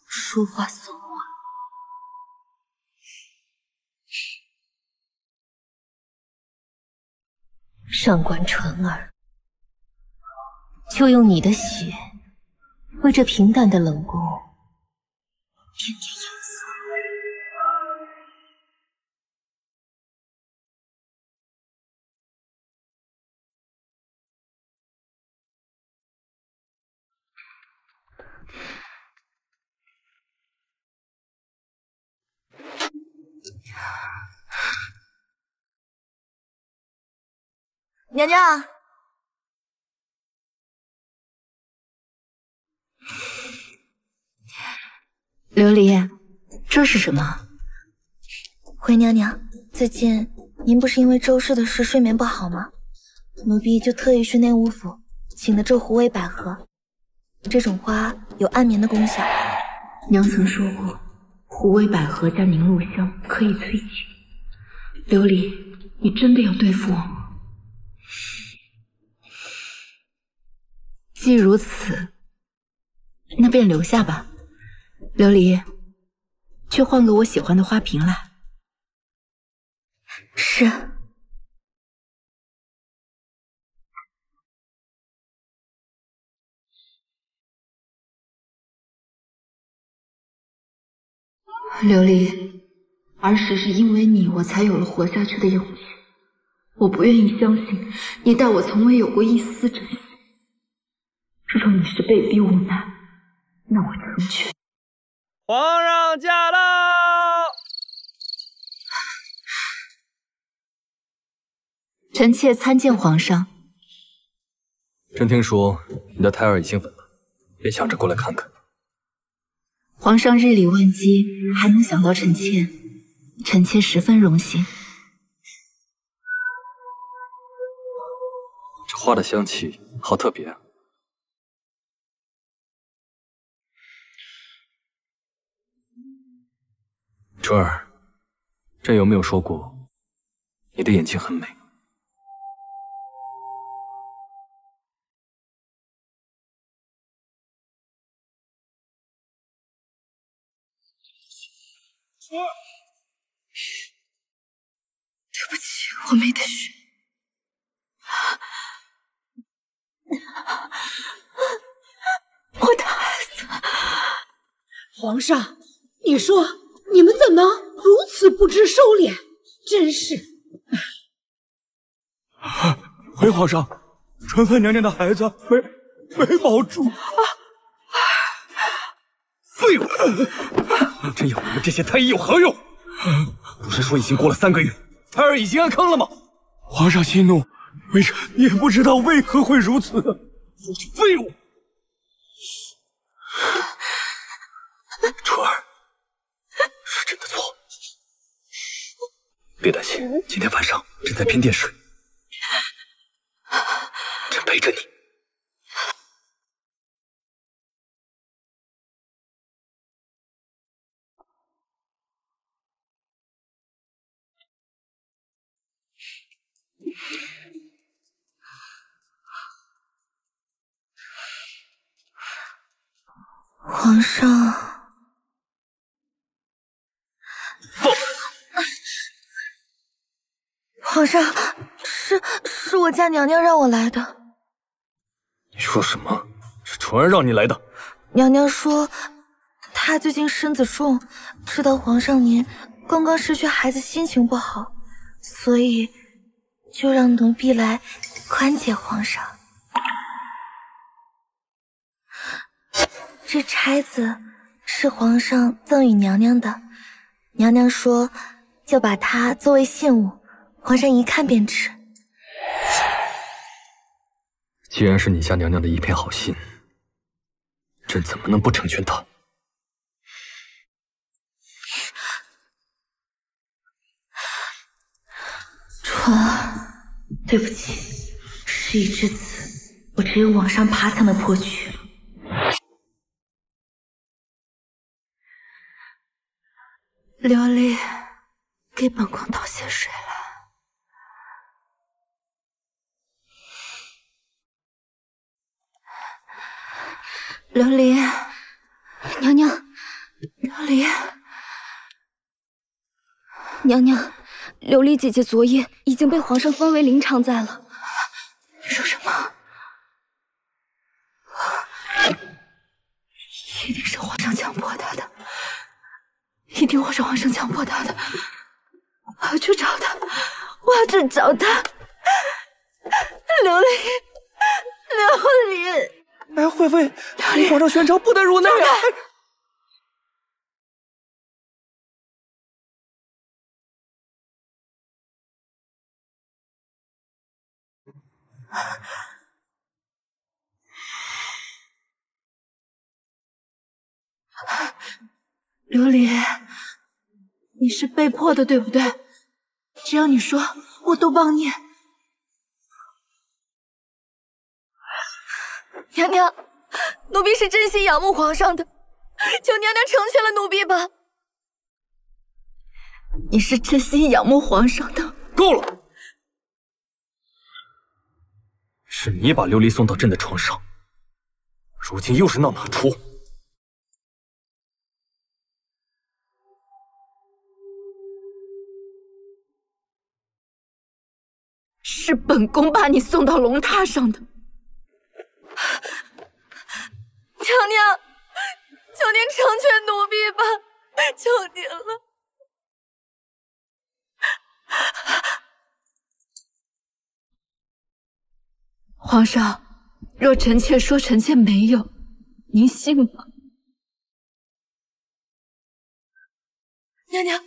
说话算话。上官纯儿，就用你的血为这平淡的冷宫添点颜色。娘娘，琉璃，这是什么？回娘娘，最近您不是因为周氏的事睡眠不好吗？奴婢就特意去内务府请的这狐尾百合，这种花有安眠的功效。娘曾说过，狐尾百合加凝露香可以催情。琉璃，你真的要对付我吗？既如此，那便留下吧。琉璃，去换个我喜欢的花瓶来。是。琉璃，儿时是因为你，我才有了活下去的勇气。我不愿意相信你待我从未有过一丝珍惜。若你是被逼无奈，那我成全。皇上驾到！臣妾参见皇上。朕听说你的胎儿已经稳了，便想着过来看看。皇上日理万机，还能想到臣妾，臣妾十分荣幸。这花的香气好特别啊！春儿，朕有没有说过你的眼睛很美？对不起，我没得选。我的孩子，皇上，你说你们怎能如此不知收敛？真是……回皇上，纯妃娘娘的孩子没保住。废物！朕要你们这些太医有何用？不是说已经过了3个月，胎儿已经安康了吗？皇上息怒，微臣也不知道为何会如此。废物！春儿，是朕的错，别担心，今天晚上朕在偏殿睡，朕陪着你。皇上，皇上，是我家娘娘让我来的。你说什么？是纯儿让你来的？娘娘说，她最近身子重，知道皇上您刚刚失去孩子，心情不好，所以就让奴婢来宽解皇上。这钗子是皇上赠与娘娘的，娘娘说就把它作为信物，皇上一看便知。既然是你家娘娘的一片好心，朕怎么能不成全她？纯儿，对不起，事已至此，我只有往上爬才能破局了。琉璃，给本宫倒些水来。琉璃，娘娘，琉璃，娘娘，琉璃姐姐昨夜已经被皇上封为临常在了。你说什么？一定是皇上强迫她的。一定会是皇上强迫他的，我要去找他，我要去找他。琉璃，琉璃，哎，惠妃，皇上宣召不得入内啊！琉璃，你是被迫的，对不对？只要你说，我都帮你。娘娘，奴婢是真心仰慕皇上的，求娘娘成全了奴婢吧。你是真心仰慕皇上的？够了！是你把琉璃送到朕的床上，如今又是闹哪出？是本宫把你送到龙榻上的。娘娘，求您成全奴婢吧，求您了。皇上，若臣妾说臣妾没有，您信吗？娘娘，我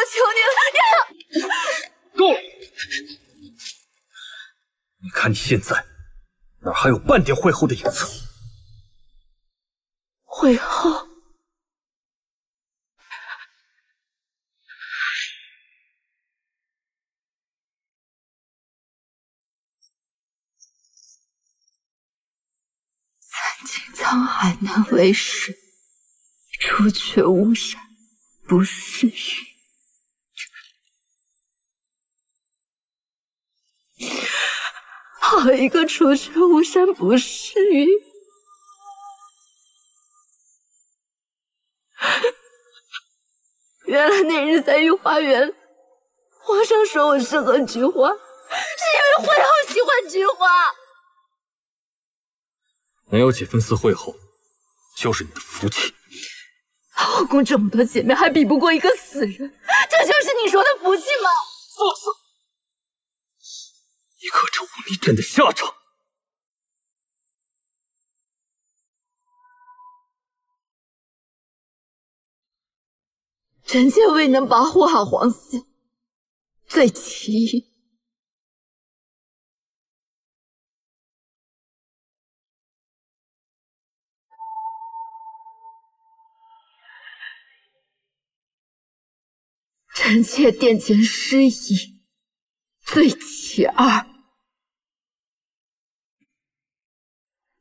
求你了，娘娘！够了！你看你现在哪还有半点会后的影子？会后？参见沧海难为水，除却巫山不是云。好一个除却巫山不是云！原来那日在御花园，皇上说我适合菊花，是因为会后喜欢菊花。没有几分似会后，就是你的福气。后宫这么多姐妹，还比不过一个死人，这就是你说的福气吗？放肆！你可知忤逆朕的下场？臣妾未能保护好皇嗣，罪其一。臣妾殿前失仪，罪其二。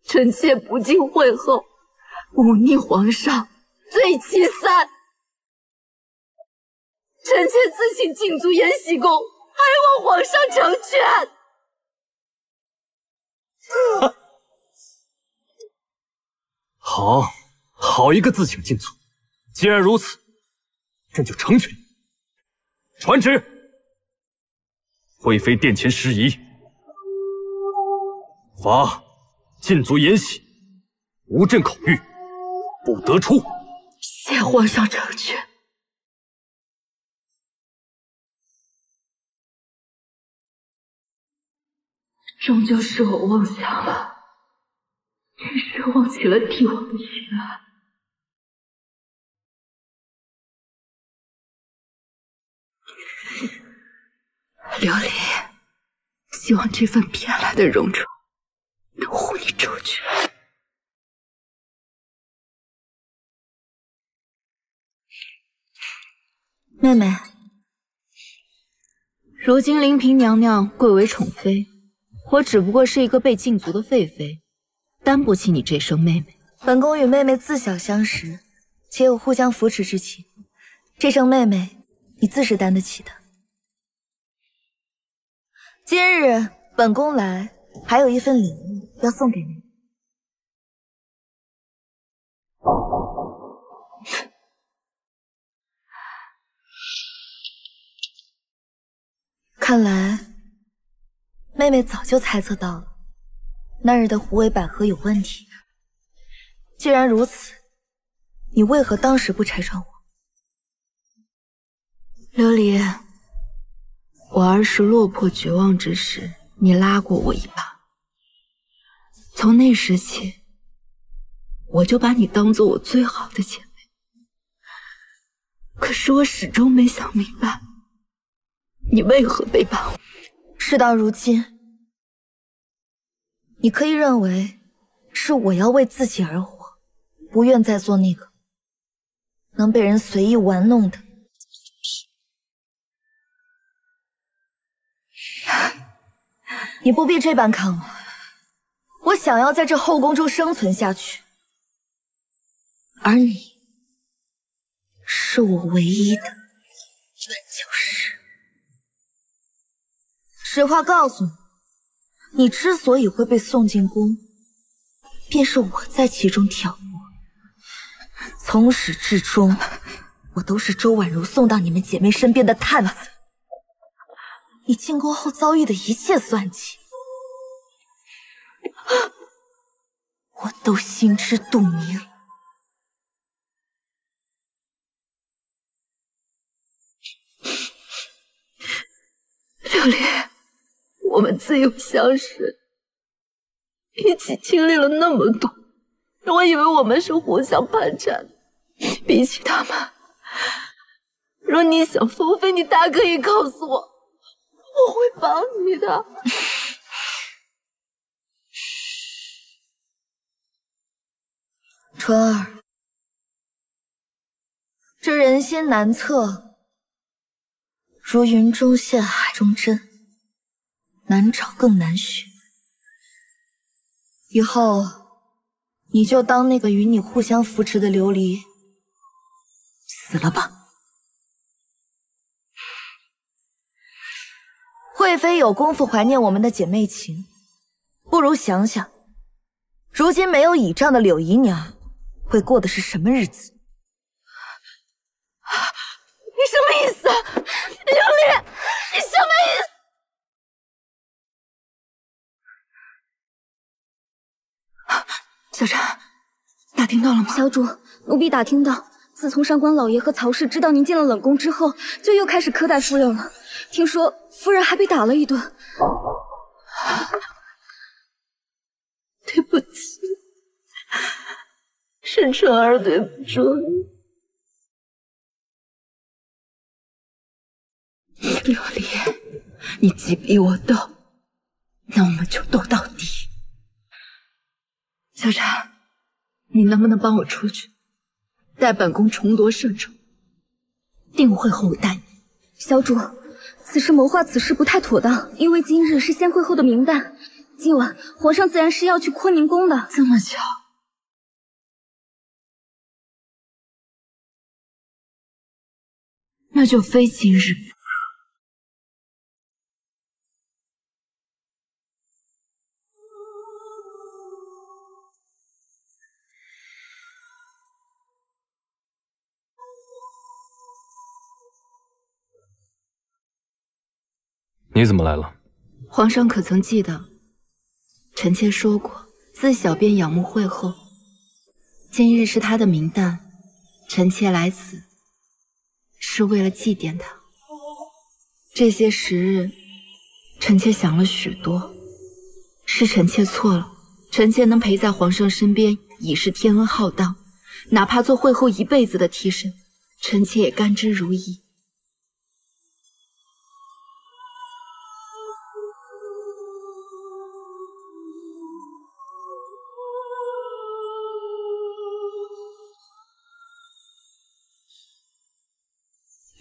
臣妾不敬会后，忤逆皇上，罪其三。臣妾自请禁足延禧宫，还望皇上成全。好一个自请禁足！既然如此，朕就成全你。传旨，惠妃殿前失仪，罚禁足延禧，无朕口谕，不得出。谢皇上成全。终究是我妄想了，于是忘记了帝王的心爱。琉璃，希望这份骗来的戎装能护你周全。妹妹，如今灵嫔娘娘贵为宠妃，我只不过是一个被禁足的废妃，担不起你这声妹妹。本宫与妹妹自小相识，且有互相扶持之情，这声妹妹你自是担得起的。今日本宫来，还有一份礼物要送给你。看来妹妹早就猜测到了那日的狐尾百合有问题。既然如此，你为何当时不拆穿我？琉璃，我儿时落魄绝望之时，你拉过我一把，从那时起，我就把你当做我最好的姐妹。可是我始终没想明白，你为何背叛我？事到如今，你可以认为是我要为自己而活，不愿再做那个能被人随意玩弄的。你不必这般看我，我想要在这后宫中生存下去，而你是我唯一的绊脚石。实话告诉你，你之所以会被送进宫，便是我在其中挑拨。从始至终，我都是周婉如送到你们姐妹身边的探子。你进宫后遭遇的一切算计，我都心知肚明。琉璃，我们自幼相识，一起经历了那么多，我以为我们是互相攀缠的，比起他们，若你想封妃，你大可以告诉我，我会帮你的。纯儿，这人心难测，如云中现，海中针，难找更难寻。以后，你就当那个与你互相扶持的琉璃死了吧。惠妃有功夫怀念我们的姐妹情，不如想想，如今没有倚仗的柳姨娘会过的是什么日子？你什么意思？琉璃，你什么意思？小婵，打听到了吗？小主，奴婢打听到，自从上官老爷和曹氏知道您进了冷宫之后，就又开始苛待夫人了。听说夫人还被打了一顿。对不起，是纯儿对不住你。琉璃，你既逼我斗，那我们就斗到底。小婵，你能不能帮我出去，带本宫重夺圣宠？定会后我带你。小主，此时谋划此事不太妥当，因为今日是先会后的明旦，今晚皇上自然是要去坤宁宫的。这么巧？那就非今日不可。你怎么来了？皇上可曾记得，臣妾说过，自小便仰慕惠后。今日是她的明旦，臣妾来此是为了祭奠她。这些时日，臣妾想了许多，是臣妾错了。臣妾能陪在皇上身边，已是天恩浩荡，哪怕做惠后一辈子的替身，臣妾也甘之如饴。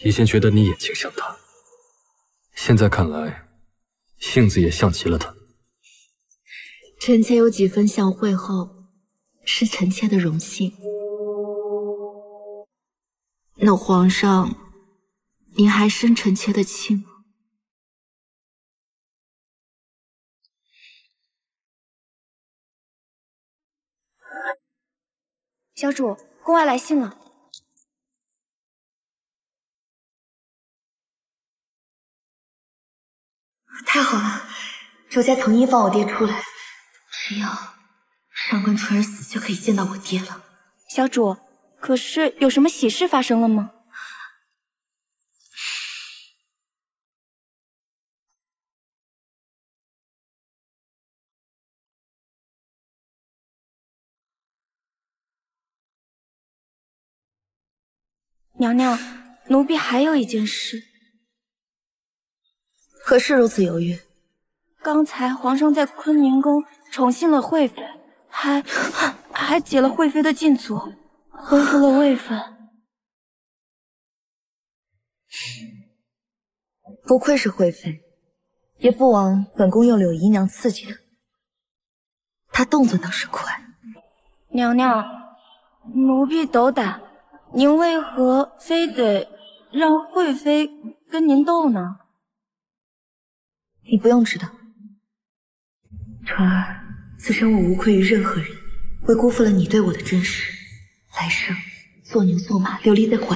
以前觉得你眼睛像他，现在看来，性子也像极了他。臣妾有几分像惠后，是臣妾的荣幸。那皇上，您还生臣妾的气吗？小主，宫外来信了。太好了，周家藤一放我爹出来，只要上官纯儿死就可以见到我爹了。小主，可是有什么喜事发生了吗？娘娘，奴婢还有一件事。何事如此犹豫？刚才皇上在坤宁宫宠幸了惠妃，还解了惠妃的禁足，恢复了位分。不愧是惠妃，也不枉本宫用柳姨娘刺激她。她动作倒是快。娘娘，奴婢斗胆，您为何非得让惠妃跟您斗呢？你不用知道。纯儿，此生我无愧于任何人，为辜负了你对我的珍视，来生做牛做马，流离在怀。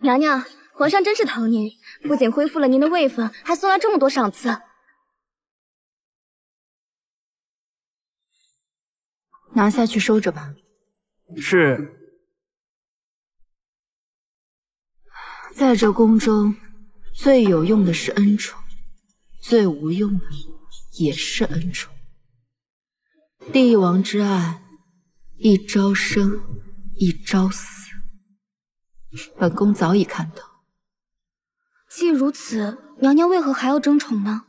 娘娘，皇上真是疼您，不仅恢复了您的位分，还送来这么多赏赐。拿下去收着吧。是。在这宫中，最有用的是恩宠，最无用的也是恩宠。帝王之爱，一朝生，一朝死。本宫早已看到。既如此，娘娘为何还要争宠呢？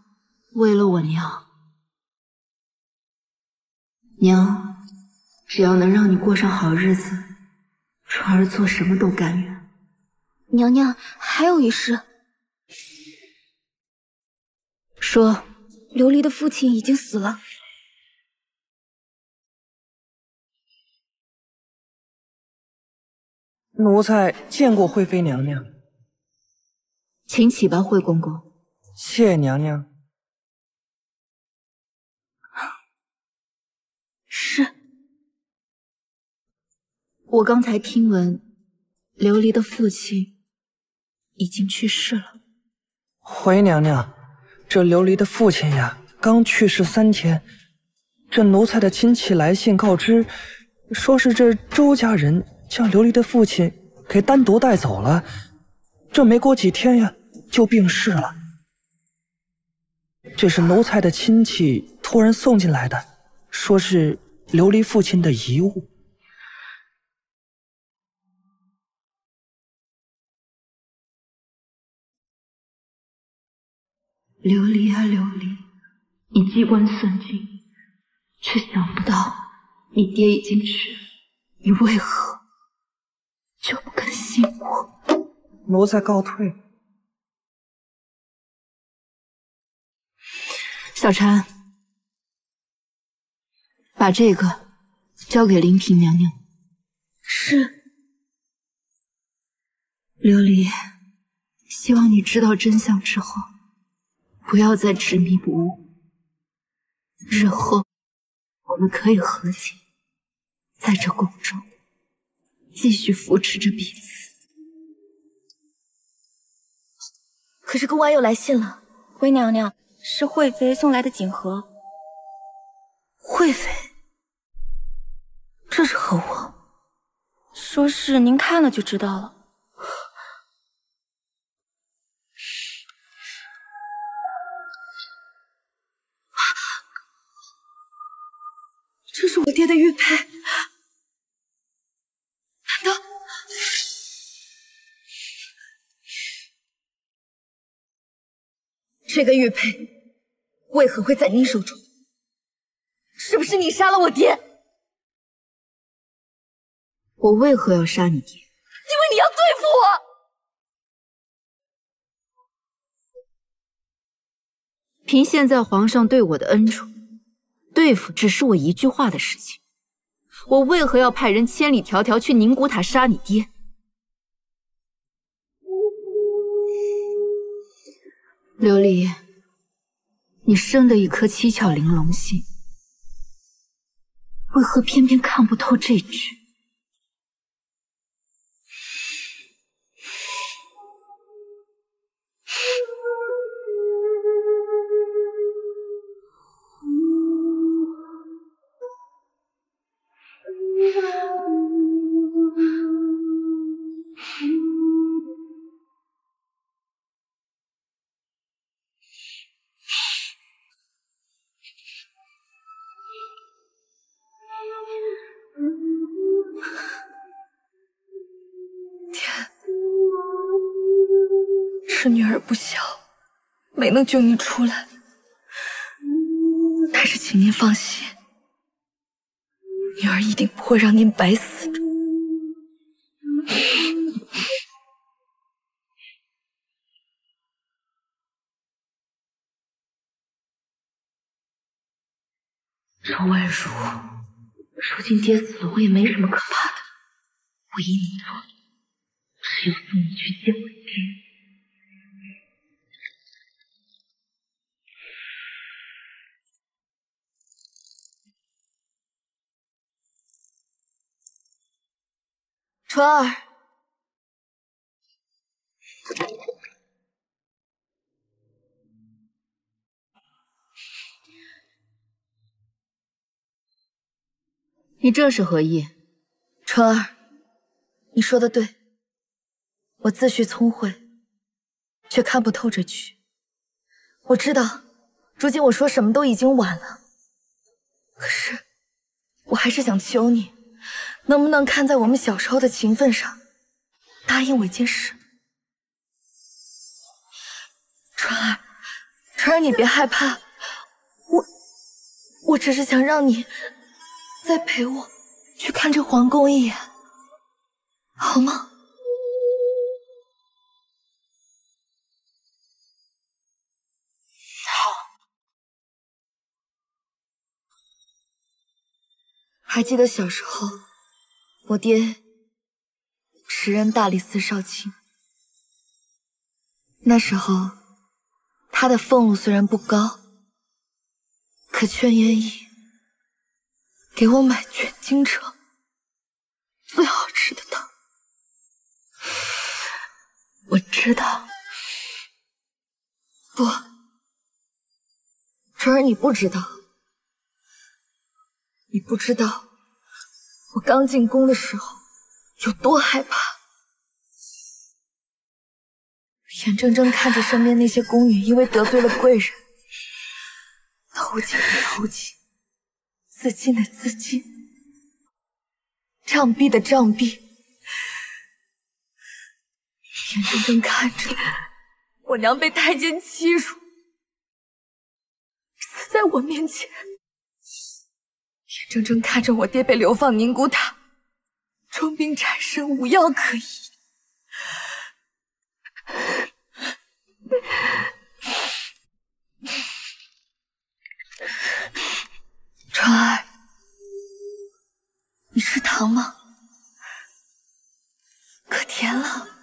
为了我娘。娘，只要能让你过上好日子，纯儿做什么都甘愿。娘娘，还有一事。说，琉璃的父亲已经死了。奴才见过惠妃娘娘。请起吧，惠公公。谢娘娘。是。我刚才听闻，琉璃的父亲已经去世了。回娘娘，这琉璃的父亲呀，刚去世3天。这奴才的亲戚来信告知，说是这周家人将琉璃的父亲给单独带走了。这没过几天呀，就病逝了。这是奴才的亲戚突然送进来的，说是琉璃父亲的遗物。琉璃啊琉璃，你机关算尽，却想不到你爹已经去了，你为何就不肯信我？奴才告退。小婵，把这个交给林嫔娘娘。是。琉璃，希望你知道真相之后，不要再执迷不悟。日后我们可以和解，在这宫中继续扶持着彼此。可是宫外又来信了，回娘娘，是惠妃送来的锦盒。惠妃，这是何物？说是您看了就知道了。这是我爹的玉佩，难道这个玉佩为何会在你手中？是不是你杀了我爹？我为何要杀你爹？因为你要对付我。凭现在皇上对我的恩宠，对付只是我一句话的事情。我为何要派人千里迢迢去宁古塔杀你爹？琉璃，你生的一颗七巧玲珑心，为何偏偏看不透这句？是女儿不孝，没能救您出来。但是请您放心，女儿一定不会让您白死的。周婉如，如今爹死了，我也没什么可怕的。唯一能做的，只有送你去见我爹。纯儿，你这是何意？纯儿，你说的对，我自诩聪慧，却看不透这局。我知道，如今我说什么都已经晚了，可是我还是想求你，能不能看在我们小时候的情分上，答应我一件事？川儿，你别害怕，我只是想让你再陪我去看这皇宫一眼，好吗？还记得小时候，我爹时任大理寺少卿，那时候他的俸禄虽然不高，可却愿意给我买全京城最好吃的汤。我知道，不，纯儿，你不知道。你不知道，我刚进宫的时候有多害怕，眼睁睁看着身边那些宫女因为得罪了贵人，投进的投进，自尽的自尽，杖毙的杖毙，眼睁睁看着我娘被太监欺辱，死在我面前。眼睁睁看着我爹被流放宁古塔，重病缠身，无药可医。川儿，你吃糖吗？可甜了。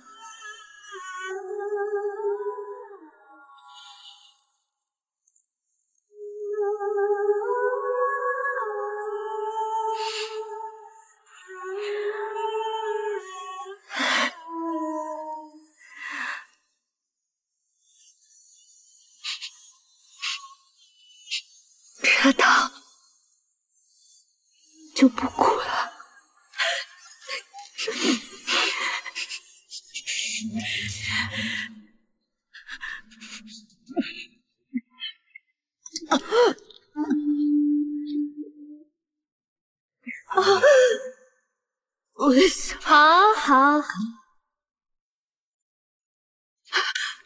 吃了糖就不哭了。好，好，好，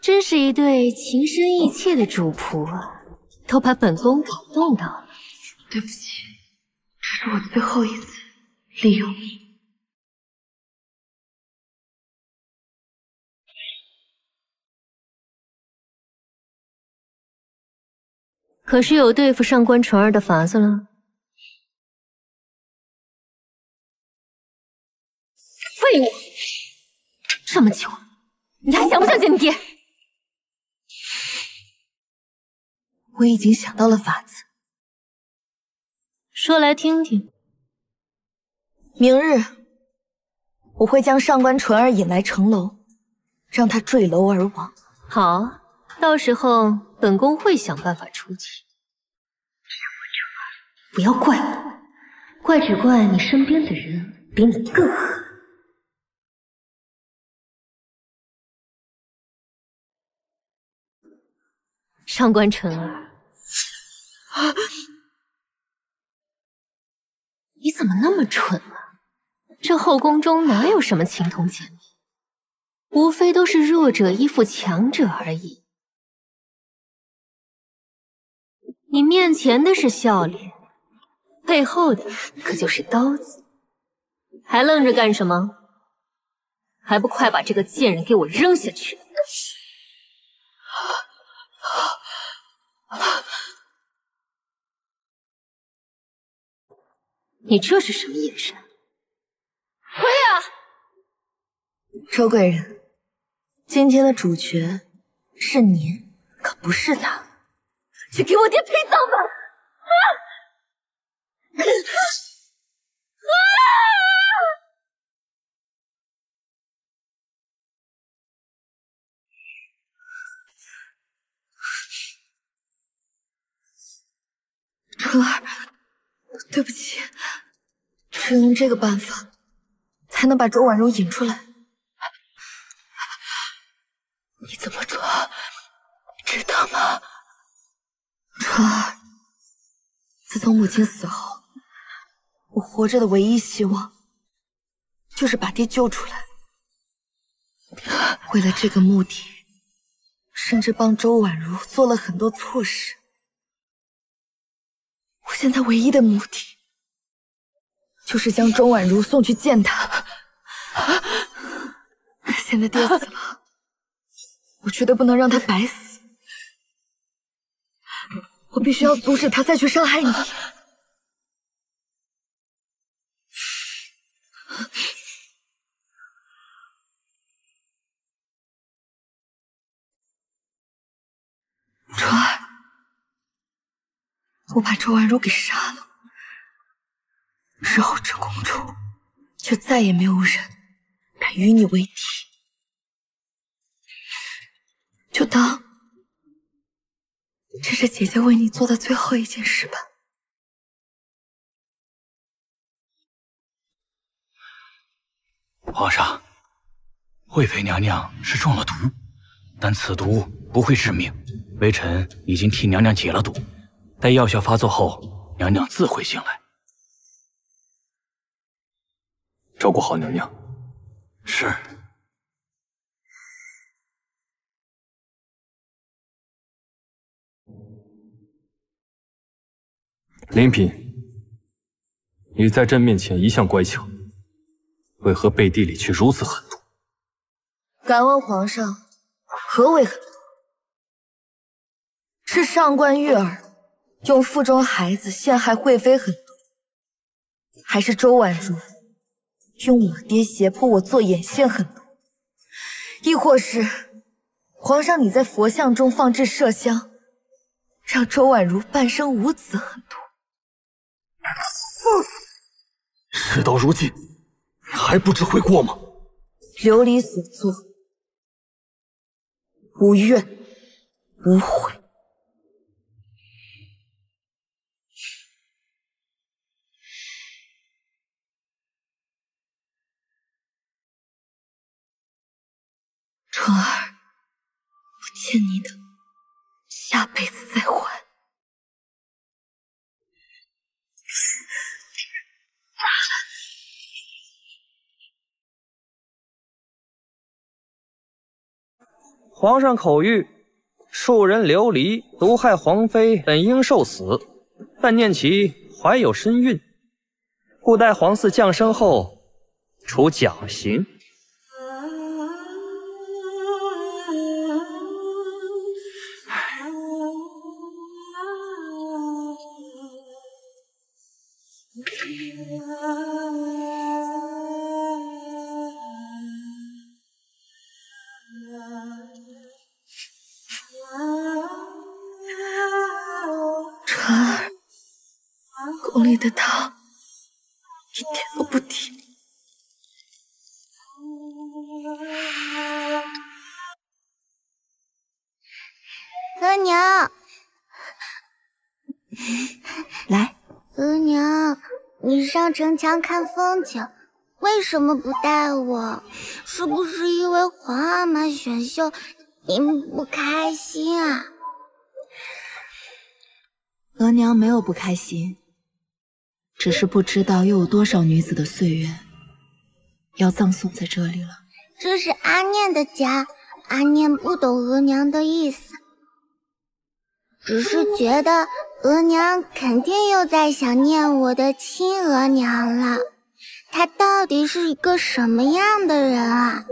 真是一对情深意切的主仆啊，都把本宫感动到了。对不起，这是我最后一次利用你。可是有对付上官纯儿的法子了？废物！这么久，你还想不想见你爹？我已经想到了法子，说来听听。明日我会将上官纯儿引来城楼，让她坠楼而亡。好，到时候本宫会想办法出气。不要怪我，怪只怪你身边的人比你更狠。上官纯儿，你怎么那么蠢啊？这后宫中哪有什么情同姐妹，无非都是弱者依附强者而已。你面前的是笑脸，背后的可就是刀子。还愣着干什么？还不快把这个贱人给我扔下去！你这是什么眼神？喂啊！周贵人，今天的主角是您，可不是他。去给我爹陪葬吧！纯儿，对不起，只有用这个办法，才能把周婉如引出来。你怎么做？知道吗？纯儿，自从母亲死后，我活着的唯一希望就是把爹救出来。为了这个目的，甚至帮周婉如做了很多错事。我现在唯一的目的，就是将周婉如送去见他。现在爹死了，我绝对不能让他白死。我必须要阻止他再去伤害你。川儿，我把周婉如给杀了，之后这公主就再也没有人敢与你为敌。就当这是姐姐为你做的最后一件事吧。皇上，惠妃娘娘是中了毒，但此毒不会致命。微臣已经替娘娘解了毒，待药效发作后，娘娘自会醒来。照顾好娘娘。是。林嫔，你在朕面前一向乖巧，为何背地里却如此狠毒？敢问皇上，何为狠毒？是上官玉儿用腹中孩子陷害惠妃狠毒，还是周婉如用我爹胁迫我做眼线狠毒？亦或是皇上你在佛像中放置麝香，让周婉如半生无子狠毒？事到如今，还不知悔过吗？琉璃所作，无怨无悔。春儿，我欠你的，下辈子再还。皇上口谕：庶人琉璃毒害皇妃，本应受死，但念其怀有身孕，故待皇嗣降生后处绞刑。川儿，宫里的汤一点都不甜。额娘，来，额娘，你上城墙看风景，为什么不带我？是不是因为皇阿玛选秀你不开心啊？额娘没有不开心，只是不知道又有多少女子的岁月要葬送在这里了。这是阿念的家，阿念不懂额娘的意思，只是觉得额娘肯定又在想念我的亲额娘了。她到底是一个什么样的人啊？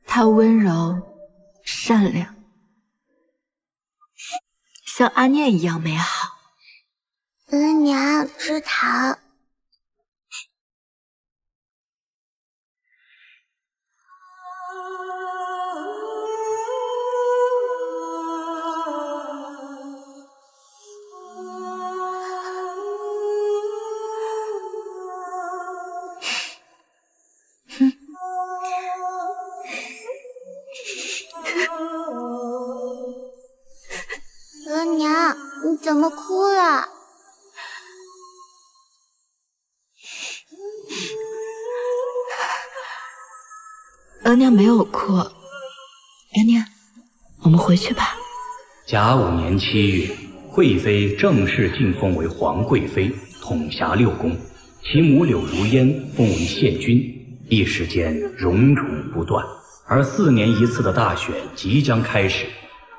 她温柔善良，像阿念一样美好。额娘吃糖。额娘，你怎么哭了？额娘没有哭。额娘，我们回去吧。甲午年7月，惠妃正式晋封为皇贵妃，统辖6宫。其母柳如烟封为县君，一时间荣宠不断。而4年一次的大选即将开始，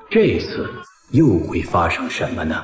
这次又会发生什么呢？